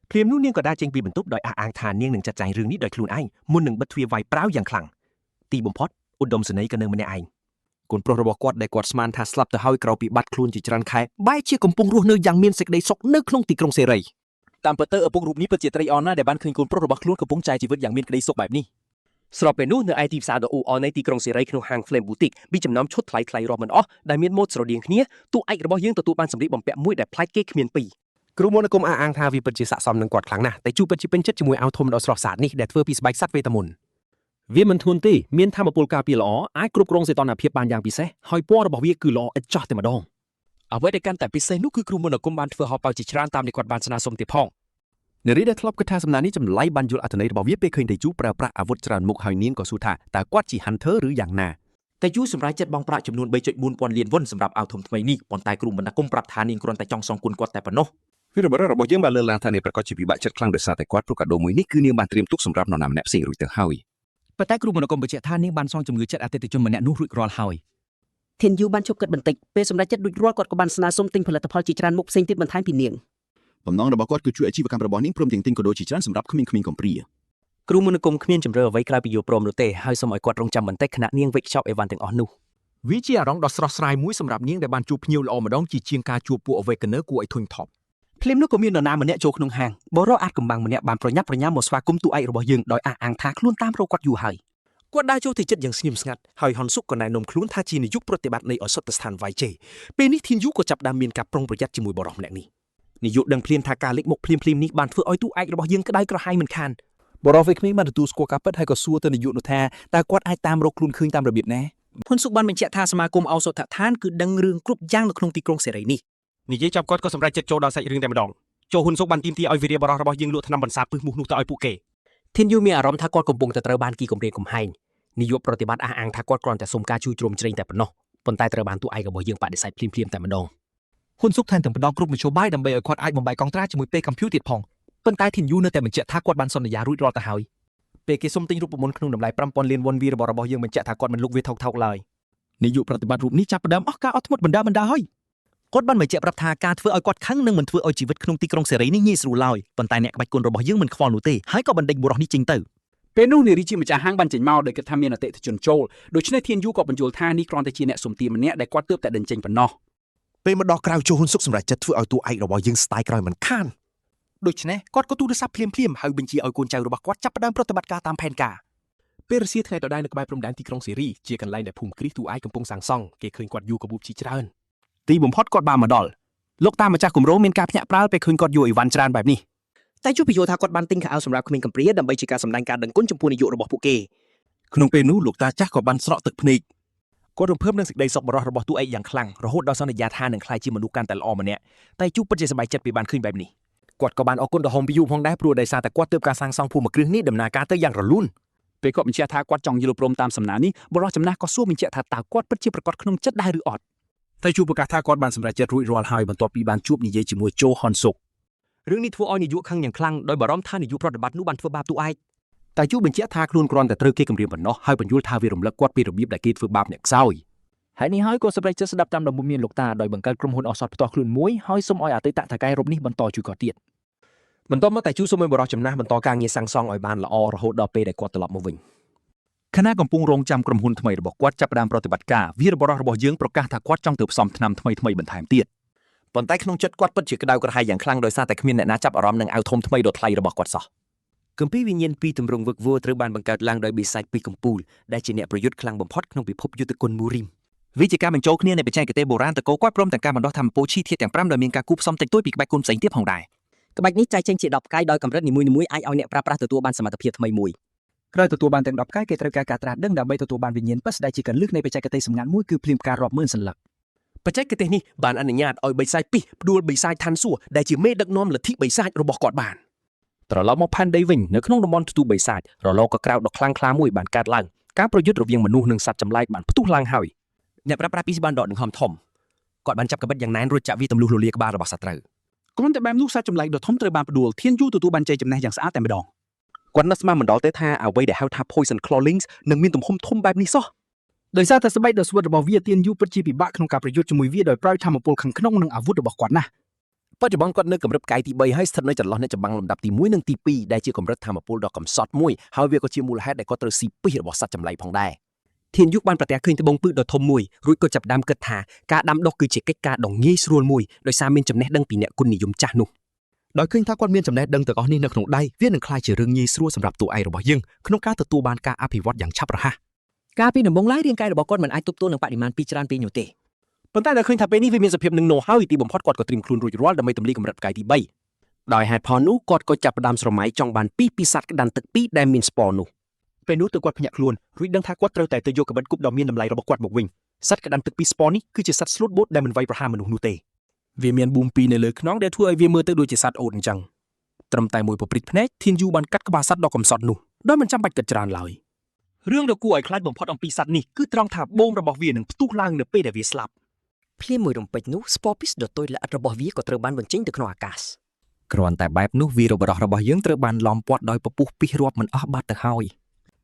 ភ្លាមនោះនាងក៏ដើរចេញពីបន្ទប់ដោយអះអាងថានាងនឹងចាត់ចែងរឿងនេះដោយខ្លួនឯងមុននឹងបិទទ្វារវាយប្រាវយ៉ាងខ្លាំងទីបំផុតឧត្តមសេនីយ៍ក៏នៅម្នាក់ឯងកូនប្រុសរបស់គាត់ដែលគាត់ស្មានថាស្លាប់ទៅហើយក្រោយពីបាត់ខ្លួនជាច្រើនខែបែរជាកំពុងរស់នៅយ៉ាងមានសេចក្តីសុខនៅក្នុងទីក្រុងសេរីតាមពិតទៅឪពុករូបនេះពិតជាត្រេកអរណាស់ដែលបានឃើញកូនប្រុសរបស់ខ្លួនកំពុងចែកជីវិតយ៉ាងមានក្តីសុខបែបនេះស្របពេលនោះនៅឯទីផ្សារដ៏អ៊ូអរនៃទីក្រុងសេរីក្នុងហាង Flame Boutique មានចំណោមឈុតថ្លៃៗរាប់មិនអស់ដែលមានម៉ូដស្រដៀងគ្នាតួឯករបស់យើងទទួលបានសម្លៀកបំពាក់មួយដែលប្លែកគេគ្មានពីរគ្រូមន្តអាគមអះអាងថាវាពិតជាស័ក្តិសមនឹងគាត់ខ្លាំងណាស់តែជួបពិតជាពេញចិត្តជាមួយអាវធំដ៏ស្រស់ស្អាតនេះដែលធ្វើពីស្បែកសត្វវេទមន្តវាមិនធ្ងន់ទេមានថាមពលការពារល្អអាចគ្រប់គ្រងសីតុណ្ហភាពបានយ៉ាងពិសេសហើយពណ៌របស់វាគឺល្អឥតចោះតែម្ដងអ្វីដែលកាន់តែពិសេសនោះគឺគ្រូមន្តអាគមបានធ្វើហោប៉ៅជាច្រើនតាមដែលគាត់បានស្នើសុំទៀតផងនារីដែលធ្លាប់គិតថាសំណានេះចម្លែកបានយល់អត្ថន័យរបស់វាពេលឃើញតែជូប្រើប្រាស់អាវុធច្រើនមុខហើយនាងក៏សួរថាតើគាត់ជា Hunter ឬយ៉ាងណាតែជូសម្រាប់ចិត្តបង់ប្រាក់ចំនួន 3.4 ពាន់លានវុនសម្រាប់អាវធំថ្មីនេះប៉ុន្តែគ្រូមន្តអាគមប្រាប់ថានាងគ្រាន់តែចង់សងគុណគាត់តែប៉ុណ្ណោះវីរបុរសរបស់យើងបានលើកឡើងថានាងប្រកាសជាពិបាកចិត្តខ្លាំងដោយសារតែគាត់ព្រោះកាដូមួយនេះគឺនាងបានត្រៀមទុកសម្រាប់នរណាម្នាក់ផ្សេងរួចទៅហើយប៉ុន្តែគ្រូមន្តអាគមបញ្ជាក់ថានាងបានសងជំងឺចិត្តអតិថិជនម្នាក់នោះរួចរាល់ហើយធានយូបានជប់គិតបន្តិចពេលសម្រាប់ចិត្តរួចរាល់គាត់ក៏បានស្នើសុំទិញផលិតផលជាច្រើនមុខផ្សេងទៀតបន្ថែមពីនាងបំណងរបស់គាត់គឺជួយអាជីវកម្មរបស់នាងព្រមទាំងទិញកាដូជាច្រើនសម្រាប់ក្មេងៗកំព្រាគ្រូមន្តអាគមគ្មានជំរឿអ្វីក្រៅពីយល់ព្រមនោះទេហើយសូមឲ្យគាត់រងចាំបន្តិចខណៈនាងវេចខ្ចប់អីវ៉ាន់ទាំងអស់នោះវាជាអារម្មណ៍ដ៏ស្រស់ស្រាយមួយសម្រាប់នាងដែលបានជួបភ្ញៀវល្អម្ដងជាជាងការជួបពួក Awakener គួរឲ្យធុញថប់ភ្លាមនោះក៏មាននរណាម្នាក់ចូលក្នុងហាងបរិសុទ្ធអាចកំបាំងម្នាក់បានប្រញាប់ប្រញាល់មកស្វាគមន៍តួឯករបស់យើងដោយអះអាងថាខ្លួនតាមរកគាត់យូរហើយ គាត់ដើរចូលទៅចិត្តយ៉ាងស្ងៀមស្ងាត់ហើយហុនស៊ុកក៏ណែនាំខ្លួនថាជានាយកប្រតិបត្តិនៃឱសថស្ថានវ៉ៃជេពេលនេះធីនយូក៏ចាប់ផ្ដើមមានការប្រុងប្រយ័ត្នជាមួយបរិសម្នាក់នេះនាយកដឹងភ្លាមថាការលេចមុខភ្លាមនេះបានធ្វើឲ្យតួឯករបស់យើងក្តៅក្រហាយមិនខាន បរិវេក្មេងបានទទួលស្គាល់ការពិតហើយក៏សួរទៅនាយកនោះថាតើគាត់អាចតាមរកខ្លួនឃើញតាមរបៀបណា ហ៊ុនស៊ុកបានបញ្ជាក់ថាសមាគមឱសថដ្ឋានគឺដឹងរឿងគ្រប់យ៉ាងនៅក្នុងទីក្រុងសេរីនេះនិយាយចាប់គាត់ក៏សម្រេចចិត្តចូលដល់សាច់រឿងតែម្ដងចូលហ៊ុនស៊ុកបានទាមទារឲ្យវីរបុរសរបស់យើងលក់ថ្នាំបន្សាបពឹសមូសនោះទៅឲ្យពួកគេធីនយូមានអារម្មណ៍ថាគាត់កំពុងតែត្រូវបានគីគំរាមកំហែងនាយកប្រតិបត្តិអះអាងថាគាត់គ្រាន់តែសុំការជួយជ្រោមជ្រែងតែប៉ុណ្ណោះប៉ុន្តែត្រូវបានតួឯករបស់យើងបដិសេធភ្លាមតែម្ដង ហ៊ុនស៊ុកថែមទាំងផ្ដល់គ្រប់មធ្យោបាយដើម្បីឲ្យគាត់អាចបំបែកកងត្រាជាមួយពេលកំព្យូទទៀតផងប៉ុន្តែធីនយូនៅតែបញ្ជាក់ថាគាត់បានសន្យារួចរាល់ទៅហើយពេលគេសុំទិញរូបមន្តក្នុងតម្លៃ 5000 លានវ៉ុនវីរបស់យើងបញ្ជាក់ថាគាត់មិនលុកវាថោកឡើយនាយកប្រតិបត្តិរូបនេះចាប់ផ្ដើមអស់ការអត់ធ្មត់បណ្ដាហើយគាត់បានបញ្ជាក់ប្រាប់ថាការធ្វើឲ្យគាត់ខឹងនឹងមិនធ្វើឲ្យជីវិតក្នុងទីក្រុងសេរីនេះងាយស្រួលឡើយប៉ុន្តែអ្នកក្បាច់គុណរបស់យើងមិនខ្វល់នោះទេហើយក៏បណ្ដេញបុរសនេះចេញទៅពេលនោះនារីជាម្ចាស់ហាងបានចេញមកដោយគិតថាមានអតិថិជនចូលដូច្នេះធានយូក៏បញ្យល់ថានេះគ្រាន់តែជាអ្នកសុំទានម្នាក់ដែលគាត់ទើបតែដេញចេញប៉ុណ្ណោះពេលមកដល់ក្រៅចូលហ៊ុនស៊ុកសម្រាប់ចិត្តធ្វើឲ្យតួឯករបស់យើងស្ដាយក្រោយមិនខានដូច្នេះគាត់ក៏ទូរស័ព្ទភ្លាមហើយបញ្ជាឲ្យកូនចៅរបស់គាត់ចាប់ផ្ដើមប្រតិបត្តិការតាមផែនការពេលរសៀលថ្ងៃដដែលនៅក្បែរព្រំដែនទីក្រុងសេរីជាកន្លែងដែលភូមិគ្រីស្ទតួឯកកំពុងសាងសង់គេឃើញគាត់យូកបូបជីច្រើនទីបំផុតគាត់បានមកដល់លោកតាម្ចាស់គម្រោងមានការភ្ញាក់ផ្អើលពេលឃើញគាត់យកអីវ៉ាន់ច្រើនបែបនេះតែជួបបញ្យល់ថាគាត់បានទិញខោអាវសម្រាប់ក្មេងកំព្រាដើម្បីជាការសម្ដែងការដឹងគុណចំពោះនាយករបស់ពួកគេក្នុងពេលនោះលោកតាចាស់ក៏បានស្រក់ទឹកភ្នែកគាត់រំភើបនឹងសេចក្តីសុខបរិសុទ្ធរបស់តួឯកយ៉ាងខ្លាំងរហូតដល់សន្យាថានឹងក្លាយជាមនុស្សកាន់តែល្អម្នាក់តែជួបពិតជាសប្បាយចិត្តពេលបានឃើញបែបនេះគាត់ក៏បានអរគុណដល់ហុំពីយូផងដែរព្រោះដោយសារតែគាត់ទើបការសាងសង់ភូមិគ្រឹះនេះដំណើរការទៅយ៉ាងរលូនពេលគាត់បញ្ជាក់ថាគាត់ចង់យល់ព្រមតាមសំណើនេះបរិសុទ្ធចំណាស់ក៏សួរបញ្ជាក់ថាតើគាត់ពិតជាប្រកាសក្នុងចិត្តដែរឬអត់តែជួបប្រកាសថាគាត់បានសម្រេចចិត្តរួចរាល់ហើយបន្ទាប់ពីបានជួបនិយាយជាមួយโจហ៊ុនស៊ុករឿងនេះធ្វើឲ្យនាយកខឹងយ៉ាងខ្លាំងដោយបារម្ភថានាយកប្រតិបត្តិនោះបានធ្វើបាបតួឯកតែជួបបញ្ជាក់ថាខ្លួនគ្រាន់តែត្រូវគេគំរាមបំណោះហើយបញ្យល់ថាវារំលឹកគាត់ពីរបៀបដែលគេធ្វើបាបអ្នកខ្សោយហើយនេះហើយក៏សម្រេចចិត្តស្ដាប់តាមដំបូន្មានលោកតាដោយបង្កើតក្រុមហ៊ុនឱសថផ្ទាល់ខ្លួនមួយហើយសូមឲ្យអតីតថៅកែរូបនេះបន្តជួយគាត់ទៀតបន្ទាប់មកតែជួបសូមឲ្យបរិសុទ្ធចំណាស់បន្តការងារសាងសង់ឲ្យបានល្អរហូតដល់ពេលដែលគាត់ត្រឡប់មកវិញខណៈកំពុងរងចាំក្រុមហ៊ុនថ្មីរបស់គាត់ចាប់ផ្ដើមប្រតិបត្តិការវីរបុរសរបស់យើងប្រកាសថាគាត់ចង់ទៅផ្សំថ្នាំថ្មីបន្ថែមទៀតប៉ុន្តែក្នុងចិត្តគាត់ពិតជាក្តៅក្រហាយយ៉ាងខ្លាំងដោយសារតែគ្មានអ្នកណាចាប់អារម្មណ៍នឹងអាវធំថ្មីដ៏ថ្លៃរបស់គាត់សោះគម្ពីរវិញ្ញាណពីរទម្រង់វឹកវរត្រូវបានបង្កើតឡើងដោយបេសាចពីកំពូលដែលជាអ្នកប្រយុទ្ធខ្លាំងបំផុតក្នុងពិភពយុទ្ធគុនមូរីមវាជាការបញ្ចូលគ្នានៃបច្ចេកទេសបុរាណតកោគាត់ព្រមទាំងការបណ្ដុះធម្មពលឈីធាតុទាំង5ដោយមានការគូផ្សំតិចតួចពីក្បាច់គុនផ្សេងទៀតផងដែរក្បាច់នេះចែកចេញជា10ផ្កាយដោយកម្រិតនីមួយៗអាចឲ្យអ្នកប្រើប្រាស់ទទួលបានសមត្ថភាពថ្មីមួយក្រោយទទួលបានទាំង10ផ្កាយគេត្រូវការត្រាស់ដឹងដើម្បីទទួលបានវិញ្ញាណពិតដែលជាកលឹះនៃបច្ចេកទេសសម្ងាត់មួយគឺភ្លាមការរាប់ម៉ឺនសន្លឹកបច្ចេកទេសនេះបានអនុញ្ញាតឲ្យបិសាចពីរផ្ដួលបិសាចឋានសួគ៌ដែលជាមេដឹកនាំលទ្ធិបិសាចរបស់គាត់បានត្រឡប់មកផែនដីវិញនៅក្នុងតំបន់ទូបិសាចរលកកក្រៅដ៏ខ្លាំងក្លាមួយបានកើតឡើងការប្រយុទ្ធរវាងមនុស្សនិងសត្វចម្លែកបានផ្ទុះឡើងហើយអ្នកប្រើប្រាស់ពីបានដកដង្ហើមធំគាត់បានចាប់កាបិតយ៉ាងណែនរួចចាក់វាទម្លុះលលាក្បាលរបស់សត្រូវគ្រាន់តែបែបនោះសត្វចម្លែកដ៏ធំត្រូវបានផ្ដួលធានយូទទួលបានជ័យជំនះយ៉ាងស្អាតតែម្ដងគាត់នឹកស្មានមិនដល់ទេថាអ្វីដែលហៅថា Poison Clawlings នឹងមានទំហំធំបែបនេះសោះដោយសារតែស្បែកដ៏ស្វិតរបស់វាធានយូពិតជាពិបាកក្នុងការប្រយុទ្ធជាមួយវាដោយប្រើធម្មពលខាងក្នុងនិងអាវុធរបស់គាត់ណាស់បច្ចុប្បន្នគាត់នៅកម្រិតផ្កាយទី3ហើយស្ថិតនៅចន្លោះអ្នកចម្បាំងលំដាប់ទី1និងទី2ដែលជាកម្រិតធម្មពលដ៏កំសត់មួយហើយវាក៏ជាមូលហេតុដែលគាត់ត្រូវស៊ីពិសរបស់សត្វចម្លែកផងដែរធានយូបានប្រទះឃើញត្បូងពឹកដ៏ធំមួយរួចក៏ចាប់ផ្ដើមគិតថាការដាំដុះគឺជាកិច្ចការដ៏ងាយស្រួលមួយដោយសារមានចំណេះដឹងពីអ្នកគុណនិយមចាស់នោះដោយឃើញថាគាត់មានចំណេះដឹងទាំងអស់នេះនៅក្នុងដៃវានឹងក្លាយជារឿងងាយស្រួលសម្រាប់តួឯករបស់យើងក្នុងការទទួលបានការអភិវឌ្ឍយ៉ាងឆាប់រហ័សកាលពីដំបូងឡើយរាងកាយរបស់គាត់មិនអាចទប់ទល់នឹងបរិមាណពីច្រើនពេកនោះទេប៉ុន្តែដល់ឃើញថាពេលនេះវាមានសភាពនឹងណូហើយទីបំផុតគាត់ក៏ត្រៀមខ្លួនរួចរាល់ដើម្បីទម្លាយកម្រិតផ្កាយទី3ដោយហេតុផលនោះគាត់ក៏ចាប់ផ្ដើមស្រមៃចង់បានពីសត្វក្តាន់ទឹក2ដែលមានស្ពរនោះពេលនោះទើបគាត់ភ្ញាក់ខ្លួនរួចដឹងថាគាត់ត្រូវតែទៅយកកាបិតគប់ដ៏មានតម្លៃរបស់គាត់មកវិញសត្វក្តាន់ទឹក2ស្ពរនេះគឺជាសត្វស្លូតបូតដែលមិនវាយប្រហារមនុស្សនោះទេវាមានប៊ូម2នៅលើខ្នងដែលធ្វើឲ្យវាមើលទៅដូចជាសត្វអូតអញ្ចឹងត្រឹមតែមួយពព្រិចភ្នែកធានយូបានកាត់ក្បាលសត្វដ៏កំសត់នោះដោយមិនចាំបាច់គិតច្រើនឡើយរឿងដ៏គួរឲ្យខ្លាចបំផុតអំពីសត្វនេះគឺត្រង់ថាបូមរបស់វានឹងផ្ទុះឡើងនៅពេលដែលវាស្លាប់ភ្លាមមួយរំពេចនោះស្ពរពីសដ៏តូចល្អិតរបស់វាក៏ត្រូវបានបញ្ចេញទៅក្នុងអាកាសគ្រាន់តែបែបនោះវីរបុរសរបស់យើងត្រូវបានឡោមព័ទ្ធដោយពពុះពីសរាប់មិនអស់បាត់ទៅហើយ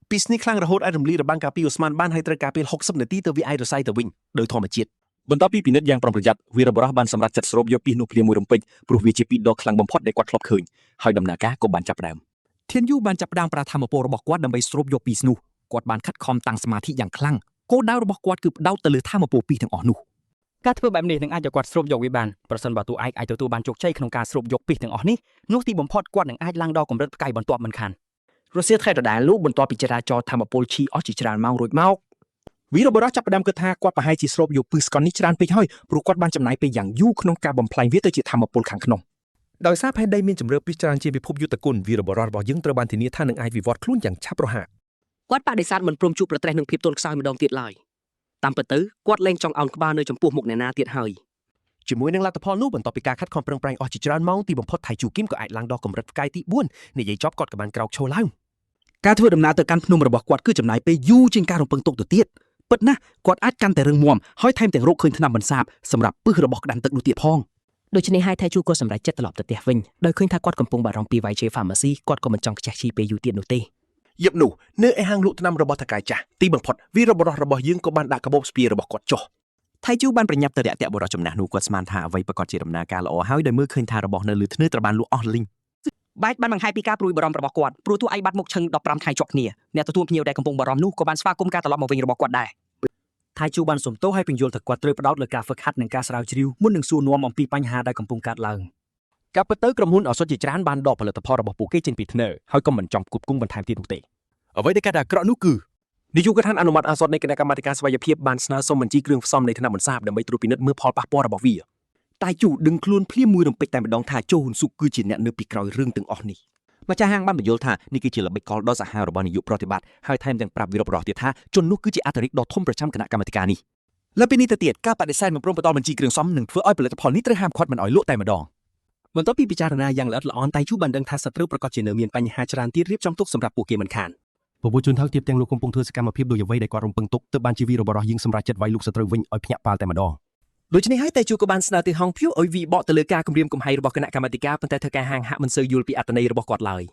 ពីសនេះខ្លាំងរហូតអាចរំលាយរបាំងការពីអូស្មန်បានហើយត្រូវការពេល60នាទីទៅវាអាចរសាយទៅវិញដោយធម្មជាតិបន្ទាប់ពីពិនិត្យយ៉ាងប្រុងប្រយ័ត្នវីរបុរសបានសម្រេចចិត្តស្រូបយកពីសនោះភ្លាមមួយរំពេចព្រោះវាជាពីសដ៏ខ្លាំងបំផុតដែលគាត់ធ្លាប់ឃើញហើយដំណើរការក៏បានចាប់ផ្ដើមធានយូបានចាប់ផ្ដើមប្រាថ្នាពលរបស់គាត់ដើម្បីស្រូបយកពីសនោះគាត់បានខិតខំតាំងសមាធិយ៉ាងខ្លាំងគោលដៅរបស់គាត់គឺផ្ដោតទៅលើធម្មពលពីសទាំងអស់នោះការធ្វើបែបនេះនឹងអាចឲ្យគាត់ស្រូបយកវាបានប្រសិនបើតួឯកអាចទទួលបានជោគជ័យក្នុងការស្រូបយកពីសទាំងអស់នេះនោះទីបំផុតគាត់នឹងអាចឡើងដល់កម្រិតផ្កាយបន្ទាប់មិនខាន រុស្ស៊ីថៃដដែលលោកបន្ទាប់ពីចរាចរណ៍ធម្មពលឈីអស់ជាច្រើនម៉ោងរួចមក វីរបុរសចាប់ផ្ដើមគិតថាគាត់ប្រហែលជាស្រូបយកពឹសស្កុននេះច្រើនពេកហើយព្រោះគាត់បានចំណាយពេលយ៉ាងយូរក្នុងការបំផ្លាញវាទៅជាធម្មពលខាងក្នុងដោយសារផែនដីមានជម្រើសពីច្រើនជាពិភពយុទ្ធគុណវីរបុរសរបស់យើងត្រូវបានធានាថានឹងអាចវិវត្តខ្លួនយ៉ាងឆាប់រហ័ស គាត់បដិសេធមិនព្រមជួបប្រទេសនឹងភាពទន់ខ្សោយម្ដងទៀតឡើយតាមពិតទៅគាត់លែងចង់អោនក្បាលនៅចំពោះមុខអ្នកណាទៀតហើយ ជាមួយនឹងលទ្ធផលនោះបន្ទាប់ពីការខិតខំប្រឹងប្រែងអស់ជាច្រើនម៉ោងទីបំផុតថៃជូគីមក៏អាចឡើងដល់កម្រិតផ្កាយទី4និយាយចប់គាត់ក៏បានក្រោកឈរឡើង ការធ្វើដំណើរទៅកាន់ភ្នំរបស់គាត់គឺចំណាយពេលយូរជាងការរំពឹងទុកទៅទៀតពិតណាស់គាត់អាចកាន់តែរឹងមាំហើយថែមទាំងរកឃើញថ្នាំបន្សាបសម្រាប់ពឹសរបស់ក្តាន់ទឹកនោះទៀតផងដូច្នេះហើយថៃជូក៏សម្រេចចិត្តត្រឡប់ទៅផ្ទះវិញដោយឃើញថាគាត់កំពុងបារម្ភពី YJ Pharmacy គាត់ក៏មិនចង់ខ្ជះខ្ជាយពេលយូរទៀតនោះទេ យប់នោះនៅឯហាងលក់ថ្នាំរបស់ថកែចាស់ទីបំផុតវីរបុរសរបស់យើងក៏បានដាក់កាបូបស្ពាយរបស់គាត់ចុះ ថៃជូបានប្រញាប់ទៅរាក់ទាក់បុរសចំណាស់នោះគាត់ស្មានថាអ្វីប្រកាសជាដំណើរការល្អហើយដោយមើលឃើញថារបស់នៅលើធ្នើត្រូវបានលក់អស់លីង បែកបានបង្ហាញពីការព្រួយបារម្ភរបស់គាត់ព្រោះទោះឯងបាត់មុខឈឹង15ថ្ងៃជាប់គ្នាអ្នកទទួលភ្ញៀវដែលកំពុងបារម្ភនោះក៏បានស្វាគមន៍ការត្រឡប់មកវិញរបស់គាត់ដែរថៃជូបានសុំទោសហើយពន្យល់ថាគាត់ត្រូវផ្ដោតលើការហ្វឹកហាត់និងការស្រាវជ្រាវមុននឹងសួរនាំអំពីបញ្ហាដែលកំពុងកើតឡើង ការពិតទៅក្រុមហ៊ុនឱសថជាច្រើនបានដកផលិតផលរបស់ពួកគេចេញពីធ្នើហើយក៏មិនចង់ផ្គត់ផ្គង់បន្ថែមទៀតនោះទេអ្វីដែលកើតអាក្រក់នោះគឺនាយកដ្ឋានអនុម័តអាសតនៃគណៈកម្មាធិការស្វ័យភាពបានស្នើសុំបញ្ជីគ្រឿងផ្សំនៃថ្នាំបន្សាបដើម្បីត្រួតពិនិត្យមើលផលប៉ះពាល់របស់វាតែជូដឹងខ្លួនភ្លាមមួយរំពេចតែម្ដងថាជូហ៊ុនស៊ុកគឺជាអ្នកនៅពីក្រោយរឿងទាំងអស់នេះម្ចាស់ហាងបានបញ្យល់ថានេះគឺជាល្បិចកលដ៏សាហាវរបស់នាយកប្រតិបត្តិហើយថែមទាំងប្រាប់វីរបុរសទៀតថាជននោះគឺជាអធិរាជដ៏ធំប្រចាំគណៈកម្មាធិការនេះលើពីនេះទៅទៀតការបដិសេធមិនព្រមបន្តបញ្ជីគ្រឿងផ្សំនឹងធ្វើឲ្យផលិតផលនេះត្រូវហាមឃាត់មិនឲ្យលក់តែម្ដង បន្ទាប់ពីពិចារណាយ៉ាងល្អិតល្អន់តៃជូបានដឹងថាសត្រូវប្រកាសជានៅមានបញ្ហាច្រើនទៀតរៀបចំទុកសម្រាប់ពួកគេមិនខាន ពពួកជនថោកទាបទាំងលោកកំពុងធ្វើសកម្មភាពដោយអ្វីដែលគាត់រំពឹងទុកទើបបានជាវីរបុរសយើងសម្រាប់ចិត្តវាយលោកសត្រូវវិញឲ្យភ្ញាក់ផ្អើលតែម្ដងដូច្នេះហើយតៃជូក៏បានស្នើទៅហងភៀវឲ្យវិបកទៅលើការគម្រាមកំហែងរបស់គណៈកម្មាធិការប៉ុន្តែធ្វើការហាងហាក់មិនសូវយល់ពីអត្ថន័យរបស់គាត់ឡើយ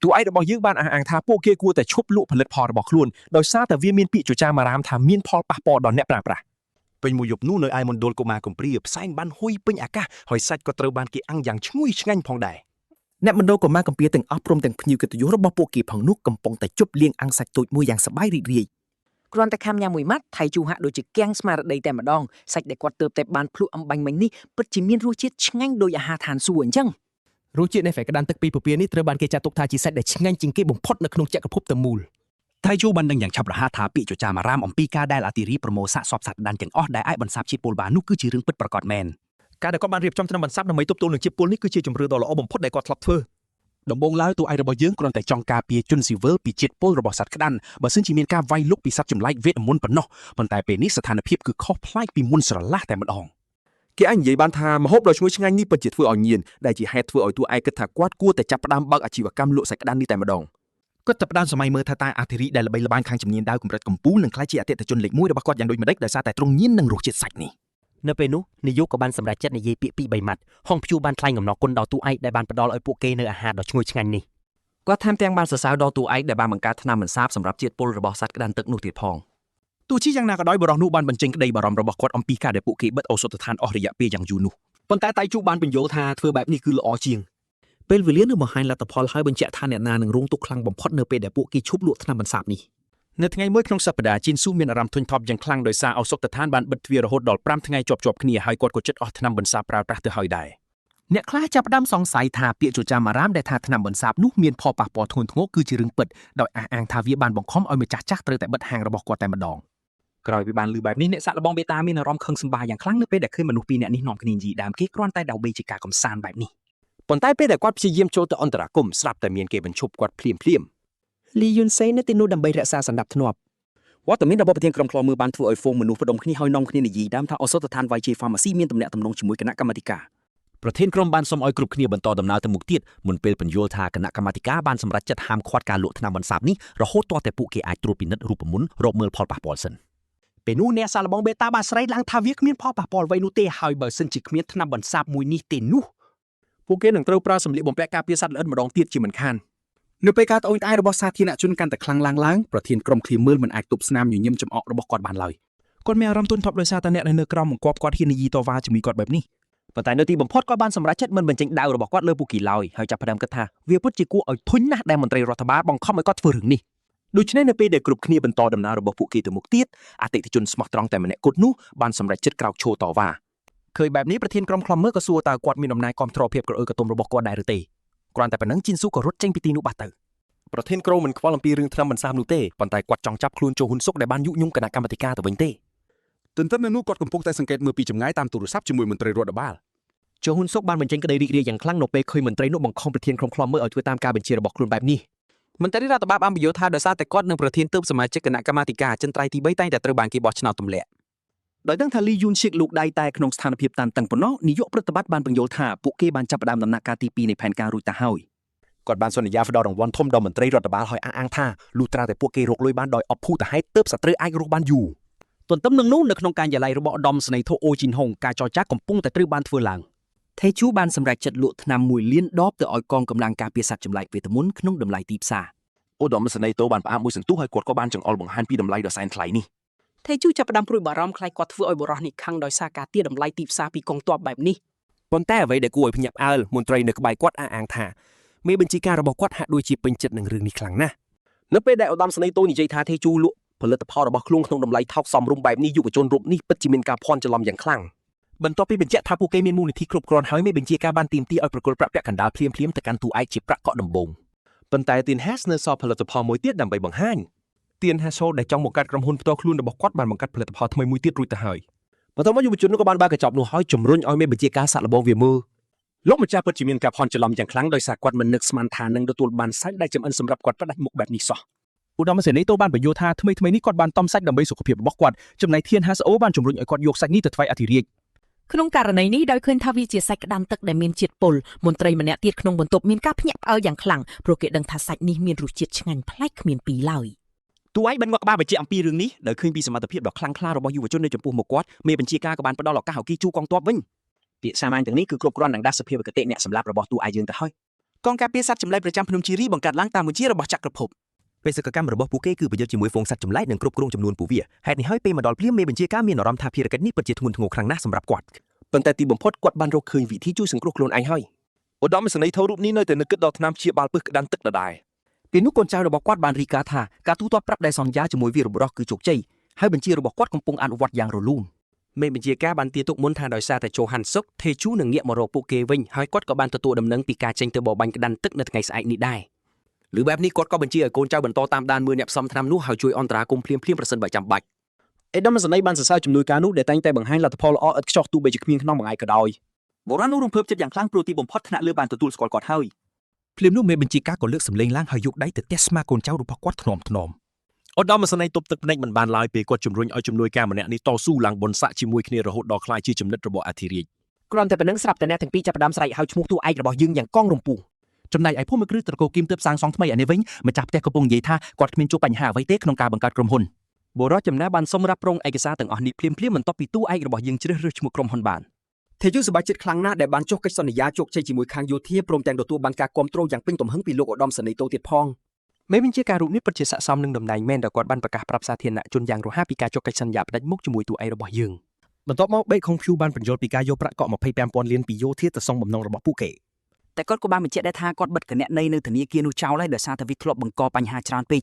តួឯករបស់យើងបានអះអាងថាពួកគេគួរតែឈប់លក់ផលិតផលរបស់ខ្លួនដោយសារតែវាមានពាក្យចចាមអារាមថាមានផលប៉ះពាល់ដល់អ្នកប្រើប្រាស់ពេញមួយយប់នោះនៅឯមណ្ឌលកុមារកំព្រាផ្សែងបានហុយពេញអាកាសហើយសាច់ក៏ត្រូវបានគេអាំងយ៉ាងឈ្ងុយឆ្ងាញ់ផងដែរ អ្នកមណ្ឌលកុមារកំព្រាទាំងអស់ព្រមទាំងភ្ញៀវកិត្តិយសរបស់ពួកគេផងនោះកំពុងតែជប់លៀងអាំងសាច់ទូចមួយយ៉ាងសប្បាយរីករាយ គ្រាន់តែខាំញ៉ាំមួយម៉ាត់ថៃជូហាក់ដូចជាគាំងស្មារតីតែម្ដងសាច់ដែលគាត់ទើបតែបានភ្លក់អំបាញ់មិញនេះពិតជាមានរសជាតិឆ្ងាញ់ដូចអាហារឋានសួគ៌អញ្ចឹង រសជាតិនៃហ្វេក្តានទឹកពីពពានេះត្រូវបានគេចាត់ទុកថាជាសាច់ដែលឆ្ងាញ់ជាងគេបំផុតនៅក្នុងចក្រភពទាំងមូល ថៃជូបានដឹងយ៉ាងឆាប់រហ័សថាពាក្យចចាមអារាមអំពីការដែលអធិរាជប្រមូលសាកសពសត្វដានទាំងអស់ដែលអាចបន្សាបជាតិពុលបាននោះគឺជារឿងពិតប្រាកដមែន ការដែលគាត់បានរៀបចំថ្នាំបន្សាបដើម្បីទប់ទល់នឹងជាតិពុលនេះគឺជាជំរឿដ៏ល្អបំផុតដែលគាត់ធ្លាប់ធ្វើ ដំបូងឡើយតួឯករបស់យើងគ្រាន់តែចង់ការពារជនស៊ីវិលពីជាតិពុលរបស់សត្វក្តាន់បើសិនជាមានការវាយលុកពីសត្វចម្លែកវេទមន្តប៉ុណ្ណោះប៉ុន្តែពេលនេះស្ថានភាពគឺខុសប្លែកពីមុនស្រឡះតែម្ដង គេអាចនិយាយបានថាម្ហូបដ៏ឈ្ងុយឆ្ងាញ់នេះពិតជាធ្វើឲ្យញៀនដែលជាហេតុធ្វើឲ្យតួឯកគិតថាគាត់គួរតែចាប់ផ្ដើមបើកអាជីវកម្មលក់សាច់ក្តាន់នេះតែម្ដងគាត់ចាប់ផ្ដើមសម័យមើលថាតើអធិរាជដែលល្បីល្បាញខាងជំនាញដាវកម្រិតកំពូលនឹងក្លាយជាអតិថិជនលេខ1របស់គាត់យ៉ាងដូចម្តេចដោយសារតែទ្រង់ញៀននឹងរសជាតិសាច់នេះ នៅពេលនោះនាយកក៏បានសម្រេចចិត្តនិយាយពាក្យពីរបីម៉ាត់ហងភៀវបានថ្លែងអំណរគុណដល់តួឯកដែលបានផ្ដល់ឲ្យពួកគេនៅអាហារដ៏ឈ្ងុយឆ្ងាញ់នេះគាត់ថែមទាំងបានសរសើរដល់តួឯកដែលបានបង្កើតថ្នាំបន្សាបសម្រាប់ជាតិពុលរបស់សត្វក្តាន់ទឹកនោះទៀតផង ទោះជាយ៉ាងណាក៏ដោយបុរសនោះបានបញ្ចេញក្តីបារម្ភរបស់គាត់អំពីការដែលពួកគេបិទឱសថដ្ឋានអស់រយៈពេលយ៉ាងយូរនោះ ប៉ុន្តែតៃជូបានបញ្យល់ថាធ្វើបែបនេះគឺល្អជាង ពេលវេលានឹងបង្ហាញលទ្ធផលហើយបញ្ជាក់ថាអ្នកណានឹងរងទុក្ខខ្លាំងបំផុតនៅពេលដែលពួកគេឈប់លក់ថ្នាំបន្សាបនេះ នៅថ្ងៃមួយក្នុងសប្តាហ៍ជីនស៊ូមានអារម្មណ៍ធុញថប់យ៉ាងខ្លាំងដោយសារឱសថដ្ឋានបានបិទទ្វាររហូតដល់5ថ្ងៃជាប់ៗគ្នាហើយគាត់ក៏ចិត្តអស់ថ្នាំបន្សាបប្រើប្រាស់ទៅហើយដែរ អ្នកខ្លះចាប់ផ្ដើមសង្ស័យថាពាក្យចចាមអារាមដែលថាថ្នាំបន្សាបនោះមានផលប៉ះពាល់ធ្ងន់ធ្ងរគឺជារឿងពិតដោយអះអាងថាវាបានបង្ខំឲ្យម្ចាស់ចាស់ត្រូវតែបិទហាងរបស់គាត់តែម្ដង ក្រោយពីបានឮបែបនេះអ្នកសាក់លបងបេតាមានអារម្មណ៍ខឹងសម្បារយ៉ាងខ្លាំងនៅពេលដែលឃើញមនុស្សពីរនាក់នេះនាំគ្នានិយាយដើមគេគ្រាន់តែដើម្បីជាការកំសាន្តបែបនេះ ប៉ុន្តែពេលដែលគាត់ព្យាយាមចូលទៅអន្តរាគមន៍ស្រាប់តែមានគេបញ្ឈប់គាត់ភ្លាមៗ លីយុនសេនៅទីនោះដើម្បីរក្សាសណ្ដាប់ធ្នាប់ វត្តមានរបស់ប្រធានក្រុមឃ្លាំមើលបានធ្វើឲ្យហ្វូងមនុស្សផ្ដុំគ្នាហើយនាំគ្នានិយាយដើមថាឱសថដ្ឋាន YJ Pharmacy មានទំនាក់ទំនងជាមួយគណៈកម្មាធិការ ប្រធានក្រុមបានសុំឲ្យគ្រប់គ្នាបន្តដំណើរទៅមុខទៀតមុនពេលបញ្យល់ថាគណៈកម្មាធិការបានសម្រេចចិត្តហាមឃាត់ការលក់ថ្នាំបន្សាបនេះរហូតទាល់តែពួកគេអាចត្រួតពិនិត្យរូបមន្តរកមើលផលប៉ះពាល់សិន ពេលនោះអ្នកសាក់លបងបេតាបានស្រែកឡើងថាវាគ្មានផលប៉ះពាល់អ្វីនោះទេហើយបើសិនជាគ្មានថ្នាំបន្សាបមួយនេះទេនោះ ពួកគេនឹងត្រូវប្រើសម្លៀកបំពាក់ការពារសត្វល្អិតម្ដងទៀតជាមិនខាន នៅពេលការត្អូញត្អែររបស់សាធារណជនកាន់តែខ្លាំងឡើងប្រធានក្រុមឃ្លាំមើលមិនអាចទប់ស្នាមញញឹមចំអករបស់គាត់បានឡើយ គាត់មានអារម្មណ៍ទន់ថប់ដោយសារតែអ្នកនៅក្រោមបង្គាប់គាត់ហ៊ាននិយាយតវ៉ាជាមួយគាត់បែបនេះ ប៉ុន្តែនៅទីបំផុតគាត់បានសម្រេចចិត្តមិនបញ្ចេញដាវរបស់គាត់លើពួកគេឡើយហើយចាប់ផ្ដើមគិតថាវាពិតជាគួរឲ្យធុញណាស់ដែលមន្ត្រីរដ្ឋបាលបង្ខំឲ្យគាត់ធ្វើរឿងនេះដូច្នេះនៅពេលដែលគ្រប់គ្នាបន្តដំណើររបស់ពួកគេទៅមុខទៀតអតិថិជនស្មោះត្រង់តែម្នាក់គត់នោះបានសម្រេចចិត្តក្រោកឈរតវ៉ាឃើញបែបនេះប្រធានក្រុមឃ្លាំមើលក៏សួរតើគាត់មានអំណាចគ្រប់គ្រងភាពក្រអឺកតុំរបស់គាត់ដែរឬទេគ្រាន់តែប៉ុណ្ណឹងជីនស៊ូក៏រត់ចេញពីទីនោះបាត់ទៅ ប្រធានក្រុមមិនខ្វល់អំពីរឿងថ្នាំបន្សាបនោះទេប៉ុន្តែគាត់ចង់ចាប់ខ្លួនជូហ៊ុនសុកដែលបានយុយងគណៈកម្មាធិការទៅវិញទេ ទន្ទឹមនឹងនោះគាត់កំពុងតែសង្កេតមើលពីចម្ងាយតាមទូរស័ព្ទជាមួយមន្ត្រីរដ្ឋបាល ជូហ៊ុនសុកបានបញ្ចេញក្តីរីករាយយ៉ាងខ្លាំងនៅពេលឃើញមន្ត្រីនោះបង្ខំប្រធានក្រុមឃ្លាំមើលឲ្យធ្វើតាមការបញ្ជារបស់ខ្លួនបែបនេះមន្ត្រីរដ្ឋបាលបានបញ្យល់ថាដោយសារតែគាត់និងប្រធានទើបសមាជិកគណៈកម្មាធិការអចិន្ត្រៃយ៍ទី3តែងតែត្រូវបានគេបោះឆ្នោតទម្លាក់ដោយដឹងថាលីយូនឈៀកលោកដៃតែក្នុងស្ថានភាពតានតឹងប៉ុណ្ណោះនាយកប្រតិបត្តិបានបញ្យល់ថាពួកគេបានចាប់ផ្ដើមដំណាក់កាលទី2នៃផែនការរួចទៅហើយគាត់បានសន្យាផ្ដល់រង្វាន់ធំដល់មន្ត្រីរដ្ឋបាលឲ្យអះអាងថាលុះត្រាតែពួកគេរកលុយបានដោយអបភូតហេតុទើបសត្រូវអាចរស់បានយូរទន្ទឹមនឹងនោះនៅក្នុងការយាល័យរបស់ឧត្តមសេនីយ៍ធូអូជីនហុងការចរចាកំពុងតែត្រូវបានធ្វើឡើងថេជូបានសម្រេចចិត្តលក់ថ្នាំ1លានដបទៅឲ្យកងកម្លាំងការពារសត្វចម្លែកវេទមន្តក្នុងតម្លៃទីផ្សារ ឧត្តមសេនីយ៍តូបានផ្អាកមួយសន្ទុះហើយគាត់ក៏បានចង្អុលបង្ហាញពីតម្លៃដ៏សែនថ្លៃនេះ ថេជូចាប់ផ្ដើមព្រួយបារម្ភខ្លាចគាត់ធ្វើឲ្យបរិះនេះខឹងដោយសារការទារតម្លៃទីផ្សារពីកងទ័ពបែបនេះប៉ុន្តែអ្វីដែលគួរឲ្យភ្ញាក់ផ្អើលមន្ត្រីនៅក្បែរគាត់អះអាងថាមេបញ្ជាការរបស់គាត់ហាក់ដូចជាពេញចិត្តនឹងរឿងនេះខ្លាំងណាស់នៅពេលដែលឧត្តមសេនីយ៍តូនិយាយថាថេជូលក់ផលិតផលរបស់ខ្លួនក្នុងតម្លៃថោកសមរម្យបែបនេះយុវជនរូបនេះពិតជាមានការភ័ន្តច្រឡំយ៉ាងខ្លាំងបន្ទាប់ពីបញ្ជាក់ថាពួកគេមានមូលនិធិគ្រប់គ្រាន់ហើយមេបញ្ជាការបានទាមទារឲ្យប្រគល់ប្រាក់ពាក់កណ្ដាលភ្លាមៗទៅកាន់តួឯកជាប្រាក់កក់ដំបូងប៉ុន្តែទៀនហាសនៅសល់ផលិតផលមួយទៀតដើម្បីបង្ហាញទៀនហាសដែលចង់បង្កើតក្រុមហ៊ុនផ្ទាល់ខ្លួនរបស់គាត់បានបង្កើតផលិតផលថ្មីមួយទៀតរួចទៅហើយបន្ទាប់មកយុវជននោះក៏បានបើកកញ្ចប់នោះហើយជំរុញឲ្យមេបញ្ជាការសាក់លបងវាមើលលោកម្ចាស់ពិតជាមានការភ័ន្តច្រឡំយ៉ាងខ្លាំងដោយសារគាត់មិននឹកស្មានថានឹងទទួលបានសាច់ដែលចំអិនសម្រាប់គាត់ផ្ដាច់មុខបែបនេះសោះ ឧត្តមសេនីយ៍តូបានបញ្យល់ថាថ្មីនេះគាត់បានតំសាច់ដើម្បីសុខភាពរបស់គាត់ចំណែកធានហាសអូបានជំរុញឲ្យគាត់យកសាច់នេះទៅថ្វាយអធិរាជ ក្នុងករណីនេះដោយឃើញថាវាជាសាច់ក្តាមទឹកដែលមានជាតិពុលមន្ត្រីម្នាក់ទៀតក្នុងបន្ទប់មានការភ្ញាក់ផ្អើលយ៉ាងខ្លាំងព្រោះគេដឹងថាសាច់នេះមានរសជាតិឆ្ងាញ់ប្លែកគ្មានពីរឡើយ តួឯកបានងាក់ក្បាលបញ្ជាក់អំពីរឿងនេះដោយឃើញពីសមត្ថភាពដ៏ខ្លាំងក្លារបស់យុវជននៅចំពោះមុខគាត់មេបញ្ជាការក៏បានផ្ដល់ឱកាសឲ្យគីជូកងទ័ពវិញពាក្យសាមញ្ញទាំងនេះគឺគ្រប់គ្រាន់នឹងដាស់សភាវគតិអ្នកសម្លាប់របស់តួឯកយើងទៅហើយកងការពារសត្វចម្លែកប្រចាំភ្នំជីរីបង្កើតឡើងតាមបញ្ជារបស់ចក្រភព បេសកកម្មរបស់ពួកគេគឺប្រយុទ្ធជាមួយហ្វូងសត្វចម្លែកនិងគ្រប់គ្រងចំនួនពួកវាហេតុនេះហើយពេលមកដល់ភ្លាមមេបញ្ជាការមានអារម្មណ៍ថាភារកិច្ចនេះពិតជាធ្ងន់ធ្ងរខ្លាំងណាស់សម្រាប់គាត់ប៉ុន្តែទីបំផុតគាត់បានរកឃើញវិធីជួយសង្គ្រោះខ្លួនឯងហើយឧត្តមសេនីយ៍ថូរូបនេះនៅតែនឹកគិតដល់ថ្នាំព្យាបាលពឹសក្តាន់ទឹកដដែលពេលនោះកូនចៅរបស់គាត់បានរីកាថាការទូទាត់ប្រាប់ដែលសន្យាជាមួយវីរបុរសគឺជោគជ័យហើយបញ្ជារបស់គាត់កំពុងអនុវត្តយ៉ាងរលូនមេបញ្ជាការបានទាទុកមុនថាដោយសារតែជូហាន់សុកថេជូនឹងងាកមករកពួកគេវិញហើយគាត់ក៏បានទទួលដំណឹងពីការចេញទៅបបាញ់ក្តាន់ទឹកនៅថ្ងៃស្អែកនេះដែរឬបែបនេះគាត់ក៏បញ្ជាឲ្យកូនចៅបន្តតាមដានមើលអ្នកផ្សំថ្នាំនោះហើយជួយអន្តរាគមន៍ភ្លាមៗប្រសិនបើចាំបាច់អេដាមសេនីយ៍បានសរសើរជំនួយការនោះដែលតែងតែបង្ហាញលទ្ធផលល្អឥតខ្ចោះទោះបីជាគ្មានក្នុងមួយថ្ងៃក៏ដោយបុរាណនោះរំភើបចិត្តយ៉ាងខ្លាំងព្រោះទីបំផុតថ្នាក់លើបានទទួលស្គាល់គាត់ហើយភ្លាមនោះមេបញ្ជាការក៏លើកសម្លេងឡើងហើយយកដៃទៅទះស្មាកូនចៅរបស់គាត់ធ្នមៗឧត្តមសេនីយ៍ទប់ទឹកភ្នែកមិនបានឡើយពេលគាត់ជំរុញឲ្យជំនួយការម្នាក់នេះតស៊ូឡើងបនស័កជាមួយគ្នារហូតដល់ខ្លាយជាចំណិតរបស់អធិរាជគ្រាន់តែប៉ុណ្្នឹងស្រាប់តែអ្នកទាំងពីរចាប់ផ្ដើមស្រែកហៅឈ្មោះតួឯករបស់យើងយ៉ាងកងរំពុះចំណែកឯភូមិគ្រឹះត្រកូលគីមទើបសាងសង់ថ្មីឯនេះវិញម្ចាស់ផ្ទះកំពុងនិយាយថាគាត់គ្មានជួបបញ្ហាអ្វីទេក្នុងការបង្កើតក្រុមហ៊ុនបុរសចំណាបានសុំរ៉ាប់រងឯកសារទាំងអស់នេះភ្លាមៗបន្ទាប់ពីតួឯករបស់យើងជ្រើសរើសឈ្មោះក្រុមហ៊ុនបានថេជូសប្បាយចិត្តខ្លាំងណាស់ដែលបានចុះកិច្ចសន្យាជោគជ័យជាមួយខាងយោធាព្រមទាំងទទួលបានការគាំទ្រយ៉ាងពេញទំហឹងពីលោកឧត្តមសេនីយ៍តូទៀតផងមេបញ្ជាការរូបនេះពិតជាស័ក្តិសមនឹងតំណែងមែនដែលគាត់បានប្រកាសប្រាប់សាធារណជនយ៉ាងរហ័សពីការចុះកិច្ចសន្យាផ្ដាច់មុខជាមួយតួឯករបស់យើងបន្ទាប់មកបេកខុងភ្យូបានបញ្យល់ពីការយកប្រាក់កក់ 25,000 លានពីយោធាទៅសងបំណងរបស់ពួកគេតែគាត់ក៏បានបញ្ជាក់ដែរថាគាត់បិទគណនីនៅធនាគារនោះចោលហើយដោយសារតែវាធ្លាប់បង្កបញ្ហាច្រើនពេក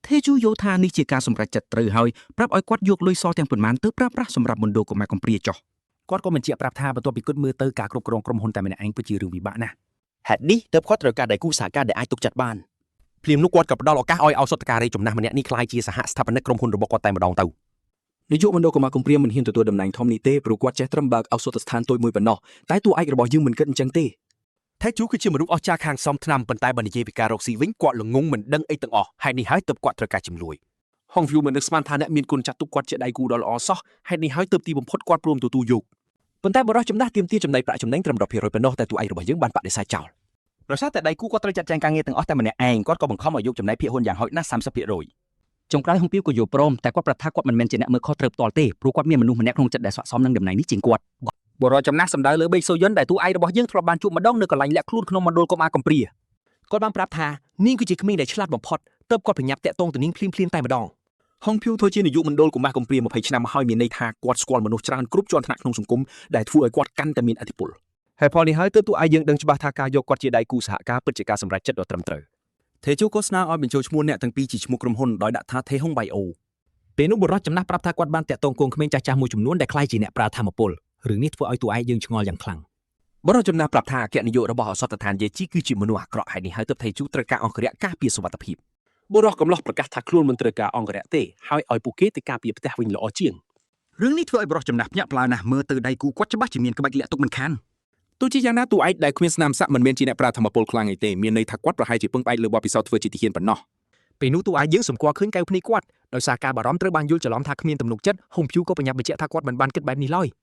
ថេជូយល់ថានេះជាការសម្រេចចិត្តត្រូវហើយប្រាប់ឲ្យគាត់យកលុយសទាំងប៉ុន្មានទៅប្រើប្រាស់សម្រាប់មណ្ឌលកុមារកំព្រាចុះគាត់ក៏បញ្ជាក់ប្រាប់ថាបន្ទាប់ពីគិតមើលទៅការគ្រប់គ្រងក្រុមហ៊ុនតែម្នាក់ឯងពិតជារឿងវិបាកណាស់ហេតុនេះទើបគាត់ត្រូវការដៃគូសហការដែលអាចទុកចិត្តបានភ្លាមនោះគាត់ក៏ផ្ដល់ឱកាសឲ្យឱសថការីចំណាស់ម្នាក់នេះក្លាយជាសហស្ថាបនិកក្រុមហ៊ុនរបស់គាត់តែម្ដងទៅនាយកមណ្ឌលកុមារកំព្រាមិនហ៊ានទទួលតំណែងធំនេះទេព្រោះគាត់ចេះត្រឹមបើកឱសថស្ថានតូចមួយប៉ុណ្ណោះតែតួឯករបស់យើងមិនគិតអញ្ចឹងទេថេជូគឺជាមនុស្សអស្ចារ្យខាងសំថ្នាំប៉ុន្តែបើនិយាយពីការរកស៊ីវិញគាត់ល្ងងមិនដឹងអីទាំងអស់ហេតុនេះហើយទើបគាត់ត្រូវការជំនួយហុងហ្វ្យូមិននឹកស្មានថាអ្នកមានគុណចាត់ទុកគាត់ជាដៃគូដ៏ល្អសោះហេតុនេះហើយទើបទីបំផុតគាត់ព្រមទទួលយកប៉ុន្តែបរិះចំណាស់ទាមទារចំណៃប្រាក់ចំណេញត្រឹម 10% ប៉ុណ្ណោះតែតួឯករបស់យើងបានបដិសេធចោលដោយសារតែដៃគូគាត់ត្រូវចាត់ចែងការងារទាំងអស់តែម្នាក់ឯងគាត់ក៏បង្ខំឲ្យយកចំណែកភាគហ៊ុនយ៉ាងហោចណាស់ 30% ចុងក្រោយហុងភៀវក៏យល់ព្រមតែគាត់ប្រាប់ថាគាត់មិនមែនជាអ្នកមើលខុសត្រូវផ្ទាល់ទេព្រោះគាត់មានមនុស្សម្នាក់ក្នុងចិត្តដែលស័ក្តិសមនឹងតំណែងនេះជាងគាត់បរិះចំណាស់សម្ដៅលើបេកសូយុនដែលតួឯករបស់យើងធ្លាប់បានជួបម្ដងនៅកន្លែងលាក់ខ្លួនក្នុងមណ្ឌលកុមារកំព្រាគាត់បានប្រាប់ថានាងគឺជាក្មេងដែលឆ្លាតបំផុតទើបគាត់ប្រញាប់តាក់ទងទៅនាងភ្លាមៗតែម្ដងហុងភៀវធ្វើជានាយកមណ្ឌលកុមារកំព្រា20ឆ្នាំមកហើយមានន័យថាគាត់ស្គាល់មនុស្សច្រើនគ្រប់ជាន់ថ្នាក់ក្នុងសង្គមដែលធ្វើឲ្យគាត់កាន់តែមានឥទ្ធិពលហើយផលនេះហើយទើបតួឯកយើងដឹងច្បាស់ថាការយកគាត់ជាដៃគូសហការពិតជាការសម្រេចចិត្តដ៏ត្រឹមត្រូវថេជូក៏ស្នើឲ្យបញ្ចូលឈ្មោះអ្នកទាំងពីរជាឈ្មោះក្រុមហ៊ុនដោយដាក់ថាថេហុងបៃអូពេលនោះបុរសចំណាស់ប្រាប់ថាគាត់បានតាក់ទងកូនក្មេងចាស់ៗមួយចំនួនដែលក្លាយជាអ្នកប្រើធម្មពលរឿងនេះធ្វើឲ្យតួឯកយើងឆ្ងល់យ៉ាងខ្លាំង បរិជនណាប្រាប់ថាអគ្គនាយករបស់អសតដ្ឋានយេជីគឺជាមនុស្សអាក្រក់ហើយនេះហើយទើបថៃជូត្រូវការអង្គរៈការពារសុវត្ថិភាពបុរសកំឡោះប្រកាសថាខ្លួនមិនត្រូវការអង្គរៈទេហើយឲ្យពួកគេទៅការពារផ្ទះវិញល្អជាងរឿងនេះធ្វើឲ្យបរិសចំណាស់ភ្ញាក់ផ្លើណាស់មើលទៅដៃគូគាត់ច្បាស់ជាមានក្បាច់លាក់ទុកមិនខានទោះជាយ៉ាងណាតួឯកដែលគ្មានស្នាមសាក់មិនមែនជាអ្នកប្រើធម្មពលខ្លាំងឯទេមានន័យថាគាត់ប្រហែលជាពឹងផ្អែកលើបទពិសោធន៍ធ្វើជាទាហានប៉ុណ្ណោះពេលនោះតួឯកយើងសម្គាល់ឃើញកៅភ្នែកគាត់ដោយសារការបារម្ភត្រូវបានយល់ច្រឡំថាគ្មានទំនុកចិត្តហុំភីវក៏បញ្ញាបញ្ជាក់ថាគាត់មិនបានគិតបែបនេះឡើយ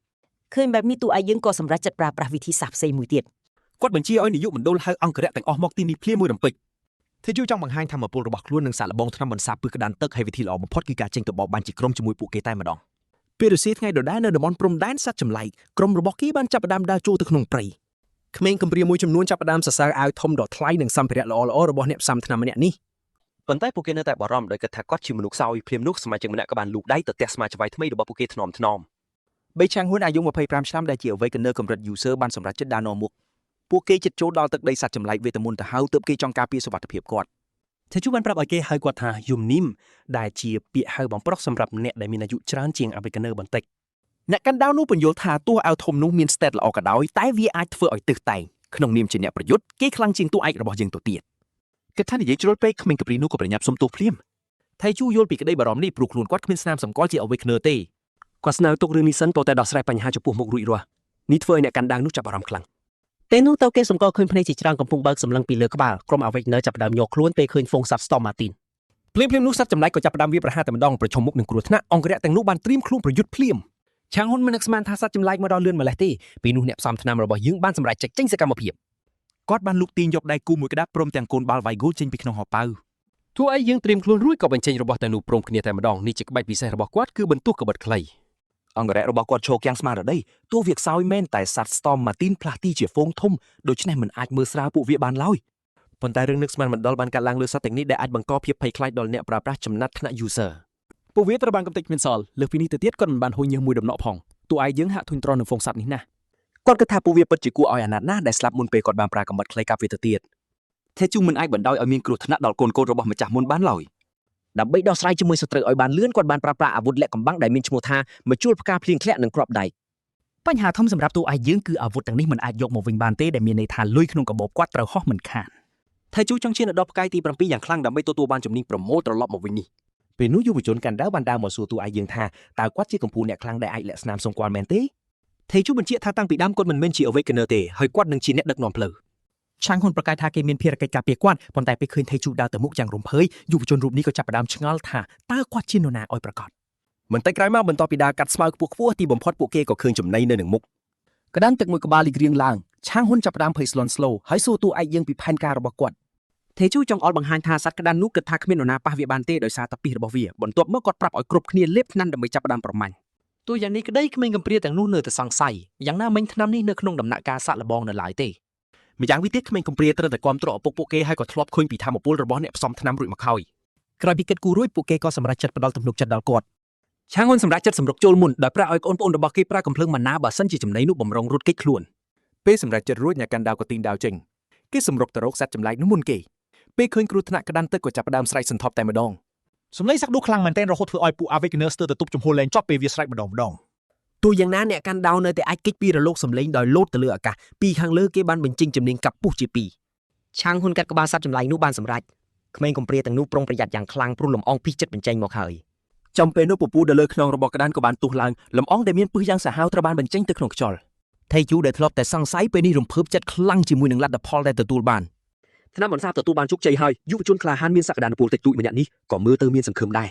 ឃើញបែបនេះតួឯកយើងក៏សម្រេចចិត្តប្រើប្រាស់វិធីសាស្ត្រផ្សេងមួយទៀតគាត់បញ្ជាឲ្យនាយកមណ្ឌលហៅអង្គរៈទាំងអស់មកទីនេះភ្លាមមួយរំពេចទេជូចង់បង្ហាញថាមពលរបស់ខ្លួននឹងសាកល្បងថ្នាំបន្សាបពឹសក្តានទឹកហើយវិធីល្អបំផុតគឺការចេញទៅបោកបាញ់ជាក្រុមជាមួយពួកគេតែម្ដងពេលរសៀលថ្ងៃដដែលនៅតំបន់ព្រំដែនសត្វចម្លែកក្រុមរបស់គេបានចាប់ផ្ដើមដើរចូលទៅក្នុងព្រៃក្មេងកំព្រាមួយចំនួនចាប់ផ្ដើមសរសើរអាវធំដ៏ថ្លៃនិងសម្ភារៈល្អៗរបស់អ្នកផ្សំថ្នាំម្នាក់នេះប៉ុន្តែពួកគេនៅតែបារម្ភដោយគិតថាគាត់ជាមនុស្សខ្សោយភ្លាមនោះសមាជិកម្នាក់ក៏បានលូកដៃទៅទះស្មាច្បាយថ្មីរបស់ពួកគេថ្នមបេឆាងហ៊ុនអាយុ25ឆ្នាំដែលជាអវ័យកនើកម្រិត user បានសម្រេចចិត្តដើរនាំមុខពួកគេជិតចូលដល់ទឹកដីសត្វចម្លែកវេទមន្តទៅហើយទើបគេចង់ការពារសុវត្ថិភាពគាត់ទេជូបានប្រាប់ឲ្យគេហៅគាត់ថាយំនីមដែលជាពាក្យហៅបំប្រុសសម្រាប់អ្នកដែលមានអាយុច្រើនជាងអវ័យកនើបន្តិចអ្នកកាន់ដាវនោះបញ្យល់ថាទោះអាវធំនោះមានស្តេតល្អក៏ដោយតែវាអាចធ្វើឲ្យទឹះតែងក្នុងនាមជាអ្នកប្រយុទ្ធគេខ្លាំងជាងតួឯករបស់យើងទៅទៀតគិតថានិយាយជ្រុលពេកក្មេងកំព្រីនោះក៏ប្រញាប់សុំទោសភ្លាមថៃជូយល់ពីក្តីបារម្ភនេះព្រោះខ្លួនគាត់គ្មានស្នាមសម្គាល់ជាអវ័យកនើទេគាត់ស្នើទុករឿងនេះសិនតតែដោះស្រាយបញ្ហាចំពោះមុខរួចរាល់នេះធ្វើឲ្យអ្នកកាន់ដាវនោះចាប់អារម្មណ៍ខ្លាំងពេលនោះទៅគេសម្គាល់ឃើញភ្នែកជាច្រើនកំពុងបើកសម្លឹងពីលើក្បាលក្រុមអវ័យកនើចាប់ផ្ដើមយកខ្លួនពេលឃើញហ្វូងសត្វ Storm Martin ភ្លាមនោះសត្វចម្លែកក៏ចាប់ផ្ដើមវាប្រហារតែម្ដងប្រឈមមុខនឹងគ្រោះថ្នាក់អង្គរៈទាំងនោះបានត្រៀមខ្លួនប្រយុទ្ធភ្លាមឆាងហ៊ុនមិននឹកស្មានថាសត្វចម្លែកមកដល់លឿនម្លេះទេពេលនោះអ្នកផ្សំថ្នាំរបស់យើងបានសម្រេចចេញសកម្មភាពគាត់បានលូកទាញយកដៃគូមួយក្តាប់ព្រមទាំងកូនបាល់វ៉ៃហ្គោចេញពីក្នុងហោប៉ៅទោះឯយើងត្រៀមខ្លួនរួចក៏បញ្ចេញរបស់ទាំងនោះព្រមគ្នាតែម្ដងនេះជាក្បាច់ពិសេសរបស់គាត់គឺបន្ទោះក្បិតខ្លីអង្គរៈរបស់គាត់ឈរគាំងស្មារតីទោះវាខ្សោយមែនតែសត្វ Storm Martin ផ្លាស់ទីជាហ្វូងធំដូច្នេះមិនអាចមើលស្រាលពួកវាបានឡើយប៉ុន្តែរឿងនឹកស្មានមិនដល់បានកាត់ឡើងលើសត្វទាំងនេះដែលអាចបង្កភាពភ័យខ្លាចដល់អ្នកប្រើប្រាស់ចំណាត់ថ្នាក់ user ពួកវាត្រូវបានកំទេចគ្មានសល់លើសពីនេះទៅទៀតគាត់មិនបានហួយញើសមួយដំណក់ផងតួឯកយើងហាក់ធុញទ្រាន់នឹងហ្វូងសត្វនេះណាស់គាត់គិតថាពួកវាពិតជាគួរឲ្យអាណិតណាស់ដែលស្លាប់មុនពេលគាត់បានប្រើកំបិតខ្លីកាប់វាទៅទៀតទេជូមិនអាចបណ្ដោយឲ្យមានគ្រោះថ្នាក់ដល់កូនរបស់ម្ចាស់មុនបានឡើយដើម្បីដោះស្រាយជាមួយសត្រូវឲ្យបានលឿនគាត់បានប្រើប្រាស់អាវុធលាក់កំបាំងដែលមានឈ្មោះថាមជុលផ្កាភ្លៀងធ្លាក់និងគ្រាប់ដែកបញ្ហាធំសម្រាប់តួឯកយើងគឺអាវុធទាំងនេះមិនអាចយកមកវិញបានទេដែលមានន័យថាលុយក្នុងកាបូបគាត់ត្រូវហោះមិនខានថៃជូចង់ឈានដល់ផ្កាយទី7យ៉ាងខ្លាំងដើម្បីទទួលបានជំនាញប្រមូលត្រឡប់មកវិញនេះពេលនោះយុវជនកាន់ដាវបានដើរមកសួរតួឯកយើងថាតើគាត់ជាកំពូលអ្នកខ្លាំងដែលអាចលាក់ស្នាមសង្កល់មែនទេថៃជូបញ្ជាក់ថាតាំងពីដើមគាត់មិនមែនជាអវ័យកនើទេហើយគាត់នឹងជាអ្នកដឹកនាំផ្លូវឆាងហ៊ុនប្រកាសថាគេមានភារកិច្ចការពារគាត់ប៉ុន្តែពេលឃើញថៃជូដើរទៅមុខយ៉ាងរំភើយយុវជនរូបនេះក៏ចាប់ផ្ដើមឆ្ងល់ថាតើគាត់ជានរណាឲ្យប្រកាសមិនតិចក្រោយមកបន្ទាប់ពីដើរកាត់ស្មៅខ្ពស់ទីបំផុតពួកគេក៏ឃើញចំណីនៅនឹងមុខក្តានទឹកមួយក្បាលលីករៀងឡើងឆាងហ៊ុនចាប់ផ្ដើមភ័យស្លន់ស្លោហើយសួរតួឯកយើងពីផែនការរបស់គាត់ថេជូចង់អល់បង្ហាញថាសត្វក្តាននោះគិតថាគ្មាននរណាប៉ះវាបានទេដោយសារតែពីរបស់វាបន្ទាប់មកគាត់ប្រាប់ឲ្យគ្រប់គ្នាលេបថ្នាំដើម្បីចាប់ផ្ដើមប្រមាញ់ទោះយ៉ាងនេះក្តីក្មេងកំព្រាទាំងនោះនៅតែសង្ស័យយ៉ាងណាមិញថ្នាំនេះនៅក្នុងដំណាក់កាលសាក់លបងនៅឡើយទេម្យ៉ាងវិញទៀតក្មេងកំព្រាត្រូវតែគ្រប់គ្រងឪពុកពួកគេហើយក៏ធ្លាប់ឃើញពីធម៌ពលរបស់អ្នកផ្សំថ្នាំរួចមកហើយក្រោយពីគិតគូររួចពួកគេក៏សម្រេចចិត្តផ្ដល់ទំនុកចិត្តដល់គាត់ឆាងហ៊ុនសម្រេចចិត្តសម្រុកចូលមុនដោយប្រាក់ឲ្យប្អូនៗរបស់គេប្រើកំភ្លើងម៉ាណាបើសិនជាចំណីនោះបំរុងរត់គេចខ្លួនពេលសម្រេចចិត្តរួចអ្នកកាន់ដាវក៏ទីងដាវចេញគេសម្រុកទៅរកសត្វចម្លែកនោះមុនគេពេលឃើញគ្រោះថ្នាក់ក្តានទឹកក៏ចាប់ផ្ដើមស្រែកសន្ធាប់តែម្ដងសម្លេងសាក់ដូខ្លាំងមែនទែនរហូតធ្វើឲ្យពួក Awakener ស្ទើរតែទប់ចំហលែងចប់ពេលវាស្រែកម្ដងទោះយ៉ាងណាអ្នកកាន់ដាវនៅតែអាចគេចពីរលកសម្លេងដោយលោតទៅលើអាកាសពីខាងលើគេបានបញ្ចេញជំនាញកាប់ពុះជាពីរឆាងហ៊ុនកាត់ក្បាលសត្វចម្លែកនោះបានសម្រេចក្មេងកំព្រាទាំងនោះប្រុងប្រយ័ត្នយ៉ាងខ្លាំងព្រោះលំអងពីចិត្តបញ្ចេញមកហើយចំពេលនោះពពុះនៅលើខ្នងរបស់ក្តានក៏បានទុះឡើងលំអងដែលមានពឹសយ៉ាងសាហាវត្រូវបានបញ្ចេញទៅក្នុងខ្យល់ថៃជូដែលធ្លាប់តែសង្ស័យពេលនេះរំភើបចិត្តខ្លាំងជាមួយនឹងលទ្ធផលដែលទទួលបានថ្នាំបន្សាបទទួលបានជោគជ័យហើយយុវជនក្លាហានមានសក្តានុពលតិចតួចម្នាក់នេះក៏មើលទៅមានសង្ឃឹមដែរ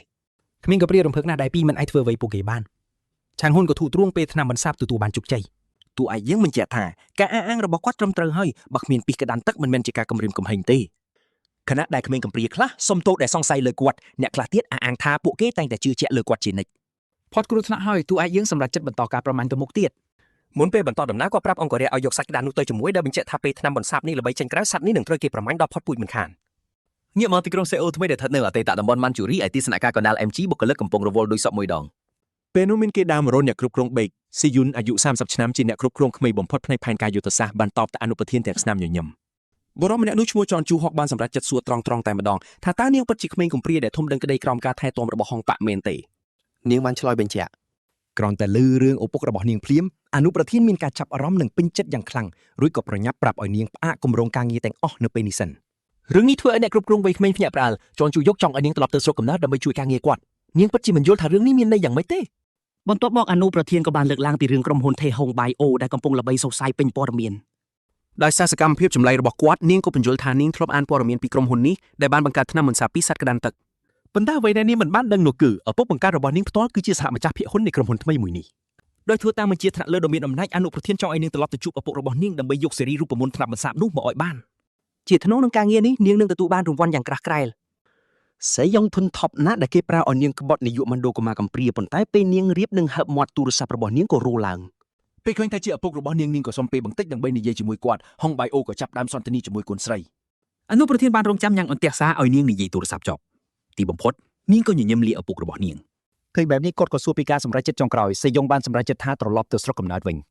ក្មេងកំព្រារំភើបណាស់ដែលពីមិនអាចធ្វើអ្វីពួកគេបានឆាងហ៊ុនក៏ធូរទ្រាងពេលថ្នាំបន្សាបទទួលបានជោគជ័យតួឯកយើងបញ្ជាក់ថាការអះអាងរបស់គាត់ត្រឹមត្រូវហើយបើគ្មានពីក្តានទឹកមិនមែនជាការគំរាមកំហែងទេខណៈដែលក្មេងកំព្រាខ្លះសុំទោសដែលសង្ស័យលើគាត់អ្នកខ្លះទៀតអះអាងថាពួកគេតែងតែជឿជាក់លើគាត់ជានិច្ចផុតគ្រោះថ្នាក់ហើយតួឯកយើងសម្រេចចិត្តបន្តការប្រមាញ់ទៅមុខទៀតមុនពេលបន្តដំណើរក៏ប្រាប់អង្គរៈឲ្យយកសាច់ក្តាននោះទៅជាមួយដែលបញ្ជាក់ថាពេលថ្នាំបន្សាបនេះល្បីចេញក្រៅសត្វនេះនឹងត្រូវគេប្រមាញ់ដល់ផុតពូជមិនខានងាកមកទីក្រុងសេអ៊ូលថ្មីដែលស្ថិតនៅអតីតតំបន់ម៉ាន់ជូរីឯទីស្នាក់ការកណ្ដាល MG បុគ្គលិកកំពុងរវល់ដោយសពមួយដងពេលនោះមានគេដើមរនអ្នកគ្រប់គ្រងបេកស៊ីយុនអាយុ30ឆ្នាំជាអ្នកគ្រប់គ្រងក្មេងបំផុតផ្នែកផែនការយុទ្ធសាស្ត្របានតបទៅអនុប្រធានទាំងស្នាមញញឹមបុរសម្នាក់នោះឈ្មោះចនជូហុកបានសម្រេចចិត្តសួរត្រង់តែម្ដងថាតើនាងពិតជាក្មេងកំព្រាដែលធំដឹងក្តីក្រោមការថែទាំរបស់ហងប៉ាក់មែនទេនាងបានឆ្លើយបញ្ជាក់ ក្រនតែលឺរឿងឪពុករបស់នាងភ្លាមអនុប្រធានមានការចាប់អារម្មណ៍និងពេញចិត្តយ៉ាងខ្លាំងរួចក៏ប្រញាប់ប្រាប់ឲ្យនាងផ្អាកគម្រោងការងារទាំងអស់នៅពេលនេះសិនរឿងនេះធ្វើឲ្យអ្នកគ្រប់គ្រងវ័យក្មេងភ្ញាក់ផ្អើលចង់ជួយយកចង់ឲ្យនាងត្រឡប់ទៅស្រុកកំណើតដើម្បីជួយការងារគាត់នាងពិតជាមិនយល់ថារឿងនេះមានន័យយ៉ាងម៉េចទេបន្ទាប់មកអនុប្រធានក៏បានលើកឡើងពីរឿងក្រុមហ៊ុន ថេហុង Bio ដែលកំពុងល្បីសរសៃពេញព័ត៌មានដោយសារសកម្មភាពចម្លែករបស់គាត់នាងក៏បញ្យល់ថានាងធ្លាប់អានព័ត៌មានពីក្រុមហ៊ុននេះដែលបានបង្កើតថ្នាំមិនសាពីសត្វក្តាន់ទឹកប៉ុន្តែអ្វីដែលនាងមិនបានដឹងនោះគឺឪពុកបង្កើតរបស់នាងផ្ទាល់គឺជាសហម្ចាស់ភាគហ៊ុននៃក្រុមហ៊ុនថ្មីមួយនេះដោយធ្វើតាមបញ្ជាថ្នាក់លើដ៏មានអំណាចអនុប្រធានចង់ឲ្យនាងត្រឡប់ទៅជួបឪពុករបស់នាងដើម្បីយកសេរីរូបមន្តថ្នាំបន្សាបនោះមកឲ្យបានជាថ្នូរនឹងការងារនេះនាងនឹងទទួលបានរង្វាន់យ៉ាងក្រាស់ក្រែលសេយ៉ុងធុនថប់ណាស់ដែលគេប្រើឲ្យនាងក្បត់នាយកមណ្ឌលកុមារកំព្រាប៉ុន្តែពេលនាងរៀបនឹងហឹបមាត់ទូរស័ព្ទរបស់នាងក៏រោឡើងពេលឃើញថាជាឪពុករបស់នាងក៏សុំពេលបន្តិចដើម្បីនិយាយជាមួយគាត់ហុងបៃអូក៏ចាប់ដើមសន្ទនាជាមួយកូនស្រីអនុប្រធានបានរងចាំយ៉ាងអន្ទះសារឲ្យនាងនិយាយទូរស័ព្ទចប់ទីបំផុតនាងក៏ញញឹមលាឪពុករបស់នាងឃើញបែបនេះគាត់ក៏សួរពីការសម្រេចចិត្តចុងក្រោយសេយ៉ុងបានសម្រេចចិត្តថាត្រឡប់ទៅស្រុកកំណើតវិ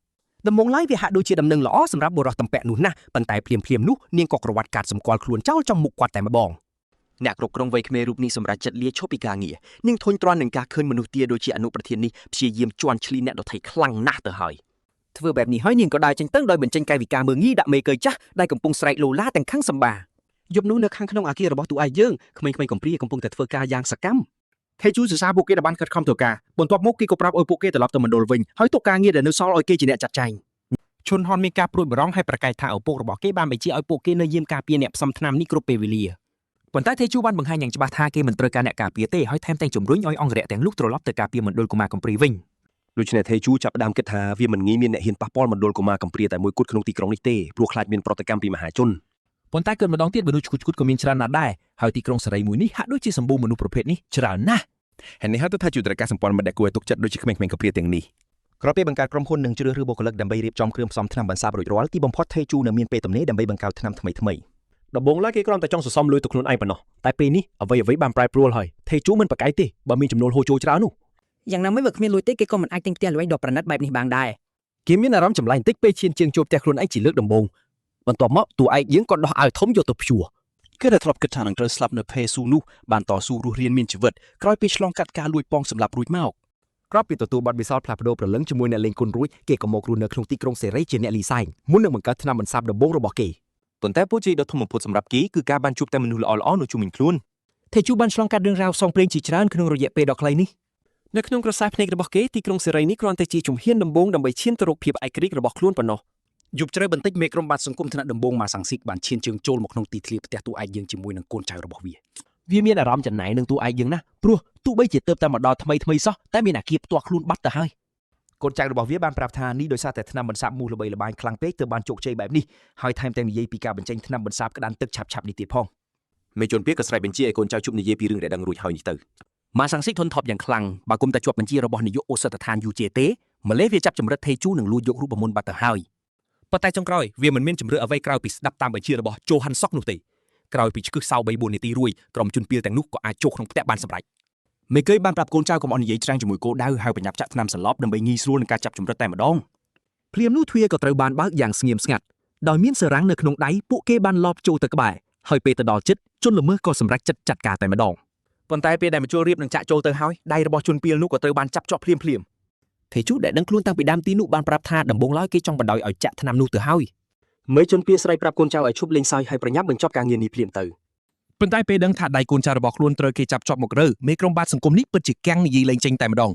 ញដំបងឡើយវាហាក់ដូចជាដំណឹងល្អសម្រាប់បុរសតំពាក់នោះណាស់ប៉ុន្តែភ្លាមនោះនាងក៏ក្រវ៉ាត់កាត់សម្គាល់ខ្លួនចោលចំមុខគាត់តែម្ដងអ្នកគ្រប់គ្រងវ័យក្មេងរូបនេះសម្រេចចិត្តលាឈប់ពីការងារនាងធុញទ្រាន់នឹងការឃើញមនុស្សទាដូចជាអនុប្រធាននេះព្យាយាមជន់ឈ្លីអ្នកដទៃខ្លាំងណាស់ទៅហើយធ្វើបែបនេះហើយនាងក៏ដើរចេញទៅដោយបញ្ចេញកាយវិការមើងងាយដាក់មេកើចាស់ដែលកំពុងស្រែកឡូឡាទាំងខាងសម្បាយប់នោះនៅខាងក្នុងអគាររបស់ទូឯកយើងក្មេងៗកំព្រាកំពុងតែធ្វើការយ៉ាងសកម្មខេជូសរសើរពួកគេដែលបានខិតខំធ្វើការបន្ទាប់មកគេក៏ប្រាប់ឲ្យពួកគេត្រឡប់ទៅមណ្ឌលវិញហើយទុកការងារដែលនៅសល់ឲ្យគេជាអ្នកចាត់ចែងឈុនហនមានការព្រួយបារម្ភហើយប្រកែកថាឪពុករបស់គេបានបញ្ជាឲ្យពួកគេនៅយាមការពារអ្នកផ្សំថ្នាំនេះគ្រប់ពេលវេលាប៉ុន្តែថេជូបានបង្ហាញយ៉ាងច្បាស់ថាគេមិនត្រូវការអ្នកការពារទេហើយថែមទាំងជំរុញឲ្យអង្គរៈទាំងនោះត្រឡប់ទៅការពារមណ្ឌលកុមារកំព្រាវិញដូច្នេះថេជូចាប់ផ្ដើមគិតថាវាមិនងាយមានអ្នកហ៊ានប៉ះពាល់មណ្ឌលកុមារកំព្រាតែមួយគត់ក្នុងទីក្រុងនេះទេព្រោះខ្លាចមានប្រតិកម្មពីមហាជនប៉ុន្តែគិតម្ដងទៀតមនុស្សឈុតក៏មានច្រើនណាស់ដែរហើយទីក្រុងសេរីមួយនេះហាក់ដូចជាសម្បូរមនុស្សប្រភេទនេះច្រើនណាស់ហើយនេះហៅថាជាត្រការសម្ព័ន្ធមិត្តដែលគួរឲ្យទុកចិត្តដូចជាក្មេងៗកំព្រាទាំងនេះក្រោយពេលបង្កើតក្រុមហ៊ុននិងជ្រើសរើសបុគ្គលិកដើម្បីរៀបចំគ្រឿងផ្សំថ្នាំបន្សាបរួចរាល់ទីបំផុតថេជូនៅមានពេលទំនេរដើម្បីបង្កើតថ្នាំថ្មីដំបូងឡើយគេគ្រាន់តែចង់សន្សំលុយទៅខ្លួនឯងប៉ុណ្ណោះតែពេលនេះអ្វីបានប្រែប្រួលហើយថេជូមិនប្រកែកទេបើមានចំណូលហូរចូលច្រើននោះយ៉ាងណាមិញបើគ្មានលុយទេគេក៏មិនអាចទិញផ្ទះល្វែងដ៏ប្រណិតបែបនេះបានដែរគេមានអារម្មណ៍ចម្លែកបន្តិចពេលឈានជើងចូលផ្ទះខ្លួនឯងជាលើកដំបូងបន្ទាប់មកតួឯកយើងក៏ដោះអាវធំយកទៅព្យួរគេដែលធ្លាប់គិតថានឹងត្រូវស្លាប់នៅផេស៊ូនោះបានតស៊ូរស់រានមានជីវិតក្រោយពេលឆ្លងកាត់ការលួចប៉ងសម្លាប់រួចមកក្រោយពីទទួលបទពិសោធន៍ផ្លាស់ប្ដូរប្រលឹងជាមួយអ្នកលេងគុនរួចគេក៏មករស់នៅក្នុងទីក្រុងសេរីជាអ្នកលីសែងមុននឹងបង្កើតថ្នាំបន្សាបដំបូងរបស់គេប៉ុន្តែពូជ័យដ៏ធំបំផុតសម្រាប់គេគឺការបានជួបតែមនុស្សល្អៗនៅជុំវិញខ្លួនថេជូបានឆ្លងកាត់រឿងរ៉ាវសងព្រេងជាច្រើនក្នុងរយៈពេលដ៏ខ្លីនេះនៅក្នុងក្រសែភ្នែករបស់គេទីក្រុងសេរីនេះគ្រាន់តែជាជំហានដំបូងដើម្បីឈានទៅរកភាពឯករាជ្យរបស់ខ្លួនប៉ុណ្ណោះយប់ជ្រៅបន្តិចមេក្រុមបាតសង្គមថ្នាក់ដំបូងម៉ាសាំងស៊ីកបានឈានជើងចូលមកក្នុងទីធ្លាផ្ទះតួឯកយើងជាមួយនឹងកូនចៅរបស់វាមានអារម្មណ៍ចំណែងនឹងតួឯកយើងណាស់ព្រោះទោះបីជាទៅតែមកដល់ថ្មីសោះតែមានអាគារផ្ទាល់ខ្លួនបាត់ទៅហើយកូនចៅរបស់វាបានប្រាប់ថានេះដោយសារតែថ្នាំបន្សាបមូសល្បីល្បាញខ្លាំងពេកទើបបានជោគជ័យបែបនេះហើយថែមទាំងនិយាយពីការបញ្ចេញថ្នាំបន្សាបក្តាន់ទឹកឆាប់នេះទៀតផងមេជនពាក៏ស្រែកបញ្ជាឲ្យកូនចៅជប់និយាយពីរឿងដែលដឹងរួចហើយនេះទៅម៉ាសាំងស៊ីកធនថប់យ៉ាងខ្លាំងបើគុំតែជាប់បញ្ជារបស់នាយកអូសថដ្ឋាន UJ ទេម្លេះវាចាប់ចម្រិតថេជូនឹងលួចយករូបមន្តបាត់ទៅហើយប៉ុន្តែចុងក្រោយវាមិនមានជំរឿអ្វីក្រៅពីស្ដាប់តាមបញ្ជារបស់ជូហាន់សុកនោះទេក្រោយពីឆ្កឹះសៅ 3-4 នាទីរួចក្រុមជនពាលទាំងនោះក៏អាចចូលក្នុងផ្ទះបានសម្រេចមេកេបានប្រាប់កូនចៅកុំអោយនិយាយច្រាំងជាមួយគោដៅហើយប្រញាប់ចាក់ថ្នាំសន្លប់ដើម្បីងាយស្រួលនឹងការចាប់ចម្រិតតែម្ដងភ្លាមនោះទ្វារក៏ត្រូវបានបើកយ៉ាងស្ងៀមស្ងាត់ដោយមានសារ៉ាំងនៅក្នុងដៃពួកគេបានលបចូលទៅក្បែរហើយពេលទៅដល់ជិតជនល្មើសក៏សម្រេចចិត្តចាត់ការតែម្ដងប៉ុន្តែពេលដែលមជុលរៀបនឹងចាក់ចូលទៅហើយដៃរបស់ជនពាលនោះក៏ត្រូវបានចាប់ជាប់ភ្លាមថេជូដែលដឹងខ្លួនតាំងពីដើមទីនោះបានប្រាប់ថាដំបូងឡើយគេចង់បណ្ដោយឲ្យចាក់ថ្នាំនោះទៅហើយមេជនពាលស្រីប្រាប់កូនចៅឲ្យឈប់លេងសើចហើយប្រញាប់បញ្ចប់ការងារនេះភ្លាមទៅប៉ុន្តែពេលដឹងថាដៃកូនចៅរបស់ខ្លួនត្រូវគេចាប់ជាប់មករើមេក្រុមបាតសង្គមនេះពិតជាកាំងនិយាយលេងចេញតែម្ដង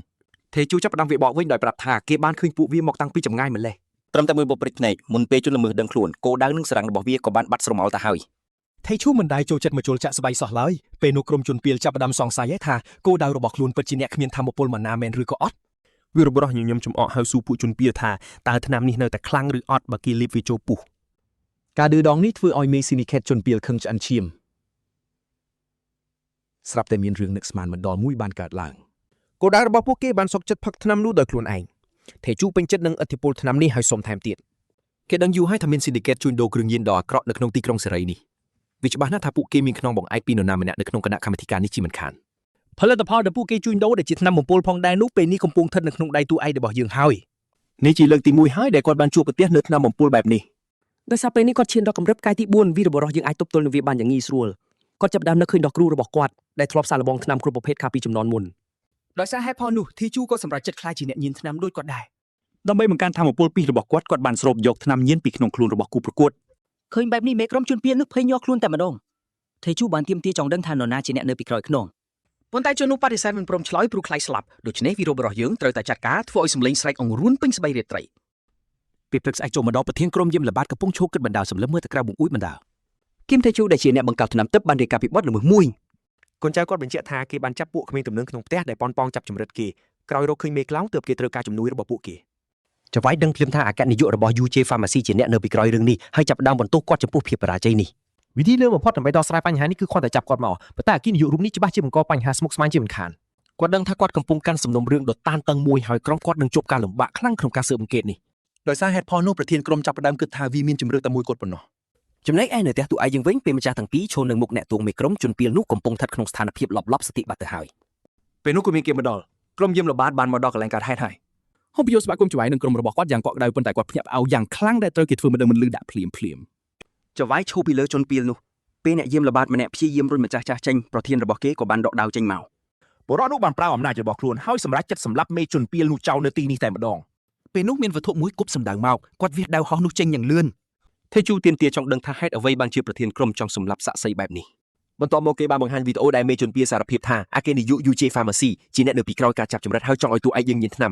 ថេជូចាប់ផ្ដើមវាបកវិញដោយប្រាប់ថាគេបានឃើញពួកវាមកតាំងពីចម្ងាយម្លេះត្រឹមតែមួយបបព្រិចភ្នែកមុនពេលជនល្មើសដឹងខ្លួនគោដៅនិងសារ៉ាំងរបស់វាក៏បានបាត់ស្រមោលទៅហើយថេជូមិនដែលចូលចិត្តមកជុលចាក់ស្បៃសោះឡើយពេលនោះក្រុមជនពាលចាប់ផ្ដើមសង្ស័យថាគោដៅរបស់ខ្លួនពិតជាអ្នកគ្មានធម៌ពលម៉ាណាមែនឬក៏អត់វារំដោះញញឹមចំអកហៅស៊ូពួកជនពាលថាតើថ្នាំនេះនៅតែខ្លាំងឬអត់បើគេលាបវាចូលពុះការឌឺដងនេះធ្វើឲ្យមេស៊ីនីខេតជនពាលខឹងឆ្អិនឈាមស្រាប់តែមានរឿងនឹកស្មានមិនដល់មួយបានកើតឡើងគោលដៅរបស់ពួកគេបានសុកចិត្តផឹកថ្នាំនោះដោយខ្លួនឯងថេជូពេញចិត្តនឹងឥទ្ធិពលថ្នាំនេះហើយសុំថែមទៀតគេដឹងយូរហើយថាមានស៊ីឌីកេតជួញដូរគ្រឿងញៀនដ៏អាក្រក់នៅក្នុងទីក្រុងសេរីនេះវាច្បាស់ណាស់ថាពួកគេមានខ្នងបង្អែកពីនរណាម្នាក់នៅក្នុងគណៈកម្មាធិការនេះជាមិនខានផលិតផលដែលពួកគេជួញដូរដែលជាថ្នាំបំពុលផងដែរនោះពេលនេះកំពុងស្ថិតនៅក្នុងដៃតួឯករបស់យើងហើយនេះជាលើកទី1ហើយដែលគាត់បានជួបប្រទះនៅថ្នាំបំពុលបែបនេះដោយសារពេលនេះគាត់ឈានដល់កម្រិតកាយទី4វីរបុរសយើងអាចទប់ទល់នឹងវាបានយ៉ាងងាយស្រួលគាត់ចាប់ផ្ដើមនឹកឃើញដល់គ្រូរបស់គាត់ដែលធ្លាប់សាកល្បងថ្នាំគ្រប់ប្រភេទកាលពីជំនាន់មុន ដោយសារហេតុផលនោះធីជូក៏សម្រេចចិត្តខ្លាចជាអ្នកញៀនថ្នាំដូចគាត់ដែរ ដើម្បីបង្កើនធម៌ពលពីរបស់គាត់បានស្រូបយកថ្នាំញៀនពីក្នុងខ្លួនរបស់គូប្រកួត ឃើញបែបនេះមេក្រុមជនពៀននោះភ័យញាក់ខ្លួនតែម្ដងធីជូបានទាមទារចង់ដឹងថានរណាជាអ្នកនៅពីក្រោយខ្នងប៉ុន្តែជននោះបដិសេធមិនព្រមឆ្លើយព្រោះខ្លាចស្លាប់ដូច្នេះវីរបុរសយើងត្រូវតែចាត់ការធ្វើឲ្យសម្លេងស្រែកអង្រួនពេញស្បៃរាត្រី ពេលព្រឹកស្អែកចូលមកដល់ប្រធានក្រុមយាមល្បាតកំពុងឈោគិតបណ្ដាសម្លឹមមើលទៅក្រៅបង្អួចបណ្ដាគឹមទេជូដែលជាអ្នកបង្កប់ថ្នាំទឹកបានរាយការណ៍ពីបទល្មើសមួយកូនចៅគាត់បញ្ជាក់ថាគេបានចាប់ពួកក្មេងទំនើងក្នុងផ្ទះដែលប៉ុនប៉ងចាប់ចម្រិតគេក្រោយរកឃើញមេខ្លោងទើបគេត្រូវការជំនួយរបស់ពួកគេចៅហ្វាយដឹងភ្លាមថាអគ្គនាយករបស់ UJ Pharmacy ជាអ្នកនៅពីក្រោយរឿងនេះហើយចាប់ផ្ដើមបន្ទោសគាត់ចំពោះភាពបរាជ័យនេះវិធីលើបំផុតដើម្បីដោះស្រាយបញ្ហានេះគឺគ្រាន់តែចាប់គាត់មកប៉ុន្តែអគ្គនាយករូបនេះច្បាស់ជាបង្កបញ្ហាស្មុគស្មាញជាមិនខានគាត់ដឹងថាគាត់កំពុងកាន់សំណុំរឿងដ៏តានតឹងមួយហើយក្រុមគាត់នឹងជួបការលំបាកខ្លាំងក្នុងការស៊ើបអង្កេតនេះដោយសារហេតុផលនោះប្រធានក្រុមចាប់ផ្ដើមគិតថាវាមានជំរឿតែមួយគត់ប៉ុណ្ណោះចំណែកឯនៅផ្ទះទូឯងយើងវិញពេលម្ចាស់ទាំងពីរឈរនៅមុខអ្នកទួងមេក្រុមជនពីលនោះកំពុងស្ថិតក្នុងស្ថានភាពលប់សតិបាត់ទៅហើយពេលនោះក៏មានគេមកដល់ក្រុមយាមល្បាតបានមកដល់កន្លែងកើតហេតុហើយហូបយោស្វាគមន៍ចៅហ្វាយនឹងក្រុមរបស់គាត់យ៉ាងកក់ក្ដៅប៉ុន្តែគាត់ភ្ញាក់ផ្អើលយ៉ាងខ្លាំងដែលត្រូវគេធ្វើមិនដឹងមិនលឺដាក់ភ្លាមចៅហ្វាយឈូពីលើជនពីលនោះពេលអ្នកយាមល្បាតម្នាក់ព្យាយាមរុញម្ចាស់ចាស់ចេញប្រធានរបស់គេក៏បានដកដាវចេញមកបុរសនោះបានប្រើអំណាចរបស់ខ្លួនហើយសម្រេចចិត្តសម្លាប់មេជនពីលនោះចោលនៅទីនេះតែម្ដងពេលនោះមានវត្ថុមួយគប់សម្ដៅមកគាត់វាសដាវហោះនោះចេញយ៉ាងលឿនទេជូទៀនទាចង់ដឹងថាហេតុអ្វីបានជាប្រធានក្រុមចង់សម្លាប់សាក់សីបែបនេះបន្ទាប់មកគេបានបង្ហាញវីដេអូដែលមេជនពីសារភាពថាអគ្គនាយក UJ Pharmacy ជាអ្នកនៅពីក្រោយការចាប់ចម្រិតហើយចង់ឲ្យទូឯកយើងញៀនថ្នាំ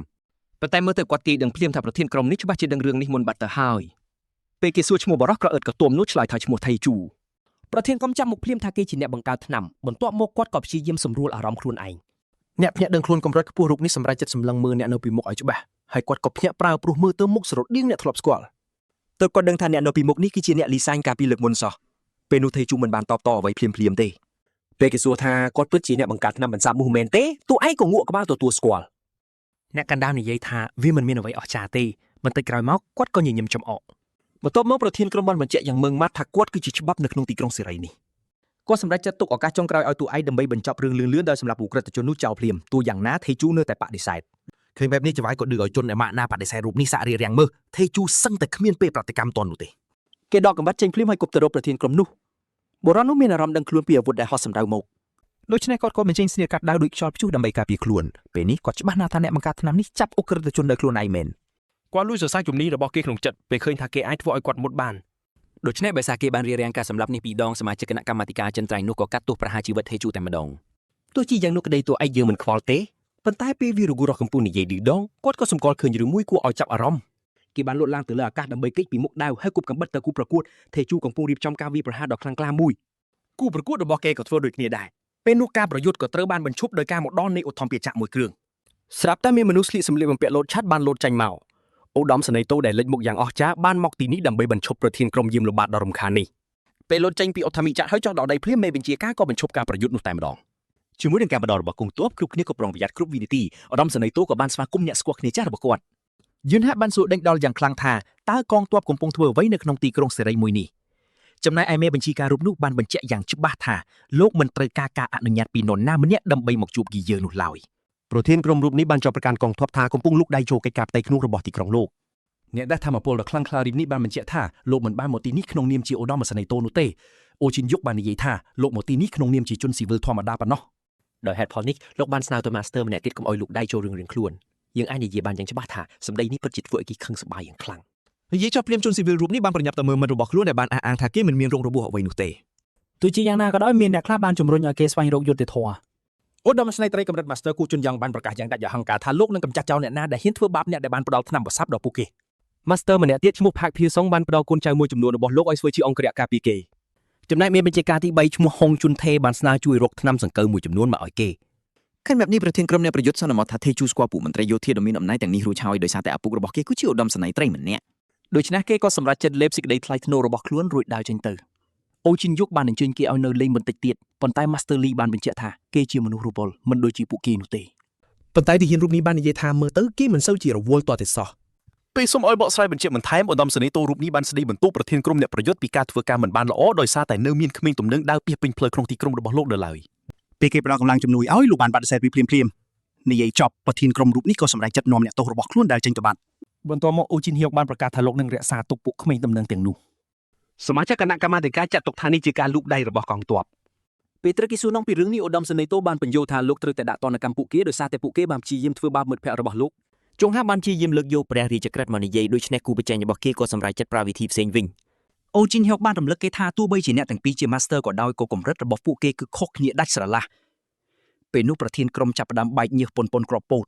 ប៉ុន្តែមើលទៅគាត់គេដឹងភ្លាមថាប្រធានក្រុមនេះច្បាស់ជាដឹងរឿងនេះមុនបាត់ទៅហើយពេលគេសួរឈ្មោះបរិសក្រអឺតក៏ទុំនោះឆ្លើយថាឈ្មោះថៃជូប្រធានក្រុមចាប់មុខភ្លាមថាគេជាអ្នកបង្កើតថ្នាំបន្ទាប់មកគាត់ក៏ព្យាយាមសម្រួលអារម្មណ៍ខ្លួនឯងអ្នកភ្នាក់ដឹងខ្លួនកម្រិតខ្ពស់រូបនេះសម្រាប់ចិត្តសម្លឹងមើលអ្នកនៅពីមុខឲ្យច្បាស់ហើយគាត់ក៏ភ្ញាក់ប្រើព្រោះមើលទៅមុខស្រដៀងអ្នកធ្លាប់ស្គាល់ទើបគាត់ដឹងថាអ្នកនៅពីមុខនេះគឺជាអ្នកលីសាញកាលពីលើកមុនសោះពេលនោះថៃជូមិនបានតបតអ្វីភ្លាមទេពេលគេសួរថាគាត់ពិតជាអ្នកបង្កើតថ្នាំបន្សាបមូសមែនទេទូឯងក៏ងក់ក្បាលទទួលស្គាល់អ្នកកណ្ដាលនិយាយថាវាមិនមានអ្វីអស្ចារ្យទេបន្តិចក្រោយមកគាត់ក៏ញញឹមចំអកបន្ទាប់មកប្រធានក្រុមបានបញ្ជាក់យ៉ាងម៉ឺងម៉ាត់ថាគាត់គឺជាច្បាប់នៅក្នុងទីក្រុងសេរីនេះគាត់សម្រេចចិត្តទុកឱកាសចុងក្រោយឲ្យទូឯងដើម្បីបញ្ចប់រឿងលឿនដោយសម្រាប់ឧក្រិដ្ឋជននោះចោលភ្លាមទោះយ៉ាងណាថេជូនៅតែបដិសេធឃើញបែបនេះចៅហ្វាយក៏ឌឺឲ្យជនអម៉ាក់ណាបដិសេធរូបនេះសាក់រៀបរៀងមើលថេជូសឹងតែគ្មានពេលប្រតិកម្មតនោះទេគេដកកំបាត់ចេញភ្លាមឲ្យគប់ទៅរកប្រធានក្រុមនោះបុរសនោះមានអារម្មណ៍ដឹងខ្លួនពីអាវុធដែលហោះសម្ដៅមកដូច្នេះគាត់ក៏បញ្ចេញស្នៀកាត់ដាវដូចខ្យល់ព្យុះដើម្បីការពារខ្លួនពេលនេះគាត់ច្បាស់ណាស់ថាអ្នកបង្កើតថ្នាំនេះចាប់ឧក្រិដ្ឋជនដោយខ្លួនឯងមែនគាត់លួចសរសៃជំនីរបស់គេក្នុងចិត្តពេលឃើញថាគេអាចធ្វើឲ្យគាត់មុតបានដូច្នេះបើសារគេបានរៀបរៀងការសម្លាប់នេះពីរដងសមាជិកគណៈកម្មាធិការចិនត្រៃនោះក៏កាត់ទោសប្រហារជីវិតថេជូតែម្ដងទោះជាយ៉ាងនោះក្តីតួឯកយើងមិនខ្វល់ទេប៉ុន្តែពេលវីរហ្គូរស់កំពុងនិយាយឌឺដងគាត់ក៏សម្គាល់ឃើញរឿងមួយគួរឲ្យចាប់អារម្មណ៍គេបានលោតឡើងទៅលើអាកាសដើម្បីគេចពីមុខដាវហើយគប់កំបិតទៅគូប្រកួតថេជូកំពុងរៀបចំការវាយប្រហារដ៏ខ្លាំងក្លាមួយគូប្រកួតរបស់គេក៏ធ្វើដូចគ្នាដែរពេលនោះការប្រយុទ្ធក៏ត្រូវបានបញ្ឈប់ដោយការមកដល់នៃឧទ្ធម្ភាគមួយគ្រឿងស្រាប់តែមានមនុស្សស្លៀកសម្លៀកបំពាក់លោតឆាត់បានលោតចេញមកឧត្តមសេនីយ៍តូដែលលេចមុខយ៉ាងអស្ចារ្យបានមកទីនេះដើម្បីបញ្ឈប់ប្រធានក្រុមយាមល្បាតដ៏រំខាននេះពេលលោតចេញពីឧទ្ធម្ភាគហើយចុះដល់ដីភ្លាមមេបញ្ជាការក៏បញ្ឈប់ការប្រយុទ្ធនោះតែម្ដងជាមួយនឹងការបដិរបស់គង់ទ័ពគ្រប់គ្នាក៏ប្រុងប្រយ័ត្នគ្រប់វិនាទីឧត្តមសេនីយ៍តូក៏បានស្វាគមន៍អ្នកស្គាល់គ្នាចាស់របស់គាត់យឿនហាក់បានសួរដេញដោលយ៉ាងខ្លាំងថាតើកងទ័ពកំពុងធ្វើអ្វីនៅក្នុងទីក្រុងសេរីមួយនេះចំណែកឯមេបញ្ជាការរូបនោះបានបញ្ជាក់យ៉ាងច្បាស់ថាលោកមិនត្រូវការអនុញ្ញាតពីនរណាម្នាក់ដើម្បីមកជួបគីយើងនោះឡើយប្រធានក្រុមរូបនេះបានចោទប្រកាន់កងទ័ពថាកំពុងលូកដៃចូលកិច្ចការផ្ទៃក្នុងរបស់ទីក្រុងលោកអ្នកដែលធម្មពលដ៏ខ្លាំងក្លារីបនេះបានបញ្ជាក់ថាលោកមិនបានមកទីនេះក្នុងនាមជាឧត្តមសេនីយ៍តូនោះទេអូជីនយុកបាននិយាយថាលោកមកទីនេះក្នុងនាមជាជនស៊ីវិលធម្មតាប៉ុណ្ណោះដោយហេតុផលនេះលោកបានស្នើទៅ Master ម្នាក់ទៀតកុំឲ្យលូកដៃចូលរឿងខ្លួនយើងអាចនិយាយបានយ៉ាងច្បាស់ថាសម្ដីនេះពិតជាធ្វើឲ្យគេខឹងសម្បាយយ៉ាងខ្លាំងនិយាយចោះភ្លាមជនស៊ីវិលរូបនេះបានប្រញាប់ទៅមើលមិត្តរបស់ខ្លួនដែលបានអះអាងថាគេមិនមានរងរបួសអ្វីនោះទេទោះជាយ៉ាងណាក៏ដោយមានអ្នកខ្លះបានជំរុញឲ្យគេស្វែងរកយុត្តិធម៌ឧត្តមស្នេហ៍ត្រីកម្រិត Master គូជុនយ៉ាងបានប្រកាសយ៉ាងដាច់យ៉ាងហង្ការថាលោកនឹងកម្ចាត់ចោលអ្នកណាដែលហ៊ានធ្វើបាបអ្នកដែលបានផ្ដល់ថ្នាំប្រសាបដល់ពួកគេ Master ម្នាក់ទៀតឈ្មោះផាកភីសុងបានផ្ដល់កូនចៅមួយចំនួនរបស់លោកឲ្យធ្វើជាអង្គរៈការពារគេចំណែកមានបញ្ជាការទី3ឈ្មោះហុងជុនថេបានស្នើជួយរកថ្នាំសង្កូវមួយចំនួនមកឲ្យគេឃើញបែបនេះប្រធានក្រុមអ្នកប្រយុទ្ធសន្មតថាថេជូស្គាល់ពួកមន្ត្រីយោធាដ៏មានអំណាចទាំងនេះរួចហើយដោយសារតែឪពុករបស់គេគឺជាឧត្តមសេនីយ៍ត្រីម្នាក់ដូច្នេះគេក៏សម្រេចចិត្តលេបសេចក្តីថ្លៃថ្នូររបស់ខ្លួនរួចដើរចេញទៅអូជីនយុកបានអញ្ជើញគេឲ្យនៅលេងបន្តិចទៀតប៉ុន្តែ Master Lee បានបញ្ជាក់ថាគេជាមនុស្សរវល់មិនដូចជាពួកគេនោះទេប៉ុន្តែទីហ៊ានរូបនេះបាននិយាយថាមើលទៅគេមិនសូវជារវល់តតែសោះពេលសូមឲ្យបកស្រាយបញ្ជាក់បន្ថែមឧត្តមសេនីយ៍តូរូបនេះបានស្ដីបន្ទោសប្រធានក្រុមអ្នកប្រយុទ្ធពីការធ្វើការមិនបានល្អដោយសារតែនៅមានក្មេងទំនើងដើរពាសពេញផ្លូវក្នុងទីក្រុងរបស់លោកនៅឡើយពេលគេផ្ដល់កម្លាំងជំនួយឲ្យលោកបានបដិសេធភ្លាមនិយាយចប់ប្រធានក្រុមរូបនេះក៏សម្រេចចិត្តនាំអ្នកទោសរបស់ខ្លួនដើរចេញទៅបាត់បន្ទាប់មកអូជីនហៀវបានប្រកាសថាលោកនឹងរក្សាទុកពួកក្មេងទំនើងទាំងនោះសមាជិកគណៈកម្មាធិការចាត់ទុកថានេះជាការលូកដៃរបស់កងទ័ព ពេលត្រូវគេសួរនងពីរឿងនេះឧត្តមសេនីយ៍តូបានបញ្យល់ថាលោកត្រូវតែដាក់ទណ្ឌកម្មពួកគេដោយសារតែពួកគេបានព្យាយាមធ្វើបាបមិត្តភក្តិរបស់លោក ចុងហាបានព្យាយាមលើកយកព្រះរាជក្រឹត្យមកនិយាយដូច្នេះគូប្រជែងរបស់គេក៏សម្រេចចិត្តប្រើវិធីផ្សេងវិញ អូជីនហុកបានរំលឹកគេថាទោះបីជាអ្នកទាំងពីរជា Master ក៏ដោយក៏កម្រិតរបស់ពួកគេគឺខុសគ្នាដាច់ស្រឡះពេលនោះប្រធានក្រុមចាប់ផ្ដើមបែកញើសប៉ុនក្របពោត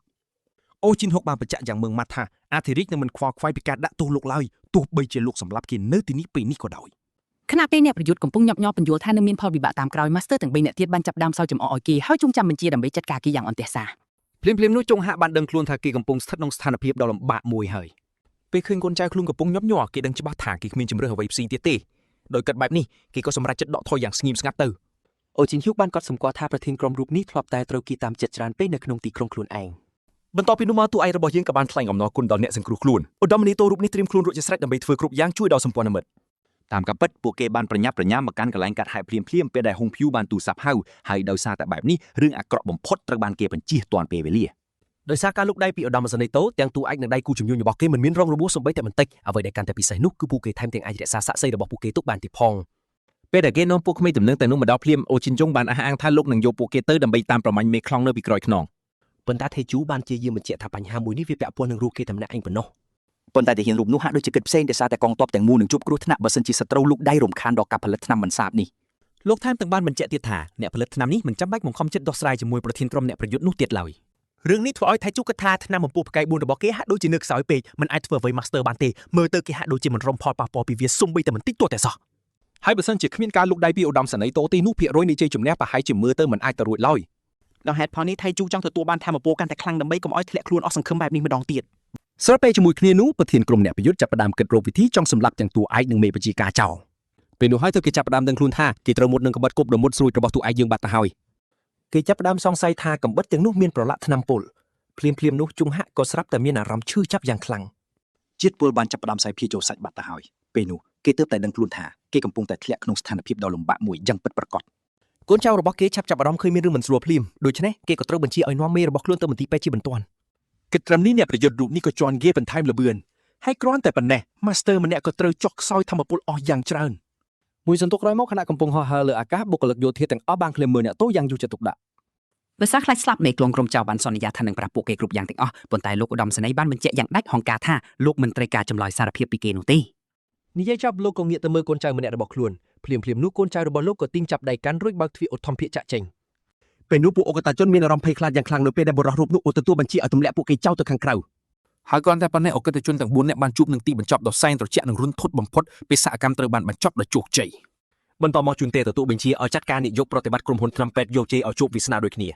អូជីនហុកបានបញ្ជាក់យ៉ាងម៉ឺងម៉ាត់ថាអាធិរិកនឹងមិនខ្វល់ខ្វាយពីការដាក់ទោសលោកឡើយទោះបីជាលោកសម្លាប់គេនៅទីនេះពេលនេះក៏ដោយ ខណៈពេលអ្នកប្រយុទ្ធកំពុងញាប់ញ័របញ្យល់ថានឹងមានផលវិបាកតាមក្រោយ Master ទាំង3អ្នកទៀតបានចាប់ផ្ដើមសើចចំអកឲ្យគេហើយចងចាំបញ្ជាដើម្បីចាត់ការគេយ៉ាងអន្ទះសារ ភ្លាមៗនោះចុងហាក់បានដឹងខ្លួនថាគេកំពុងស្ថិតក្នុងស្ថានភាពដ៏លំបាកមួយហើយ ពេលឃើញកូនចៅខ្លួនកំពុងញាប់ញ័រគេដឹងច្បាស់ថាគេគ្មានជំរឿសអ្វីផ្សេងទៀតទេដោយគិតបែបនេះគេក៏សម្រេចចិត្តដកថយយ៉ាងស្ងៀមស្ងាត់ទៅ អូជីនហ៊ូបានកត់សម្គាល់ថាប្រធានក្រុមរូបនេះធ្លាប់តែត្រូវគេតាមចិត្តច្រើនពេកនៅក្នុងទីក្រុងខ្លួនឯង បន្ទាប់ពីនោះមកតួឯករបស់យើងក៏បានថ្លែងអំណរគុណដល់អ្នកសង្គ្រោះខ្លួនឧត្តមនាយតូរូបនេះត្រៀមខ្លួនរួចជាស្រេចដើម្បីធ្វើគ្រប់យ៉ាងជួយដល់សម្ព័ន្ធមិត្តតាមការពិតពួកគេបានប្រញាប់ប្រញាល់មកកាន់កន្លែងកាត់ហែភ្លាមពេលដែលហុងភៀវបានទូរស័ព្ទហៅហើយដោយសារតែបែបនេះរឿងអាក្រក់បំផុតត្រូវបានគេបញ្ជៀសទាន់ពេលវេលា ដោយសារការលុកដៃពីឧត្តមសេនីយ៍តូទាំងតួឯកនិងដៃគូជំនួញរបស់គេមិនមានរងរបួសសូម្បីតែបន្តិចអ្វីដែលកាន់តែពិសេសនោះគឺពួកគេថែមទាំងអាចរក្សាស័ក្តិសិទ្ធិរបស់ពួកគេទុកបានទៀតផង ពេលដែលគេនាំពួកក្មេងទំនើងតែនោះមកដល់ភ្លាមអូជីនជុងបានអះអាងថាលោកនឹងយកពួកគេទៅដើម្បីតាមប្រមាញ់មេខ្លោងនៅពីក្រោយខ្នង ប៉ុន្តែថេជូបានជាយាមបញ្ជាក់ថាបញ្ហាមួយនេះវាពាក់ព័ន្ធនឹងរូបគេតែម្នាក់ឯងប៉ុណ្ណោះ ប៉ុន្តែទាហានរូបនោះហាក់ដូចជាគិតផ្សេងដោយសារតែកងទ័ពទាំងមូលនឹងជួបគ្រោះថ្នាក់បើសិនជាសត្រូវលូកដៃរំខានដល់ការផលិតថ្នាំបន្សាបនេះ លោកថែមទាំងបានបញ្ជាក់ទៀតថាអ្នកផលិតថ្នាំនេះមិនចាំបាច់បង្ខំចិត្តដោះស្រាយជាមួយប្រធានក្រុមអ្នកប្រយុទ្ធនោះទៀតឡើយ រឿងនេះធ្វើឲ្យថៃជូគិតថាថ្នាំបំពុះផ្កាយ4របស់គេហាក់ដូចជានៅខ្សោយពេកមិនអាចធ្វើអ្វី Master បានទេមើលទៅគេហាក់ដូចជាមិនរំផលប៉ះពាល់ពីវាសុំបីតែបន្តិចទាល់តែសោះ ហើយបើសិនជាគ្មានការលុកដៃពីឧត្តមសេនីយ៍តូទីនោះភាគរយនៃជ័យជំនះប្រហែលជាមើលទៅមិនអាចទៅរួចឡើយ ដល់ហេតុផលនេះថៃជូចង់ទទួលបានធម៌ពលកាន់តែខ្លាំងដើម្បីកុំឲ្យធ្លាក់ខ្លួនអស់សង្ឃឹមបែបនេះម្ដងទៀត ស្របពេលជាមួយគ្នានោះប្រធានក្រុមអ្នកប្រយុទ្ធចាប់ផ្ដើមគិតរកវិធីចង់សម្លាប់ទាំងតួឯកនិងមេបញ្ជាការចោលពេលនោះហើយទើបគេចាប់ផ្ដើមដឹងខ្លួនថាគេត្រូវមុតនឹងក្បិតគប់ដ៏មុតស្រួយរបស់តួឯកយើងបាត់ទៅហើយគេចាប់ផ្ដើមសង្ស័យថាក្បិតទាំងនោះមានប្រឡាក់ថ្នាំពុលភ្លាមៗនោះជុងហាក់ក៏ស្រាប់តែមានអារម្មណ៍ឈឺចាប់យ៉ាងខ្លាំង ជាតិពុលបានចាប់ផ្ដើមសាយភាចូលសាច់បាត់ទៅហើយពេលនោះគេទើបតែដឹងខ្លួនថាគេកំពុងតែធ្លាក់ក្នុងស្ថានភាពដ៏លំបាកមួយយ៉ាងពិតប្រាកដ កូនចៅរបស់គេចាប់អារម្មណ៍ឃើញមានរឿងមិនស្រួលភ្លាមដូច្នេះគេក៏ត្រូវបញ្ជាឲ្យនាំមេរបស់ខ្លួនទៅមន្ទីរពេទ្យជាបន្ទាន់ គិតត្រឹមនេះអ្នកប្រយុទ្ធរូបនេះក៏ជន់ហ្គេបន្ថែមលបឿនហើយគ្រាន់តែប៉ុណ្ណេះ Master ម្នាក់ក៏ត្រូវចុកខ្សោយធម្មពលអស់យ៉ាងច្រើន មួយសន្ទុកក្រោយមកខណៈកំពុងហោះហើរលើអាកាសបុគ្គលិកយោធាទាំងអស់បានឃ្លាមមើលអ្នកតូយ៉ាងយកចិត្តទុកដាក់ បើសាខ្លាចស្លាប់មេក្រុមចៅបានសន្យាថានឹងប្រាប់ពួកគេគ្រប់យ៉ាងទាំងអស់ប៉ុន្តែលោកឧត្តមសេនីយ៍បានបញ្ជាក់យ៉ាងដាច់ហង្ការថាលោកមិនត្រូវការចម្លើយសារភាពពីគេនោះទេ និយាយចាប់លោកក៏ងាកទៅមើលកូនចៅម្នាក់របស់ខ្លួនភ្លាមៗនោះកូនចៅរបស់លោកក៏ទីងចាប់ដៃកាន់រួចបើកទ្វារឧទ្ធម្ភាគចាក់ចេញពេលនោះពួកអកតាជនមានអារម្មណ៍ភ័យខ្លាចយ៉ាងខ្លាំងនៅពេលដែលបរិះរូបនោះឧទទួលបញ្ជាឲ្យទម្លាក់ពួកគេចោលទៅខាងក្រៅ ហើយគ្រាន់តែប៉ុណ្ណេះអកតជនទាំង4នាក់បានជួបនឹងទីបញ្ចប់ដ៏សែនត្រជាក់និងរុនធត់បំផុតពេលសហកម្មត្រូវបានបញ្ចប់ដោយជោគជ័យ បន្តមកជួនទេទទួលបញ្ជាឲ្យចាត់ការនាយកប្រតិបត្តិក្រុមហ៊ុនថ្នាំពេទ្យយកជ័យឲ្យជួបវាសនាដូចគ្នា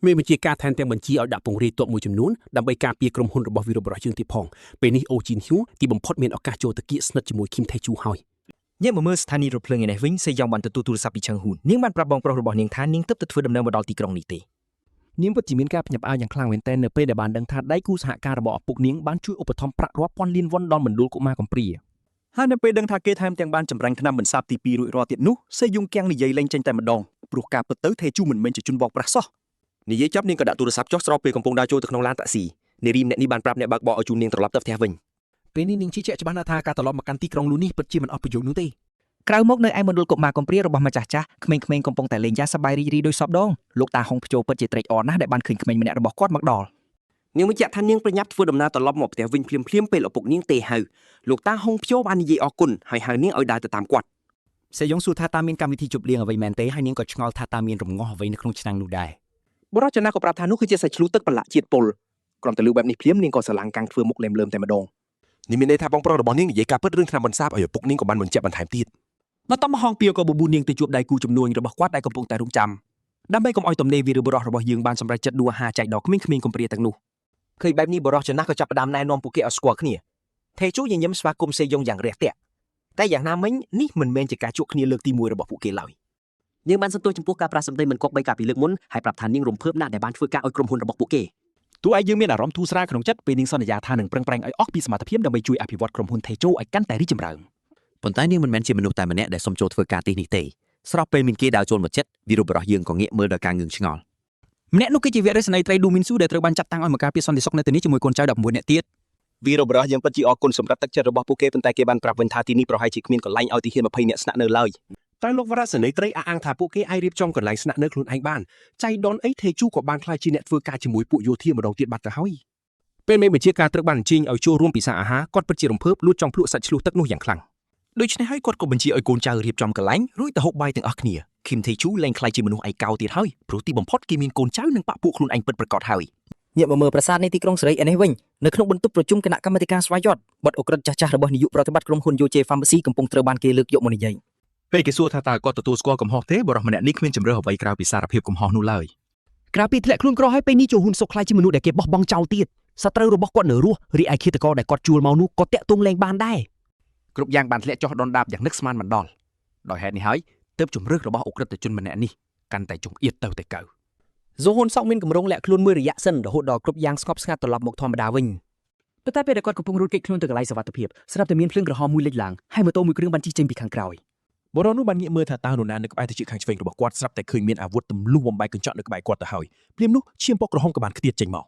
មេបញ្ជាការថែមទាំងបញ្ជាឲ្យដាក់ពង្រាយទ័ពមួយចំនួនដើម្បីការពារក្រុមហ៊ុនរបស់វីរបុរសយើងទៀតផងពេលនេះអូជីនហ៊ូទីបំផុតមានឱកាសចូលទៅគៀកស្និទ្ធជាមួយឃីមថេជូហើយញ៉ាំមើលស្ថានីយរថភ្លើងឯនេះវិញសេយ៉ងបានទទួលទូរស័ព្ទពីឆឹងហ៊ូននាងបានប្រាប់បងប្រុសរបស់នាងថានាងទើបតែធ្វើដំណើរមកដល់ទីក្រុងនេះទេនាងពិតជាមានការភ្ញាក់ផ្អើលយ៉ាងខ្លាំងមែនទែននៅពេលដែលបានដឹងថាដៃគូសហការរបស់ឪពុកនាងបានជួយឧបត្ថម្ភប្រាក់រាប់ពាន់លានវ៉ុនដល់មណ្ឌលកុមារកំព្រាហើយនៅពេលដឹងថាគេថែមទាំងបានចម្រាញ់ថ្នាំបន្សាបទី2រួចរាល់ទៀតនោះសេយុងគៀងនិយាយលេងចេញតែម្ដងព្រោះការពិតទៅថេជូមិនមែនជាជនបោកប្រាស់សោះនិយាយចាប់នាងក៏ដាក់ទូរស័ព្ទចុះស្របពេលកំពុងដើរចូលទៅក្នុងឡានតាក់ស៊ីនារីម្នាក់នេះបានប្រាប់អ្នកបើកបរឲ្យជូននាងត្រឡប់ទៅផ្ទះវិញពេលនេះនាងជឿជាក់ច្បាស់ណាស់ថាការត្រឡប់មកកាន់ទីក្រុងនោះនេះពិតជាមិនអស់ប្រយោជន៍នោះទេ ក្រៅមកនៅឯមណ្ឌលកុមារកំព្រារបស់ម្ចាស់ចាស់ក្មេងៗកំពុងតែលេងយ៉ាងសប្បាយរីករាយដោយសពដងលោកតាហុងភ្ជោពិតជាត្រេកអរណាស់ដែលបានឃើញក្មេងម្នាក់របស់គាត់មកដល់នាងបញ្ជាក់ថានាងប្រញាប់ធ្វើដំណើរត្រឡប់មកផ្ទះវិញភ្លាមៗពេលឪពុកនាងទេហៅលោកតាហុងភ្ជោបាននិយាយអរគុណហើយហៅនាងឲ្យដើរទៅតាមគាត់សេយ៉ុងសួរថាតើមានកម្មវិធីជប់លៀងអ្វីមែនទេហើយនាងក៏ឆ្ងល់ថាតើមានរង្ងោះអ្វីនៅក្នុងឆ្នាំងនោះដែរបុរសចំណាស់ក៏ប្រាប់ថានោះគឺជាសាច់ជ្រូកទឹកប្រឡាក់ជាតិពុលគ្រាន់តែលឺបែបនេះភ្លាមនាងក៏ស្រឡាំងកាំងធ្វើមុខលែមៗតែម្ដងនេះមានន័យថាបងប្រុសរបស់នាងនិយាយការពិតរឿងថ្នាំបន្សាបឲ្យឪពុកនាងក៏បានបញ្ជាក់បន្ថែមទៀតនៅតំហងពីក៏បបួលនាងទៅជួបដៃគូជំនួញរបស់គាត់ដែលកំពុងតែរងចាំដើម្បីកុំឲ្យទំនេរវីរបុរសរបស់យើងបានសម្រេចចិត្តដួលហាចែកដល់ក្មេងៗកំព្រាទាំងនោះឃើញបែបនេះបុរសចំណាស់ក៏ចាប់ផ្ដើមណែនាំពួកគេឲ្យស្គាល់គ្នាថេជូញញឹមស្វាគមន៍សេយ៉ុងយ៉ាងរះទាក់តែយ៉ាងណាមិញនេះមិនមែនជាការជួបគ្នាលើកទី1របស់ពួកគេឡើយនាងបានសន្ទោសចំពោះការប្រាស្រ័យមិនគប្បីកាលពីលើកមុនហើយប្រាប់ថានាងរំភើបណាស់ដែលបានធ្វើការឲ្យក្រុមហ៊ុនរបស់ពួកគេតួឯងយើងមានអារម្មណ៍ធូរស្រាលក្នុងចិត្តពេលនាងសន្យាថានឹងប្រឹងប្រែងឲ្យអស់ពីសមត្ថភាពដើម្បីជួយអភិវឌ្ឍក្រុមហ៊ុនថេជូឲ្យកាន់តែរីកចម្រើនប៉ុន្តែនាងមិនមែនជាមនុស្សតែម្នាក់ដែលសុំចូលធ្វើការទីនេះទេស្របពេលមានគេដើរចូលមកចិត្តវីរបុរសយើងក៏ងាកមើលដល់ការងឿងឆ្ងល់ម្នាក់នោះគឺជាវរៈសេនីយ៍ត្រីឌូមីនស៊ូដែលត្រូវបានចាត់តាំងឲ្យមកការពារសន្តិសុខនៅទីនេះជាមួយកូនចៅ11នាក់ទៀតវីរបុរសយើងពិតជាអរគុណសម្រាប់ទឹកចិត្តរបស់ពួកគេប៉ុន្តែគេបានប្រាប់វិញថាទីនេះប្រហែលជាគ្មានកន្លែងឲ្យទាហាន20នាក់ស្នាក់នៅឡើយ តែលោកវរៈសេនីយ៍ត្រីអះអាងថាពួកគេអាចរៀបចំកន្លែងស្នាក់នៅខ្លួនឯងបានចៃដនអីទេជូក៏បានខ្លាចជាអ្នកធ្វើការជាមួយពួកយោធាម្ដងទៀតបាត់ទៅហើយពេលមេបញ្ជាការត្រូវបានអញ្ជើញឲ្យចូលរួមពិសាអាហារគាត់ពិតជារំភើបលួចចង់ភ្លក់សាច់ឆ្លុះទឹកនោះយ៉ាងខ្លាំង ដូច្នេះហើយគាត់ក៏បញ្ជាឲ្យកូនចៅរៀបចំកន្លែងរួចទៅហូបបាយទាំងអស់គ្នាឃីមថេជូលែងខ្លាចជាមនុស្សឯកោទៀតហើយព្រោះទីបំផុតគេមានកូនចៅនិងបាក់ពួកខ្លួនឯងពិតប្រាកដហើយ ញាក់មកមើលប្រាសាទនៃទីក្រុងសេរីឯនេះវិញនៅក្នុងបន្ទប់ប្រជុំគណៈកម្មាធិការស្វ័យយ័តបទអក្រិតចាស់ៗរបស់នាយកប្រតិបត្តិក្រុមហ៊ុន Yoche Pharmacy កំពុងត្រូវបានគេលើកយកមកនិយាយ ពេលគេសួរថាតើគាត់ទទួលស្គាល់កំហុសទេបរិសម្នាក់នេះគ្មានជំរឿអ្វីក្រៅពីសារភាពកំហុសនោះឡើយ ក្រៅពីធ្លាក់ខ្លួនក្រហើយពេលនេះចូលហ៊ុនសុកខ្លាចជាមនុស្សដែលគេបោះបង់ចោលទៀតសត្រូវរបស់គាត់នៅរស់រីឯឃាតករដែលគាត់ជួលមកនោះក៏តាក់ទងលែងបានដែរ គ្រប់យ៉ាងបានធ្លាក់ចុះដុនដាបយ៉ាងនឹកស្មានមិនដល់ដោយហេតុនេះហើយទើបជំរឿរបស់អ ுக ្រិតជនម្នាក់នេះកាន់តែចង្អៀតទៅតែកើ ហ្សូហ៊ុនសុកមានកម្រងលាក់ខ្លួនមួយរយៈសិនរហូតដល់គ្រប់យ៉ាងស្ងប់ស្ងាត់ត្រឡប់មកធម្មតាវិញប៉ុន្តែពេលដែលគាត់កំពុងរត់គេចខ្លួនទៅកន្លែងសុវត្ថិភាពស្រាប់តែមានភ្លើងក្រហមមួយលេចឡើងហើយម៉ូតូមួយគ្រឿងបានជិះចេញពីខាងក្រោយ បរិនោះបានងាកមើលថាតើនរណានៅក្បែរទៅជាខាងឆ្វេងរបស់គាត់ស្រាប់តែឃើញមានអាវុធទម្លុះបំបែកកញ្ចក់នៅក្បែរគាត់ទៅហើយព្រាមនោះឈាមពណ៌ក្រហមក៏បានខ្ទាតចេញមក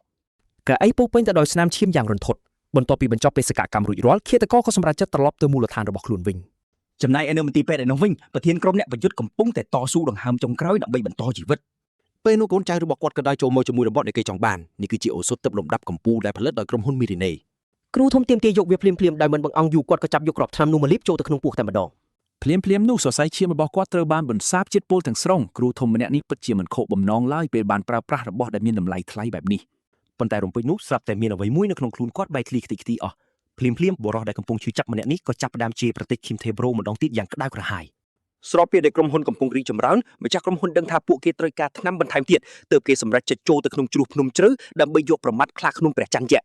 កៅអីពោពេញទៅដោយស្នាមឈាមយ៉ាងរន្ធត់បន្ទាប់ពីបញ្ចប់បេសកកម្មរួចរាល់ឃាតករក៏សម្រេចចិត្តត្រឡប់ទៅមូលដ្ឋានរបស់ខ្លួនវិញចំណែកឯនៅមន្ទីរពេទ្យឯនោះវិញប្រធានក្រុមអ្នកប្រយុទ្ធកំពុងតែតស៊ូដង្ហើមចុងក្រោយដើម្បីបន្តជីវិត ពេលនោះកូនចៅរបស់គាត់ក៏ได้ចូលមកជាមួយរបបដែលគេចង់បាននេះគឺជាឱសថទឹកលំដាប់កម្ពុជាដែលផលិតដោយក្រុមហ៊ុនមីរីណេ គ្រូធំទាមទារយកវាភ្លាមៗដោយមិនបង្អង់យូរគាត់ក៏ចាប់យកគ្រាប់ថ្នាំនោះមកលាបចូលទៅក្នុងពោះតែម្ដង ភ្លាមនោះសរសៃឈាមរបស់គាត់ត្រូវបានបន្សាបជាតិពុលទាំងស្រុងគ្រូធំម្នាក់នេះពិតជាមិនខកបំណងឡើយពេលបានប្រើប្រាស់របស់ដែលមានតម្លៃថ្លៃបែបនេះប៉ុន្តែរំពេចនោះស្រាប់តែមានអ្វីមួយនៅក្នុងខ្លួនគាត់បែកធ្លាយខ្ទេចខ្ទីអស់ភ្លាមបរិះដែលកំពុងឈឺចាប់ម្នាក់នេះក៏ចាប់ផ្ដើមជេរប្រតិចឃីមថេប្រូម្ដងទៀតយ៉ាងក្តៅក្រហាយ ស្របពេលដែលក្រុមហ៊ុនកំពុងរីកចម្រើនម្ចាស់ក្រុមហ៊ុនដឹងថាពួកគេត្រូវការថ្នាំបន្ថែមទៀតទើបគេសម្រេចចិត្តចូលទៅក្នុងជ្រោះភ្នំជ្រៅដើម្បីយកប្រមាត់ខ្លាឃ្នុំព្រះច័ន្ទយៈ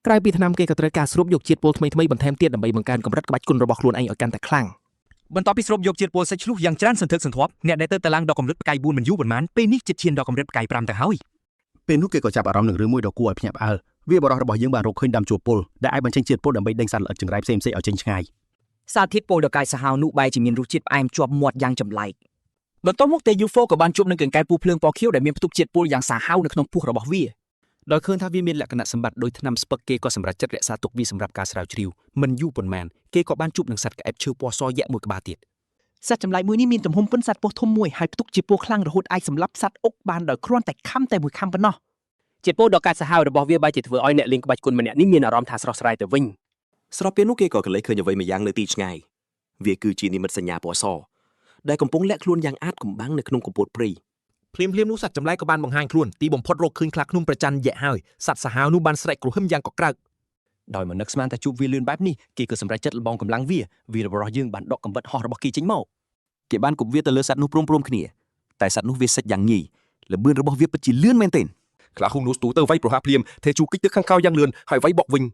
ក្រៅពីថ្នាំគេក៏ត្រូវការស្រូបយកជាតិពុលថ្មីបន្ថែមទៀតដើម្បីបង្កើនកម្រិតក្បាច់គុណរបស់ខ្លួនឯងឲ្យកាន់តែខ្លាំង បន្ទាប់ពីស្រូបយកជាតិពុលសាច់ឆ្លុះយ៉ាងច្រើនសន្ធឹកសន្ធាប់អ្នកដែលទៅតឡើងដល់កម្រិតផ្កាយ4មិនយូរប៉ុន្មានពេលនេះជិតឈានដល់កម្រិតផ្កាយ5ទៅហើយ ពេលនោះគេក៏ចាប់អារម្មណ៍នឹងរឿងមួយដ៏គួរឲ្យភ្ញាក់ផ្អើលវាបរិះរបស់យើងបានរកឃើញដាំជួពុលដែលអាចបញ្ចេញជាតិពុលដើម្បីដេញសត្វល្អិតចង្រៃផ្សេងៗឲ្យចេញឆ្ងាយ សារធាតុពុលដ៏កាយសាហាវនោះបែរជាមានរសជាតិផ្អែមជាប់មាត់យ៉ាងចម្លែក បន្ទាប់មកទេយូហ្វូក៏បានជួបនឹងកង្កែបពូភ្លើងពណ៌ខៀវដែលមានផ្ទុកជាតិពុលយ៉ាងសាហាវនៅក្នុងពោះរបស់វាដោយឃើញថាវាមានលក្ខណៈសម្បត្តិដូចថ្នាំស្ពឹកគេក៏សម្រេចចិត្តរក្សាទុកវាសម្រាប់ការស្រាវជ្រាវមិនយូរប៉ុន្មានគេក៏បានជួបនឹងសត្វក្អែបឈើពណ៌សយៈមួយក្បាលទៀតសត្វចម្លែកមួយនេះមានទំហំប៉ុនសត្វពស់ធំមួយហើយផ្ទុកជាតិពុលខ្លាំងរហូតអាចសម្លាប់សត្វអុកបានដោយគ្រាន់តែខំតែមួយខំប៉ុណ្ណោះ ជាតិពុលដ៏កាចសាហាវរបស់វាបែរជាធ្វើឲ្យអ្នកលេងក្បាច់គុណម្នាក់នេះមានអារម្មណ៍ថាស្រស់ស្រាយទៅវិញ ស្របពេលនោះគេក៏កលេចឃើញអ្វីមួយយ៉ាងនៅទីឆ្ងាយវាគឺជានិមិត្តសញ្ញាពណ៌សដែលកំពុងលាក់ខ្លួនយ៉ាងអាតកំបាំងនៅក្នុងកំពតព្រៃ ភ្លាមនោះសត្វចម្លែកក៏បានបង្ហាញខ្លួនទីបំផុតរកឃើញខ្លាឃ្នុំព្រះច័ន្ទយៈហើយសត្វសាហាវនោះបានស្រែកគ្រហឹមយ៉ាងកក្រើកដោយមិននឹកស្មានថាជួបវាលឿនបែបនេះគេក៏សម្រេចចិត្តលបងកម្លាំងវារបស់យើងបានដកកំបិតហោះរបស់គេចេញមកគេបានគប់វាទៅលើសត្វនោះព្រមគ្នាតែសត្វនោះវាសិចយ៉ាងងាយល្បឿនរបស់វាពិតជាលឿនមែនទែន ខ្លាឃុំនោះស្ទូទៅវាយប្រហារភ្លាមទេជូគិចទៅខាងក្រោយយ៉ាងលឿនហើយវាយបកវិញ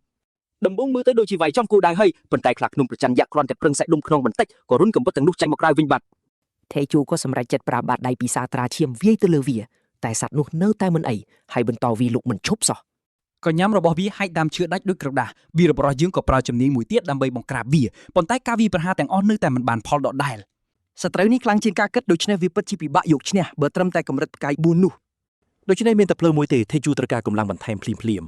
ដំបូងមើលទៅដូចជាវាយចំគោលដៅហើយប៉ុន្តែខ្លាឃ្នុំព្រះច័ន្ទយៈគ្រាន់តែប្រឹងសាច់ដុំខ្នងបន្តិចក៏រុនកំបិតទាំងនោះចេញមកក្រៅវិញបាត់ទេជូក៏សម្រេចចិត្តប្រើបាតដៃពីសាត្រាឈាមវាយទៅលើវាតែសត្វនោះនៅតែមិនអីហើយបន្តវាលុកមិនឈប់សោះ ក៏ញ៉ាំរបស់វាហែកដើមឈើដាច់ដូចក្រដាសវារបស់យើងក៏ប្រើជំនាញមួយទៀតដើម្បីបង្ក្រាបវាប៉ុន្តែការវាយប្រហារទាំងអស់នៅតែមិនបានផលដដែលសត្រូវនេះខ្លាំងជាងការគិតដូច្នេះវាពិតជាពិបាកយកឈ្នះបើត្រឹមតែកម្រិតផ្កាយ4នោះ ដូច្នេះមានតែភ្លើងមួយទេទេជូត្រូវការកម្លាំងបន្ថែមភ្លាម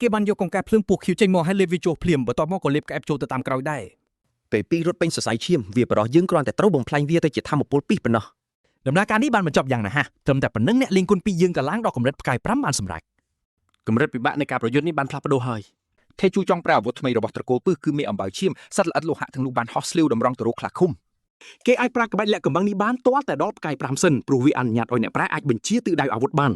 គេបានយកកង្កែបភ្លើងពូខៀវចេញមកហើយលេបវាចូលភ្លាមបន្ទាប់មកក៏លេបក្អែបចូលទៅតាមក្រោយដែរ ពេលពីរត់ពេញសរសៃឈាមវាបរិះយើងគ្រាន់តែត្រូវបំផ្លាញវាទៅជាធម្មពលពីរប៉ុណ្ណោះ ដំណើរការនេះបានបញ្ចប់យ៉ាងណាស់ត្រឹមតែប៉ុណ្្នឹងអ្នកលេងគុណពីរយើងក៏ឡើងដល់កម្រិតផ្កាយ5បានសម្រេច កម្រិតពិបាកនៃការប្រយុទ្ធនេះបានផ្លាស់ប្ដូរហើយ ទេជូចង់ប្រើអាវុធថ្មីរបស់ត្រកូលពឹសគឺមេអំបៅឈាមសត្វល្អិតលោហៈទាំងនោះបានហោះស្លៀវតម្រង់ទៅរកខ្លាឃុំ គេអាចប្រើក្បាច់លាក់កំបាំងនេះបានទាល់តែដល់ផ្កាយ5សិនព្រោះវាអនុញ្ញាតឲ្យអ្នកប្រើអាចបញ្ជាទិសដៅអាវុធបាន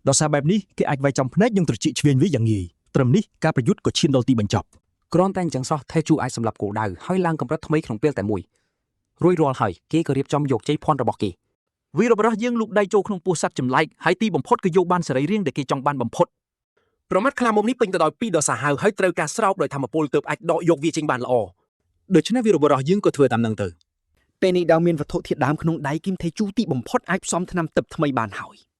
ដោយសារបែបនេះគេអាចវាយចំភ្នែកនិងត្រចៀកឆ្វេងវាយ៉ាងងាយត្រឹមនេះការប្រយុទ្ធក៏ឈានដល់ទីបញ្ចប់ គ្រាន់តែអញ្ចឹងសោះទេជូអាចសម្លាប់គោលដៅហើយឡើងកម្រិតថ្មីក្នុងពេលតែមួយរួចរាល់ហើយគេក៏រៀបចំយកជ័យភ័ណ្ឌរបស់គេ វីរបុរសយើងលូកដៃចូលក្នុងពោះសត្វចម្លែកហើយទីបំផុតក៏យកបានសេរីរាង្គដែលគេចង់បានបំផុត ប្រមាត់ខ្លាមុំនេះពេញទៅដោយពីរដ៏សាហាវហើយត្រូវការស្រោបដោយធម្មពលទើបអាចដកយកវាចេញបានល្អដូច្នេះវីរបុរសយើងក៏ធ្វើតាមនឹងទៅពេលនេះដើមមានវត្ថុធាតុដើមក្នុងដៃគីមទេជូទីបំផុតអាចផ្សំថ្នាំទឹកថ្មីបានហើយ